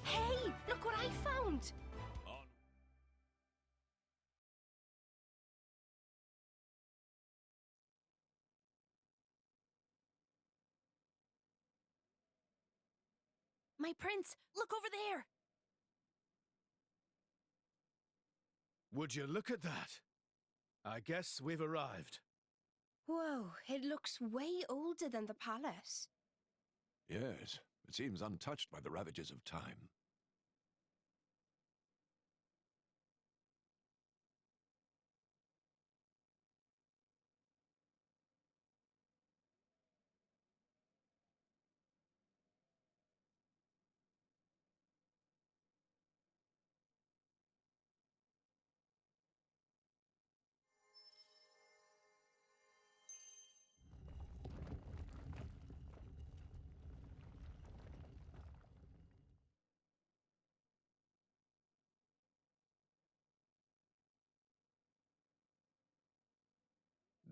Speaker 13: Hey, look what I found!
Speaker 3: My prince, look over there!
Speaker 8: Would you look at that? I guess we've arrived.
Speaker 13: Whoa, it looks way older than the palace.
Speaker 15: Yes, it seems untouched by the ravages of time.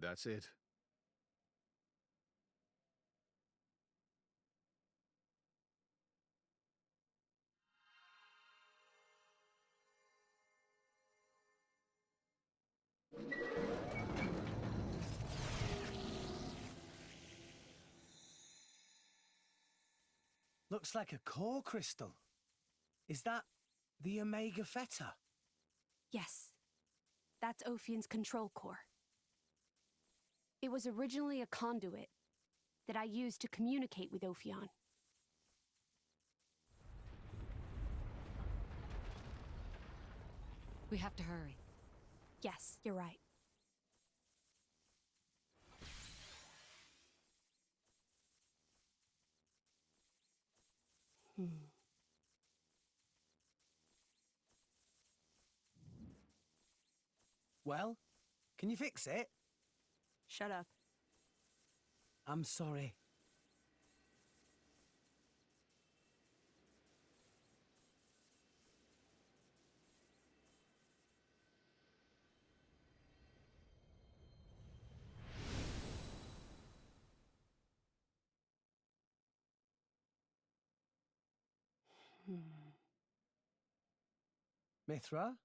Speaker 8: That's it.
Speaker 7: Looks like a core crystal. Is that the Omega Theta?
Speaker 20: Yes. That's Ophion's control core. It was originally a conduit that I used to communicate with Ophion.
Speaker 18: We have to hurry.
Speaker 20: Yes, you're right.
Speaker 7: Well, can you fix it?
Speaker 20: Shut up.
Speaker 7: I'm sorry. Mithra?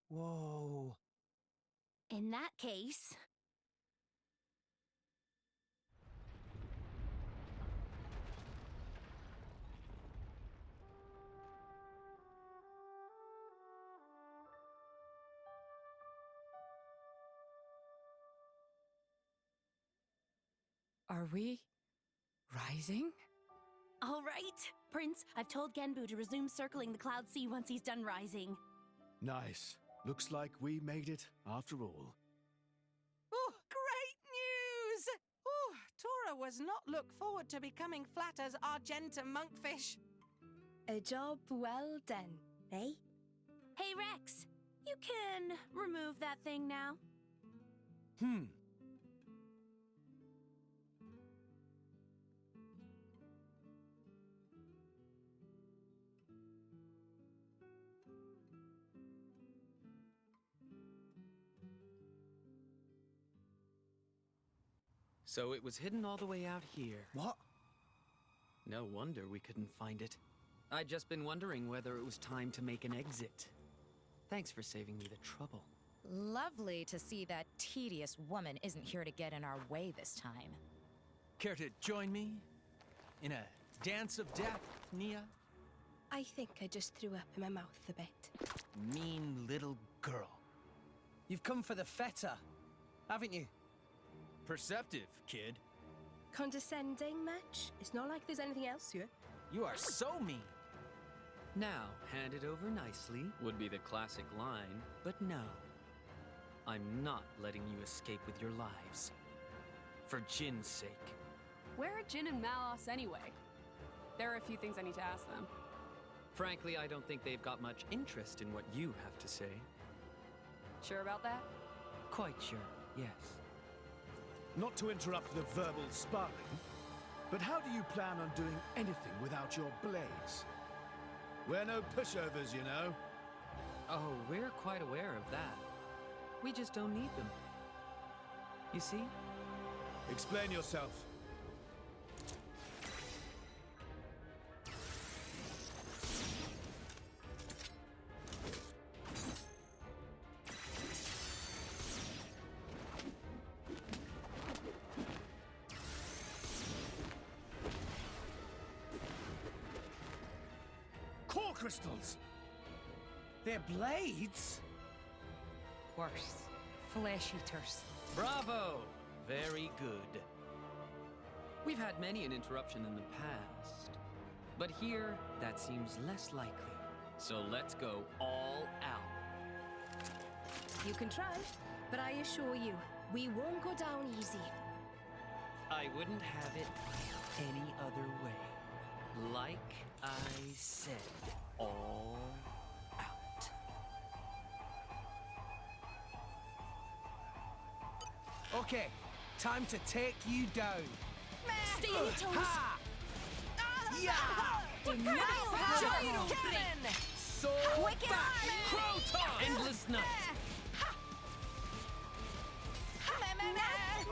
Speaker 7: Whoa.
Speaker 11: In that case...
Speaker 16: Are we rising?
Speaker 11: All right, Prince, I've told Genbu to resume circling the Cloud Sea once he's done rising.
Speaker 8: Nice. Looks like we made it after all.
Speaker 10: Oh, great news! Oh, Tora was not look forward to becoming flat as Argentum monkfish.
Speaker 3: A job well done, eh?
Speaker 11: Hey, Rex, you can remove that thing now.
Speaker 2: So it was hidden all the way out here.
Speaker 7: What?
Speaker 2: No wonder we couldn't find it. I'd just been wondering whether it was time to make an exit. Thanks for saving me the trouble.
Speaker 22: Lovely to see that tedious woman isn't here to get in our way this time.
Speaker 7: Care to join me in a dance of death, Nia?
Speaker 13: I think I just threw up in my mouth a bit.
Speaker 7: Mean little girl. You've come for the Theta, haven't you? Perceptive, kid.
Speaker 13: Condescending much? It's not like there's anything else here.
Speaker 7: You are so mean.
Speaker 2: Now, hand it over nicely would be the classic line, but no. I'm not letting you escape with your lives. For Jin's sake.
Speaker 12: Where are Jin and Malos anyway? There are a few things I need to ask them.
Speaker 2: Frankly, I don't think they've got much interest in what you have to say.
Speaker 12: Sure about that?
Speaker 2: Quite sure, yes.
Speaker 8: Not to interrupt the verbal sparring, but how do you plan on doing anything without your blades? We're no pushovers, you know.
Speaker 2: Oh, we're quite aware of that. We just don't need them. You see?
Speaker 8: Explain yourself. Core crystals!
Speaker 7: They're blades?
Speaker 22: Worse. Flesh eaters.
Speaker 2: Bravo! Very good. We've had many an interruption in the past, but here that seems less likely. So let's go all out.
Speaker 13: You can try, but I assure you, we won't go down easy.
Speaker 2: I wouldn't have it any other way. Like I said, all out.
Speaker 7: Okay, time to take you down.
Speaker 13: Stay on your toes.
Speaker 7: Ha!
Speaker 13: Yeah!
Speaker 10: What
Speaker 13: Denial
Speaker 10: kind of
Speaker 13: power!
Speaker 10: giant cannon! Wicked
Speaker 2: Croton! Endless night!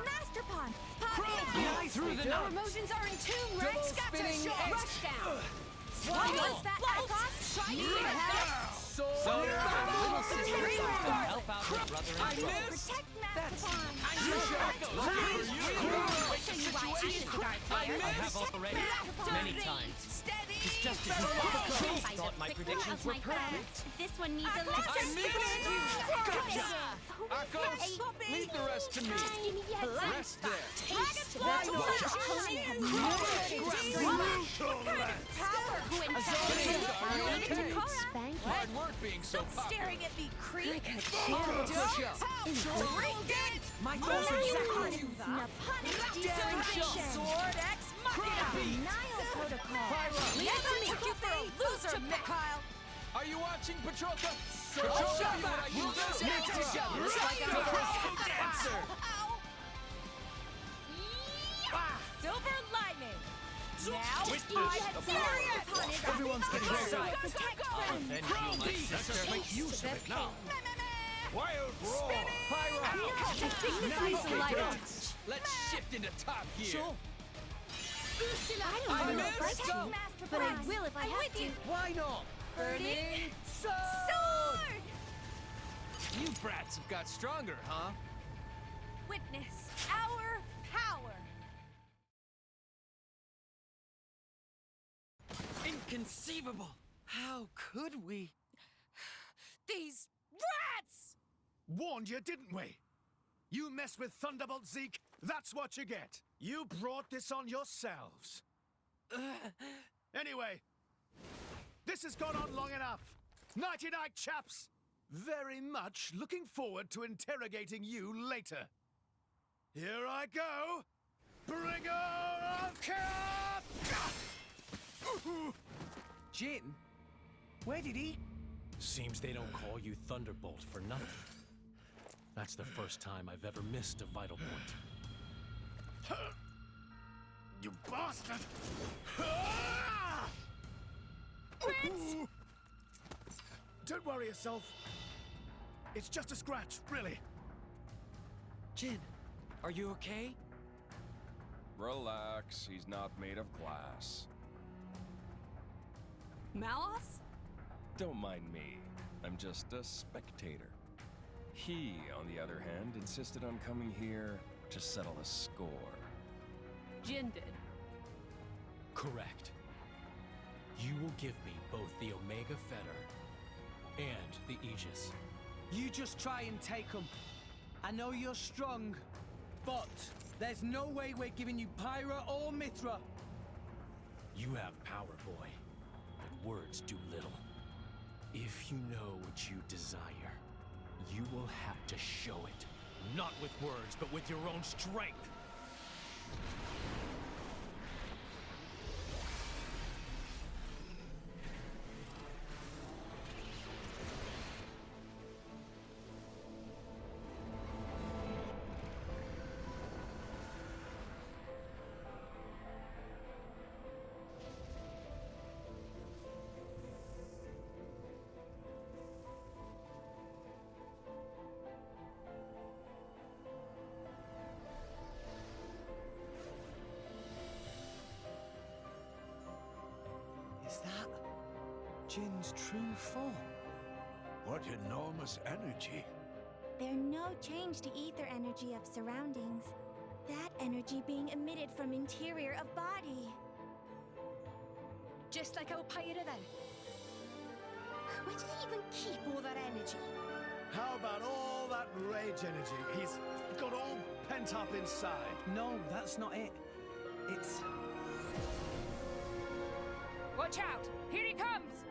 Speaker 5: Master Pawn!
Speaker 2: Crow through the
Speaker 10: Our
Speaker 2: night!
Speaker 10: emotions are in tune, Rex!
Speaker 2: Double
Speaker 10: Scatter!
Speaker 2: spinning
Speaker 10: Rush down!
Speaker 2: Swallow!
Speaker 10: What's that, Akos? Shiny
Speaker 2: So, little sister, help out your brother and brother.
Speaker 5: Protect Master Pawn!
Speaker 2: I have already, many times. It's just as impossible. I thought my predictions were perfect.
Speaker 11: This one needs a lesson.
Speaker 2: I missed you! Gotcha! Arcos, leave the rest to me. Rest there.
Speaker 10: Dragon's Flash!
Speaker 2: Hard work being so popular.
Speaker 10: Staring at me, creep!
Speaker 7: My thoughts are exactly you.
Speaker 10: Deceleration! Sword X Machina!
Speaker 5: Nile Protocol!
Speaker 10: Let's make you for a loser, Mikhail!
Speaker 2: Are you watching, Patroka? I'll show you what I use this mix together.
Speaker 10: Looks like I'm
Speaker 2: a dancer.
Speaker 10: Silver Lightning! Now,
Speaker 2: Witness the power.
Speaker 7: Everyone's getting excited.
Speaker 2: I'll avenge you, my sister.
Speaker 15: Make use of it now. Wild roar!
Speaker 2: Let's shift into top gear.
Speaker 5: I
Speaker 2: missed.
Speaker 5: Master
Speaker 10: but I
Speaker 5: Pawn.
Speaker 10: will if I have to.
Speaker 2: Why not?
Speaker 10: Burning
Speaker 5: Sword!
Speaker 2: You brats have got stronger, huh?
Speaker 10: Witness our power!
Speaker 2: Inconceivable! How could we?
Speaker 10: These rats!
Speaker 8: Warned you, didn't we? You mess with Thunderbolt Zeke, that's what you get. You brought this on yourselves. Anyway, this has gone on long enough. Nighty-night, chaps. Very much looking forward to interrogating you later. Here I go. Bringer of Chaos!
Speaker 7: Jin? Where did he?
Speaker 4: Seems they don't call you Thunderbolt for nothing. That's the first time I've ever missed a vital point.
Speaker 8: You bastard!
Speaker 10: Prince!
Speaker 8: Don't worry yourself. It's just a scratch, really.
Speaker 2: Jin, are you okay?
Speaker 19: Relax, he's not made of glass.
Speaker 12: Malos?
Speaker 19: Don't mind me. I'm just a spectator. He, on the other hand, insisted on coming here to settle a score.
Speaker 12: Jin did.
Speaker 4: Correct. You will give me both the Omega Fetter and the Aegis.
Speaker 7: You just try and take them. I know you're strong, but there's no way we're giving you Pyra or Mithra.
Speaker 4: You have power, boy, but words do little. If you know what you desire, you will have to show it. Not with words, but with your own strength.
Speaker 7: Is that Jin's true form?
Speaker 15: What enormous energy.
Speaker 5: There's no change to ether energy of surroundings. That energy being emitted from interior of body.
Speaker 10: Just like our Pyra then. Where did he even keep all that energy?
Speaker 8: How about all that rage energy he's got all pent up inside?
Speaker 7: No, that's not it. It's...
Speaker 16: Watch out! Here he comes!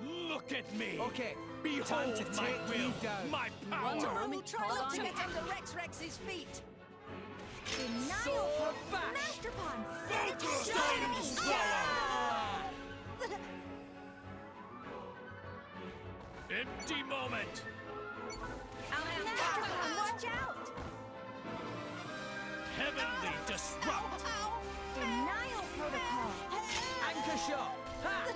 Speaker 17: Look at me!
Speaker 7: Okay,
Speaker 17: Behold
Speaker 7: time to
Speaker 17: my
Speaker 7: take
Speaker 17: will,
Speaker 7: you down.
Speaker 17: my power!
Speaker 10: One
Speaker 12: moment,
Speaker 10: moment, try
Speaker 12: hold
Speaker 10: not
Speaker 12: on.
Speaker 10: to get under Rex's feet!
Speaker 5: Denial of Master Pawn! Finish
Speaker 17: Empty moment!
Speaker 5: Master Pawn, watch out!
Speaker 17: Heavenly disrupt!
Speaker 5: Denial
Speaker 7: Ultra shot! Ha!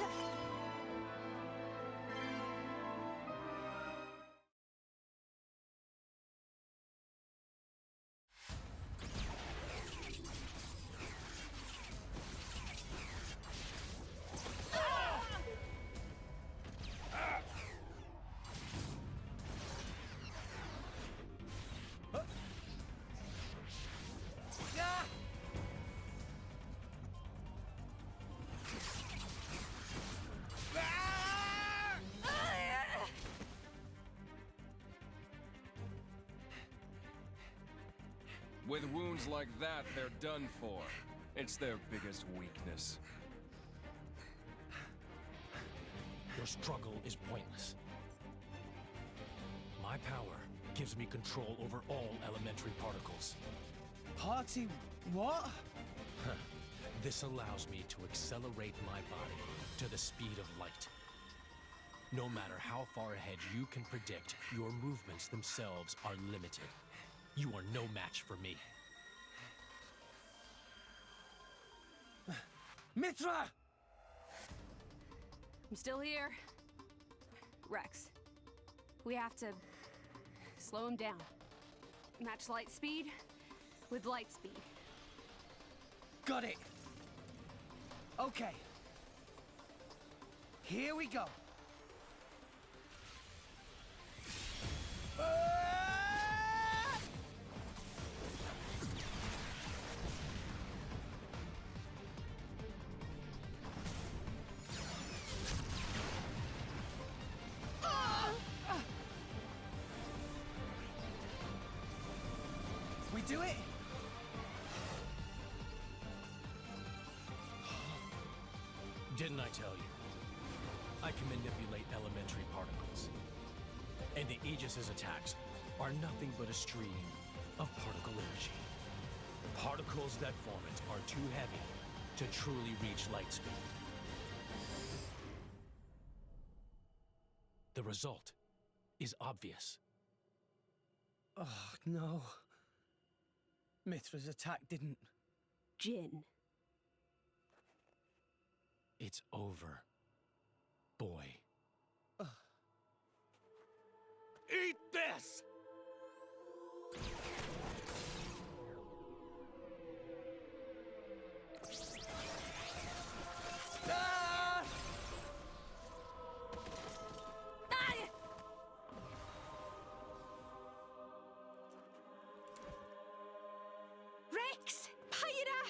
Speaker 19: With wounds like that, they're done for. It's their biggest weakness.
Speaker 4: Your struggle is pointless. My power gives me control over all elementary particles.
Speaker 7: Party what?
Speaker 4: This allows me to accelerate my body to the speed of light. No matter how far ahead you can predict, your movements themselves are limited. You are no match for me.
Speaker 7: Mithra!
Speaker 20: I'm still here. Rex, we have to slow him down. Match light speed with light speed.
Speaker 7: Got it. Okay. Here we go. We do it?
Speaker 4: Didn't I tell you? I can manipulate elementary particles. And the Aegis's attacks are nothing but a stream of particle energy. Particles that form it are too heavy to truly reach light speed. The result is obvious.
Speaker 7: Oh, no. Mithra's attack didn't...
Speaker 20: Jin.
Speaker 4: It's over, boy.
Speaker 6: Eat this!
Speaker 7: Ah!
Speaker 13: Rex! Pyra!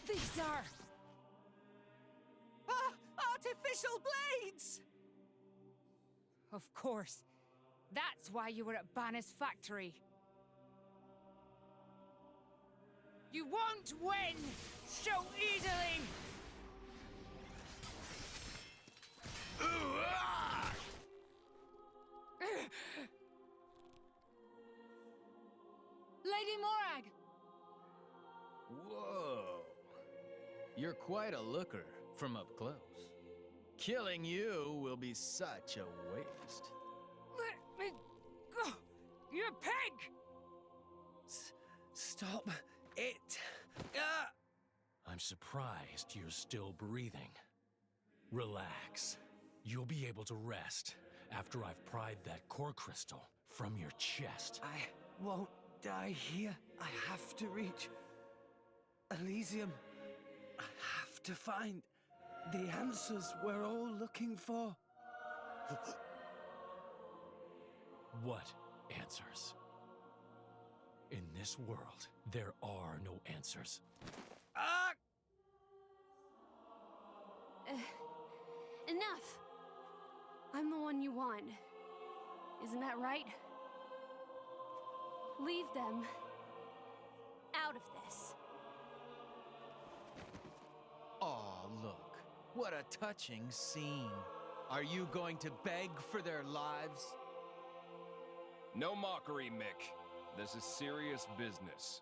Speaker 16: These are...
Speaker 10: Artificial blades!
Speaker 16: Of course. That's why you were at Banner's factory. You won't win so easily! Lady Morag!
Speaker 2: Whoa. You're quite a looker from up close. Killing you will be such a waste.
Speaker 16: Let me go! You pig!
Speaker 7: Stop it! Ah!
Speaker 4: I'm surprised you're still breathing. Relax. You'll be able to rest after I've pried that core crystal from your chest.
Speaker 7: I won't die here. I have to reach Elysium. I have to find the answers we're all looking for.
Speaker 4: What answers? In this world, there are no answers.
Speaker 7: Ah!
Speaker 20: Enough! I'm the one you want. Isn't that right? Leave them out of this.
Speaker 2: Aw, look. What a touching scene. Are you going to beg for their lives?
Speaker 19: No mockery, Mick. This is serious business.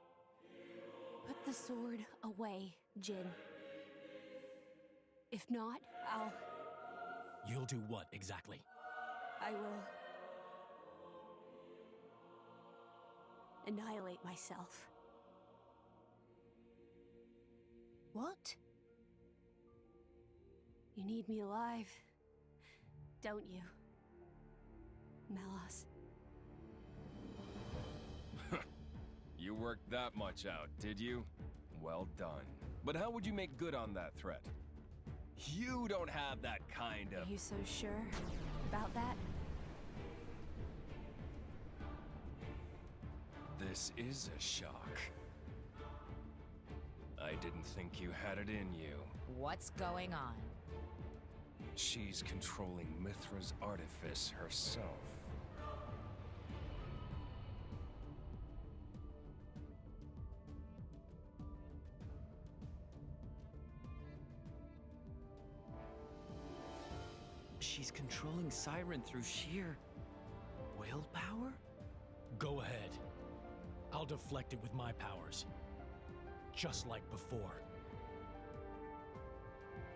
Speaker 20: Put the sword away, Jin. If not, I'll...
Speaker 4: You'll do what, exactly?
Speaker 20: I will annihilate myself.
Speaker 10: What?
Speaker 20: You need me alive, don't you, Melos?
Speaker 19: You worked that much out, did you? Well done. But how would you make good on that threat? You don't have that kind of...
Speaker 20: Are you so sure about that?
Speaker 19: This is a shock. I didn't think you had it in you.
Speaker 22: What's going on?
Speaker 19: She's controlling Mithra's artifice herself.
Speaker 2: She's controlling Siren through sheer willpower?
Speaker 4: Go ahead. I'll deflect it with my powers. Just like before.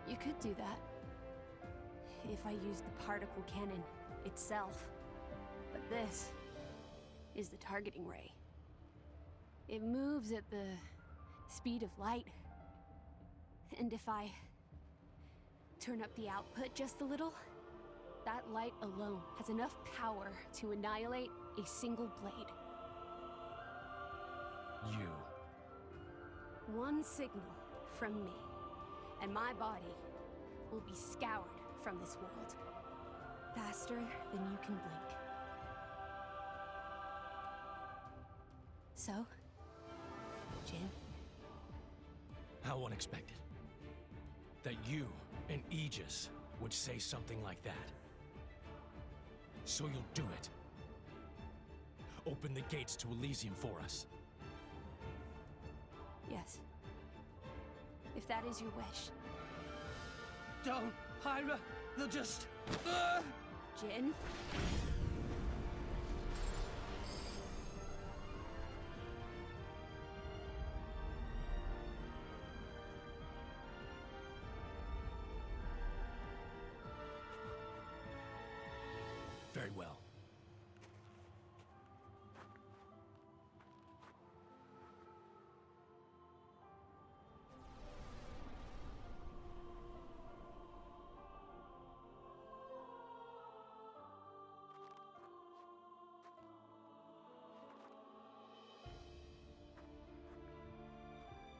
Speaker 20: You could do that. If I used the particle cannon itself. But this is the targeting ray. It moves at the speed of light. And if I turn up the output just a little, that light alone has enough power to annihilate a single blade.
Speaker 4: You.
Speaker 20: One signal from me, and my body will be scoured from this world. Faster than you can blink. So, Jin?
Speaker 4: How unexpected. That you and Aegis would say something like that. So you'll do it. Open the gates to Elysium for us.
Speaker 20: Yes. If that is your wish.
Speaker 7: Don't, Hyra! They'll just...
Speaker 20: Jin?
Speaker 4: Very well.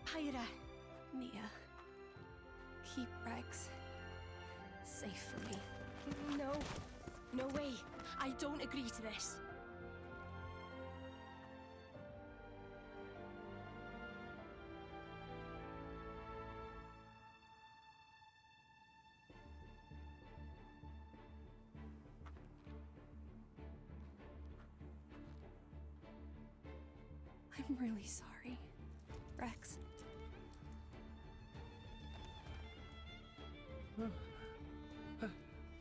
Speaker 20: Hyra. Nia. Keep Rex safe for me.
Speaker 13: No. No way. I don't agree to this.
Speaker 20: I'm really sorry, Rex.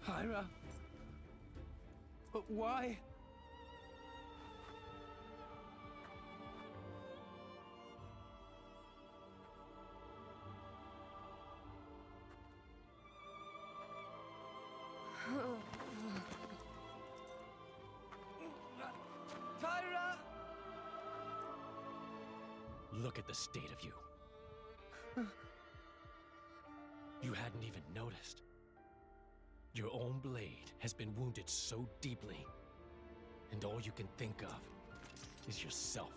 Speaker 7: Hyra? But why? Hyra!
Speaker 4: Look at the state of you. You hadn't even noticed. Your own blade has been wounded so deeply, and all you can think of is yourself.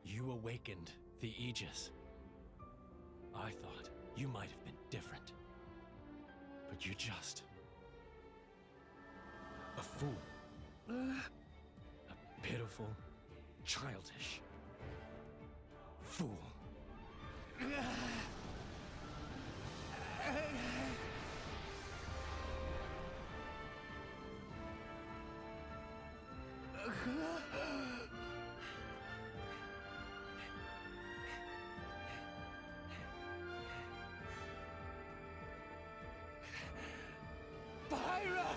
Speaker 4: You awakened the Aegis. I thought you might have been different, but you're just a fool. A pitiful, childish fool.
Speaker 7: Pyra!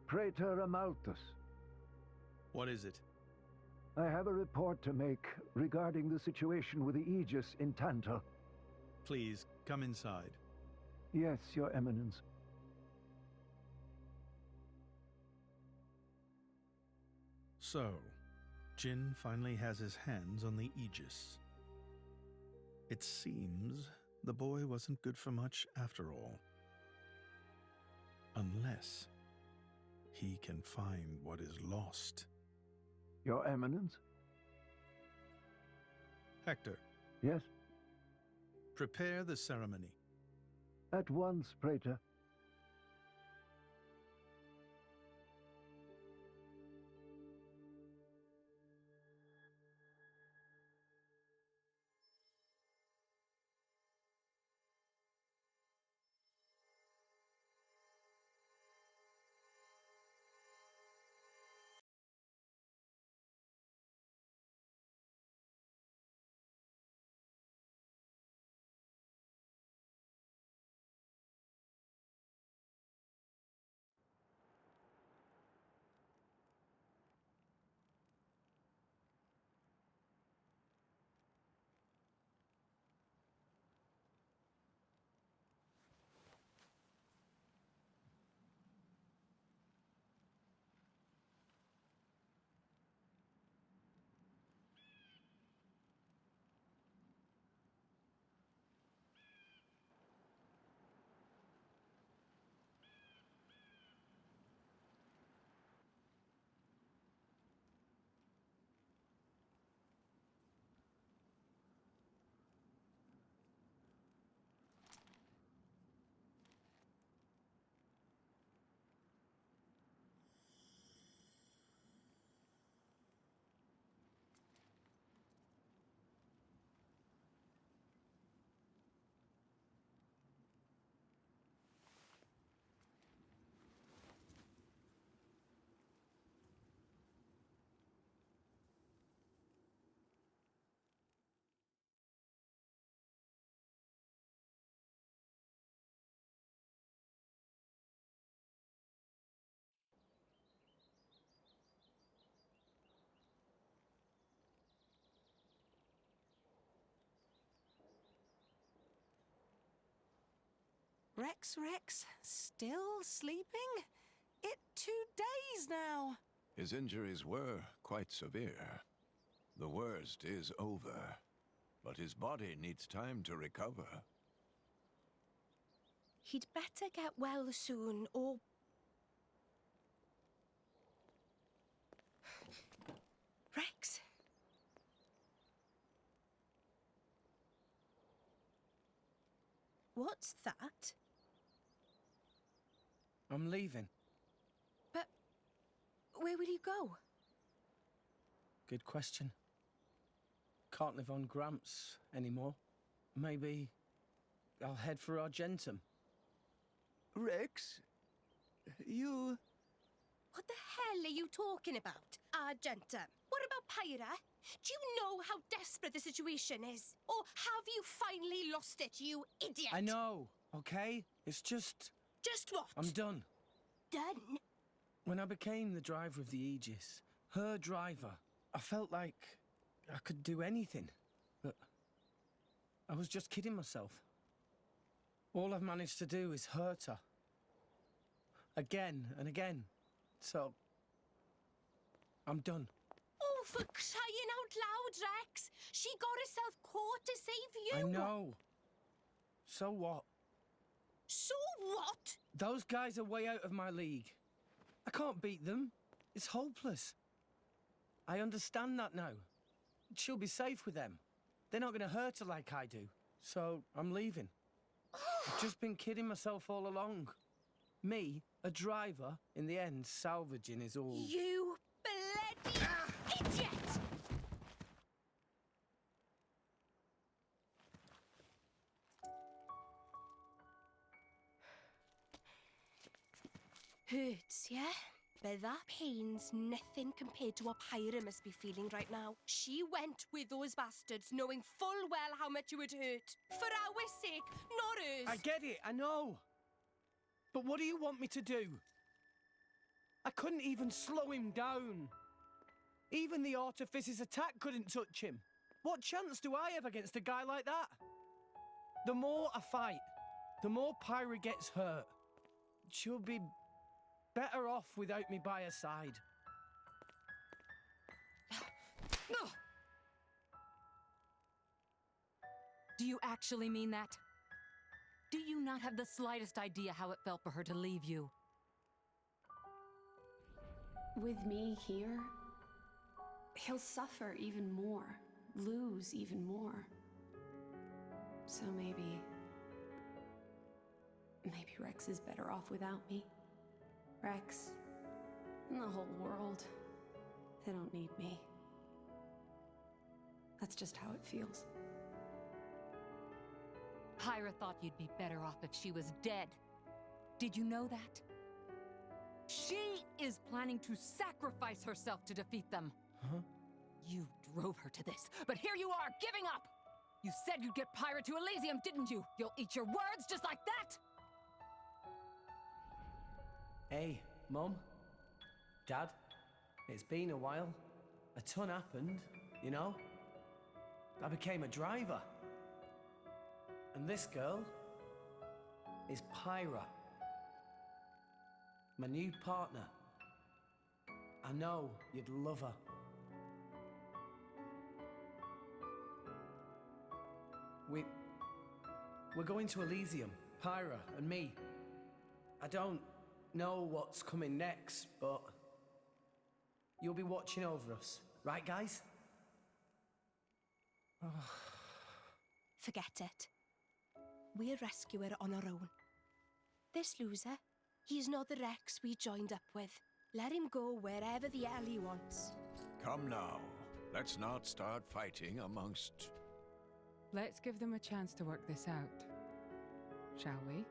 Speaker 1: Praetor Amalthus.
Speaker 21: What is it?
Speaker 1: I have a report to make regarding the situation with the Aegis in Tantal.
Speaker 21: Please, come inside.
Speaker 1: Yes, Your Eminence.
Speaker 21: So, Jin finally has his hands on the Aegis. It seems the boy wasn't good for much after all. Unless he can find what is lost.
Speaker 1: Your Eminence?
Speaker 21: Hector.
Speaker 1: Yes?
Speaker 21: Prepare the ceremony.
Speaker 1: At once, Praetor.
Speaker 10: Rex, still sleeping? It 2 days now.
Speaker 15: His injuries were quite severe. The worst is over, but his body needs time to recover.
Speaker 13: He'd better get well soon, or... Rex? What's that?
Speaker 7: I'm leaving.
Speaker 13: But where will you go?
Speaker 7: Good question. Can't live on Gramps anymore. Maybe I'll head for Argentum.
Speaker 6: Rex, you...
Speaker 13: What the hell are you talking about, Argentum? What about Pyra? Do you know how desperate the situation is? Or have you finally lost it, you idiot?
Speaker 7: I know, okay? It's just...
Speaker 13: Just what?
Speaker 7: I'm done.
Speaker 13: Done?
Speaker 7: When I became the driver of the Aegis, her driver, I felt like I could do anything. But I was just kidding myself. All I've managed to do is hurt her. Again and again. So, I'm done.
Speaker 13: Oh, for crying out loud, Rex! She got herself caught to save you!
Speaker 7: I know. So what?
Speaker 13: So what?
Speaker 7: Those guys are way out of my league. I can't beat them. It's hopeless. I understand that now. She'll be safe with them. They're not going to hurt her like I do. So, I'm leaving. I've just been kidding myself all along. Me, a driver, in the end, salvaging is all...
Speaker 13: You bloody idiot! Hurts, yeah? But that pain's nothing compared to what Pyra must be feeling right now. She went with those bastards knowing full well how much it would hurt. For our sake, not hers.
Speaker 7: I get it, I know. But what do you want me to do? I couldn't even slow him down. Even the Artifice's attack couldn't touch him. What chance do I have against a guy like that? The more I fight, the more Pyra gets hurt. She'll be better off without me by her side.
Speaker 18: Do you actually mean that? Do you not have the slightest idea how it felt for her to leave you?
Speaker 20: With me here, he'll suffer even more, lose even more. So maybe Rex is better off without me. Rex, and the whole world, they don't need me. That's just how it feels.
Speaker 18: Pyra thought you'd be better off if she was dead. Did you know that? She is planning to sacrifice herself to defeat them.
Speaker 7: Huh?
Speaker 18: You drove her to this, but here you are, giving up! You said you'd get Pyra to Elysium, didn't you? You'll eat your words just like that?
Speaker 7: Hey, Mum, Dad, it's been a while. A ton happened, you know? I became a driver. And this girl is Pyra, my new partner. I know you'd love her. We're going to Elysium, Pyra and me. I don't know what's coming next, but you'll be watching over us, right, guys?
Speaker 13: Forget it. We'll rescue her on our own. This loser, he's not the Rex we joined up with. Let him go wherever the hell he wants.
Speaker 15: Come now. Let's not start fighting amongst...
Speaker 16: Let's give them a chance to work this out, shall we?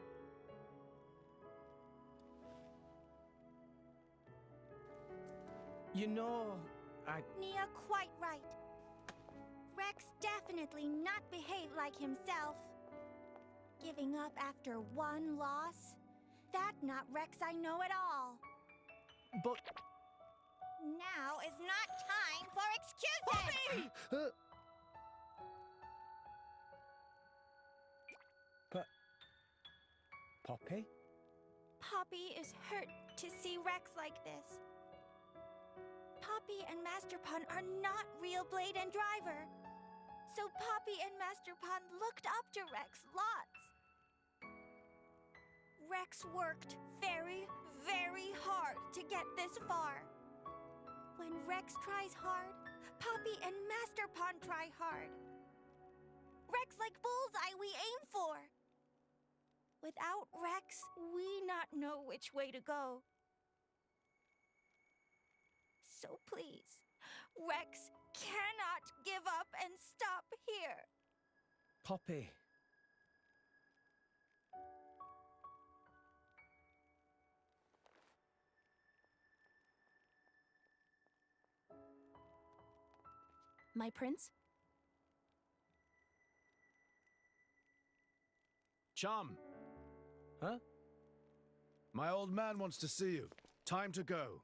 Speaker 7: You know,
Speaker 5: Nia, quite right. Rex definitely not behave like himself. Giving up after one loss? That not Rex I know at all.
Speaker 7: But...
Speaker 5: Now is not time for excuses!
Speaker 7: Poppy! But... Poppy?
Speaker 5: Poppy is hurt to see Rex like this. Poppy and Master Pun are not real Blade and Driver. So Poppy and Master Pun looked up to Rex lots. Rex worked very, very hard to get this far. When Rex tries hard, Poppy and Master Pun try hard. Rex like bullseye we aim for. Without Rex, we not know which way to go. So please, Rex cannot give up and stop here.
Speaker 7: Poppy.
Speaker 11: My prince?
Speaker 8: Chum!
Speaker 7: Huh?
Speaker 8: My old man wants to see you. Time to go.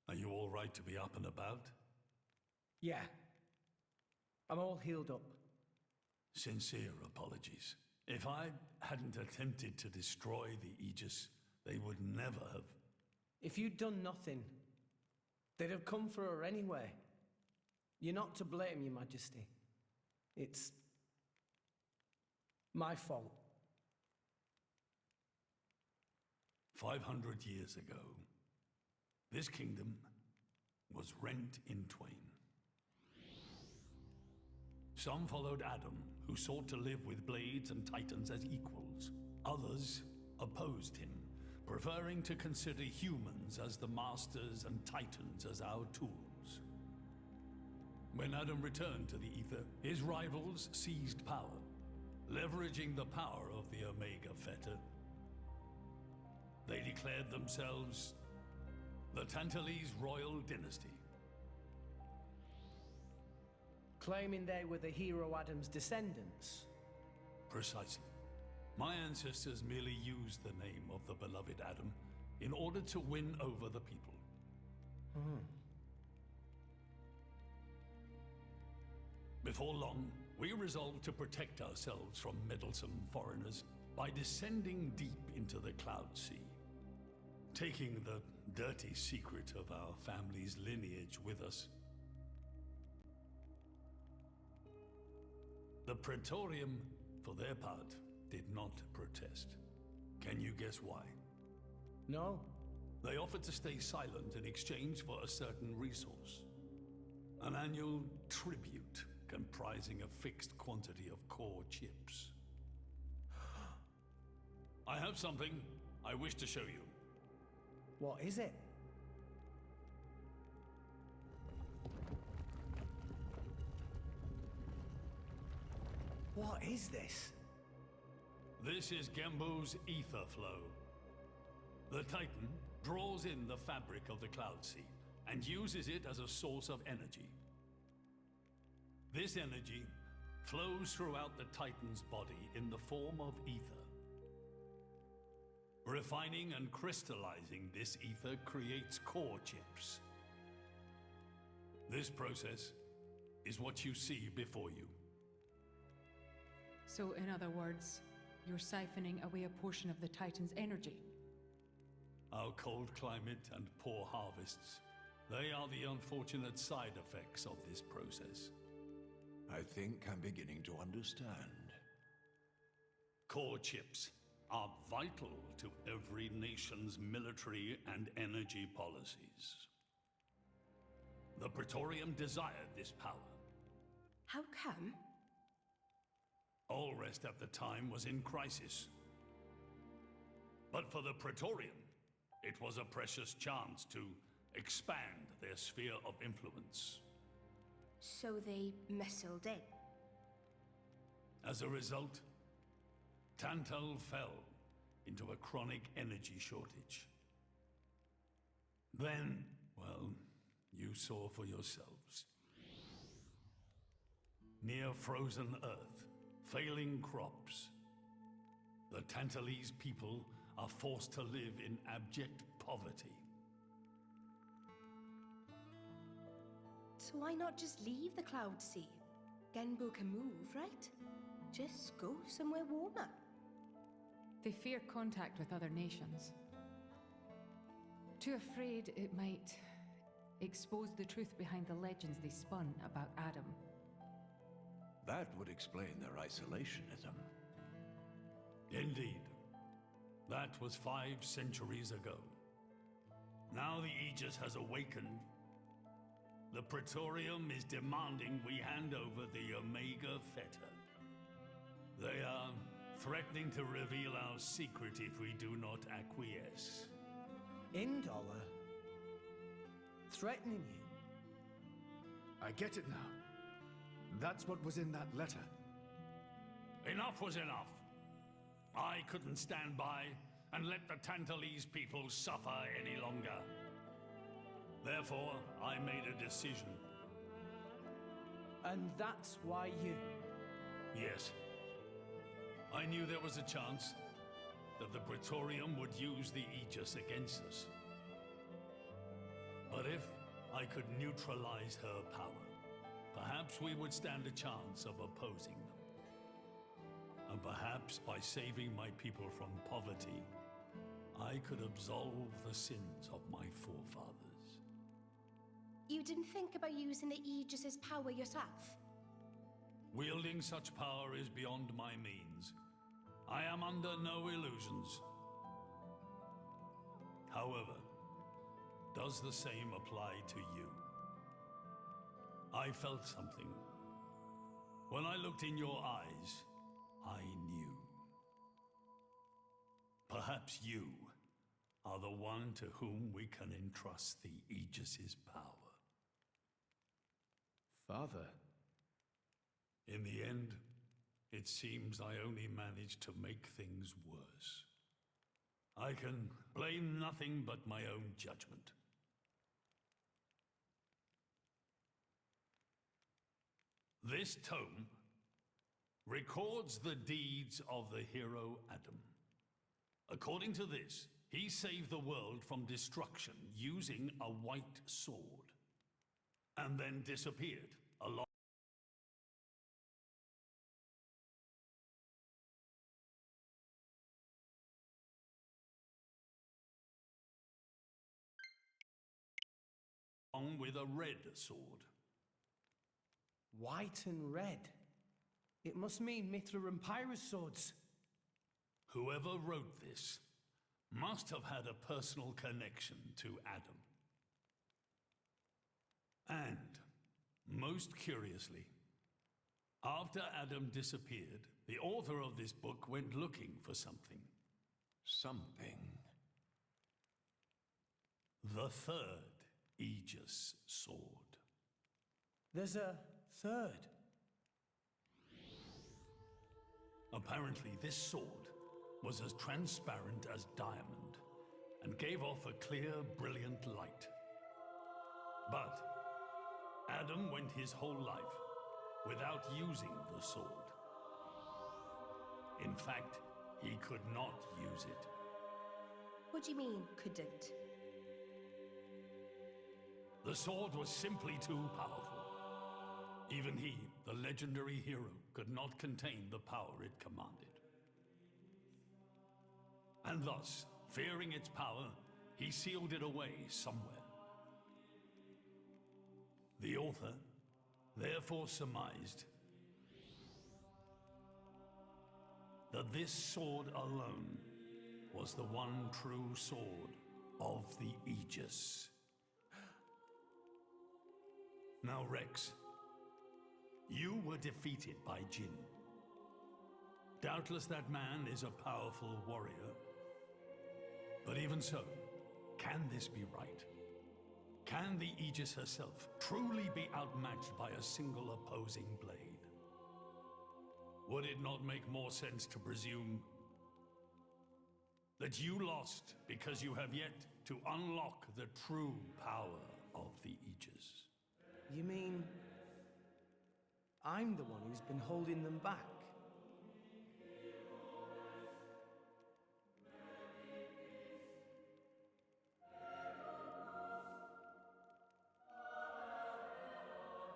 Speaker 17: Are you all right to be up and about?
Speaker 7: Yeah. I'm all healed up.
Speaker 17: Sincere apologies. If I hadn't attempted to destroy the Aegis, they would never have...
Speaker 7: If you'd done nothing, they'd have come for her anyway. You're not to blame, Your Majesty. It's... my fault.
Speaker 17: 500 years ago, this kingdom was rent in twain. Some followed Adam, who sought to live with blades and titans as equals. Others opposed him, preferring to consider humans as the masters and titans as our tools. When Adam returned to the Ether, his rivals seized power, leveraging the power of the Omega Fetter. They declared themselves the Tantalese Royal Dynasty.
Speaker 7: Claiming they were the hero Adam's descendants.
Speaker 17: Precisely. My ancestors merely used the name of the beloved Adam in order to win over the people. Before long, we resolved to protect ourselves from meddlesome foreigners by descending deep into the Cloud Sea, taking the dirty secret of our family's lineage with us. The Praetorium, for their part, did not protest. Can you guess why?
Speaker 7: No.
Speaker 17: They offered to stay silent in exchange for a certain resource. An annual tribute comprising a fixed quantity of core chips. I have something I wish to show you.
Speaker 7: What is it? What is this?
Speaker 17: This is Gembu's ether flow. The Titan draws in the fabric of the Cloud Sea and uses it as a source of energy. This energy flows throughout the Titan's body in the form of ether. Refining and crystallizing this ether creates core chips. This process is what you see before you.
Speaker 18: So, in other words, you're siphoning away a portion of the Titan's energy.
Speaker 17: Our cold climate and poor harvests, they are the unfortunate side effects of this process.
Speaker 15: I think I'm beginning to understand.
Speaker 17: Core chips are vital to every nation's military and energy policies. The Praetorium desired this power.
Speaker 13: How come?
Speaker 17: Allrest at the time was in crisis. But for the Praetorium, it was a precious chance to expand their sphere of influence.
Speaker 13: So they muscled in.
Speaker 17: As a result, Tantal fell into a chronic energy shortage. Then, well, you saw for yourselves. Near frozen Earth, failing crops, the Tantalese people are forced to live in abject poverty.
Speaker 13: So why not just leave the Cloud Sea? Genbu can move, right? Just go somewhere warmer.
Speaker 18: They fear contact with other nations. Too afraid it might expose the truth behind the legends they spun about Adam.
Speaker 15: That would explain their isolationism.
Speaker 17: Indeed. That was 5 centuries ago. Now the Aegis has awakened. The Praetorium is demanding we hand over the Omega Fetter. They are threatening to reveal our secret if we do not acquiesce.
Speaker 7: Indollar? Threatening you?
Speaker 8: I get it now. That's what was in that letter.
Speaker 17: Enough was enough. I couldn't stand by and let the Tantalese people suffer any longer. Therefore, I made a decision.
Speaker 7: And that's why you...
Speaker 17: Yes. I knew there was a chance that the Praetorium would use the Aegis against us. But if I could neutralize her power, perhaps we would stand a chance of opposing them. And perhaps by saving my people from poverty, I could absolve the sins of my forefathers.
Speaker 13: You didn't think about using the Aegis's power yourself?
Speaker 17: Wielding such power is beyond my means. I am under no illusions. However, does the same apply to you? I felt something. When I looked in your eyes, I knew. Perhaps you are the one to whom we can entrust the Aegis's power.
Speaker 8: Father.
Speaker 17: In the end, it seems I only managed to make things worse. I can blame nothing but my own judgment. This tome records the deeds of the hero Adam. According to this, he saved the world from destruction using a white sword, and then disappeared along with a red sword.
Speaker 7: White and red. It must mean Mithra and Pyra's swords.
Speaker 17: Whoever wrote this must have had a personal connection to Adam. And, most curiously, after Adam disappeared, the author of this book went looking for something.
Speaker 15: Something.
Speaker 17: The third Aegis sword.
Speaker 7: There's a third.
Speaker 17: Apparently, this sword was as transparent as diamond and gave off a clear, brilliant light. But Adam went his whole life without using the sword. In fact, he could not use it.
Speaker 13: What do you mean, couldn't?
Speaker 17: The sword was simply too powerful. Even he, the legendary hero, could not contain the power it commanded. And thus, fearing its power, he sealed it away somewhere. The author therefore surmised that this sword alone was the one true sword of the Aegis. Now, Rex, you were defeated by Jin. Doubtless that man is a powerful warrior. But even so, can this be right? Can the Aegis herself truly be outmatched by a single opposing blade? Would it not make more sense to presume that you lost because you have yet to unlock the true power of the Aegis?
Speaker 7: You mean I'm the one who's been holding them back?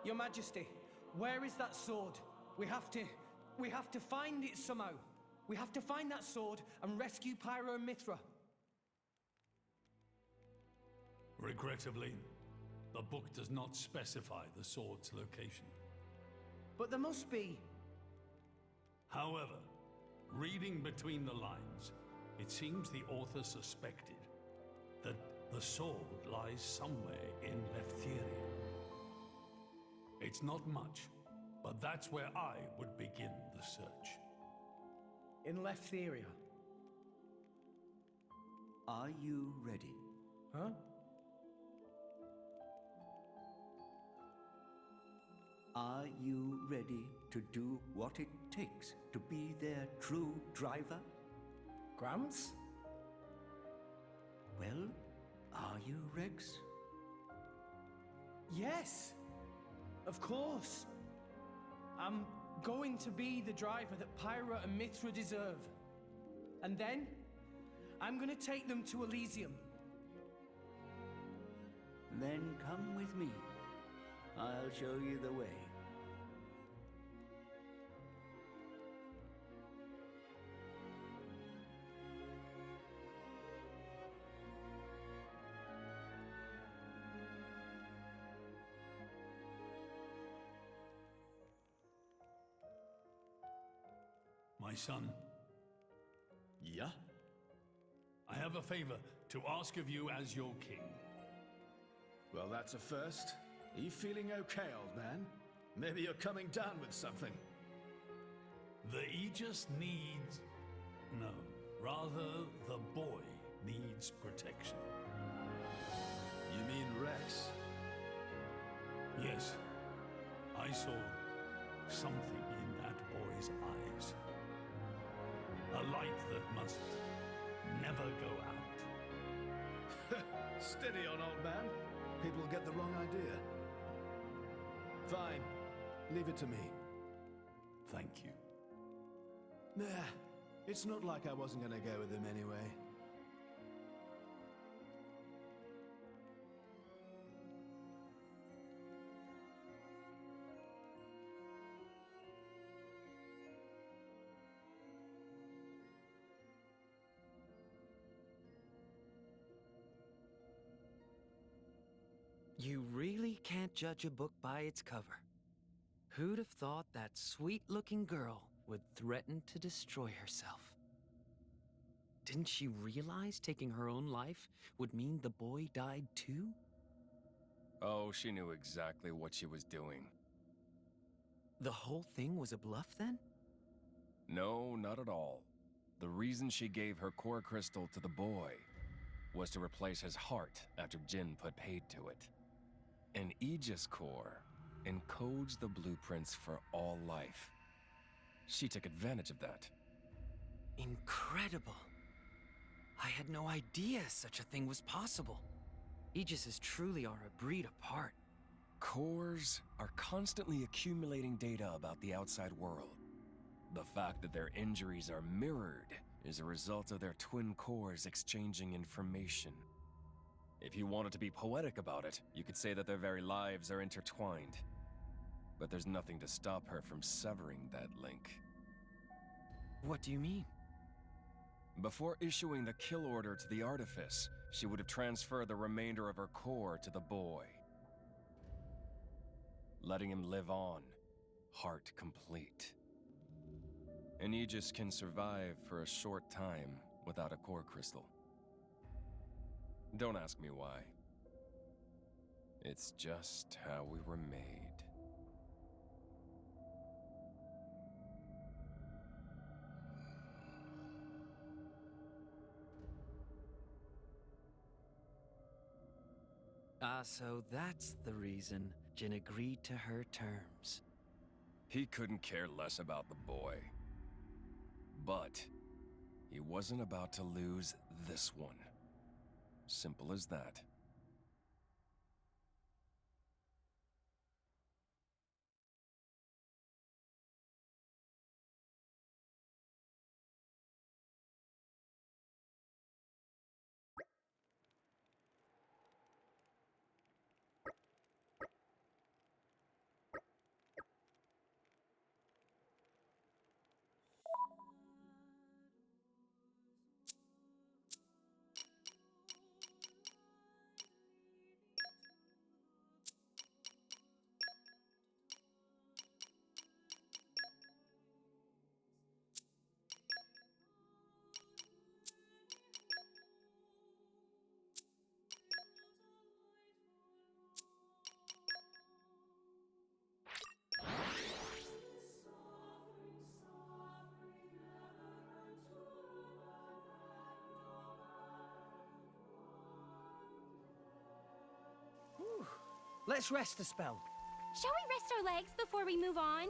Speaker 7: Your Majesty, where is that sword? We have to find it somehow. We have to find that sword and rescue Pyra and Mithra.
Speaker 17: Regrettably, the book does not specify the sword's location.
Speaker 7: But there must be.
Speaker 17: However, reading between the lines, it seems the author suspected that the sword lies somewhere in Leftheria. It's not much, but that's where I would begin the search.
Speaker 7: In Leftheria?
Speaker 6: Are you ready?
Speaker 7: Huh?
Speaker 6: Are you ready to do what it takes to be their true driver?
Speaker 7: Gramps?
Speaker 6: Well, are you, Rex?
Speaker 7: Yes! Of course! I'm going to be the driver that Pyra and Mithra deserve. And then, I'm gonna take them to Elysium.
Speaker 6: Then come with me. I'll show you the way.
Speaker 17: My son.
Speaker 8: Yeah?
Speaker 17: I have a favor to ask of you as your king.
Speaker 8: Well, that's a first. Are you feeling okay, old man? Maybe you're coming down with something.
Speaker 17: The Aegis needs... No, rather, the boy needs protection.
Speaker 8: You mean Rex?
Speaker 17: Yes. I saw something in that boy's eyes. A light that must never go out.
Speaker 8: Steady on, old man. People will get the wrong idea. Fine. Leave it to me.
Speaker 17: Thank you.
Speaker 8: Nah, it's not like I wasn't gonna go with him anyway.
Speaker 2: You really can't judge a book by its cover. Who'd have thought that sweet-looking girl would threaten to destroy herself? Didn't she realize taking her own life would mean the boy died too?
Speaker 19: Oh, she knew exactly what she was doing.
Speaker 2: The whole thing was a bluff then?
Speaker 19: No, not at all. The reason she gave her core crystal to the boy was to replace his heart after Jin put paid to it. An Aegis core encodes the blueprints for all life. She took advantage of that.
Speaker 2: Incredible. I had no idea such a thing was possible. Aegises truly are a breed apart.
Speaker 19: Cores are constantly accumulating data about the outside world. The fact that their injuries are mirrored is a result of their twin cores exchanging information. If you wanted to be poetic about it, you could say that their very lives are intertwined. But there's nothing to stop her from severing that link.
Speaker 2: What do you mean?
Speaker 19: Before issuing the kill order to the Artifice, she would have transferred the remainder of her core to the boy, letting him live on, heart complete. An Aegis can survive for a short time without a core crystal. Don't ask me why. It's just how we were made.
Speaker 2: So that's the reason Jin agreed to her terms.
Speaker 19: He couldn't care less about the boy. But he wasn't about to lose this one. Simple as that.
Speaker 7: Let's rest a spell.
Speaker 11: Shall we rest our legs before we move on?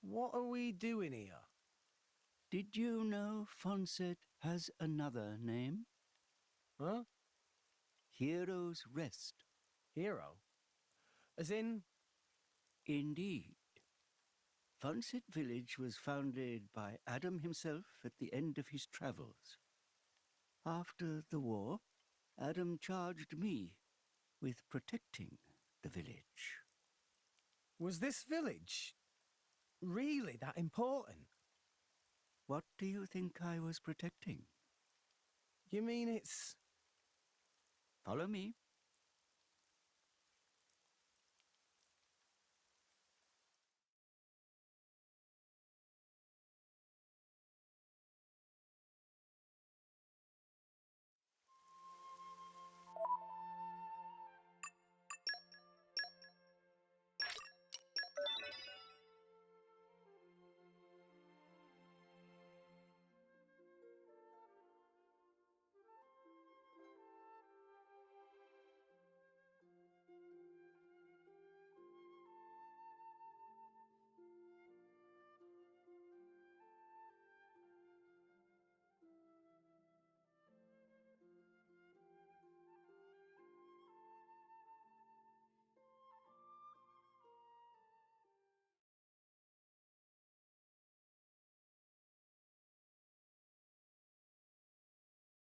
Speaker 7: What are we doing here?
Speaker 6: Did you know Fonset has another name?
Speaker 7: Huh?
Speaker 6: Hero's Rest.
Speaker 7: Hero? As in?
Speaker 6: Indeed. Fonset Village was founded by Adam himself at the end of his travels. After the war, Adam charged me with protecting the village.
Speaker 7: Was this village really that important?
Speaker 6: What do you think I was protecting?
Speaker 7: You mean it's...
Speaker 6: Follow me.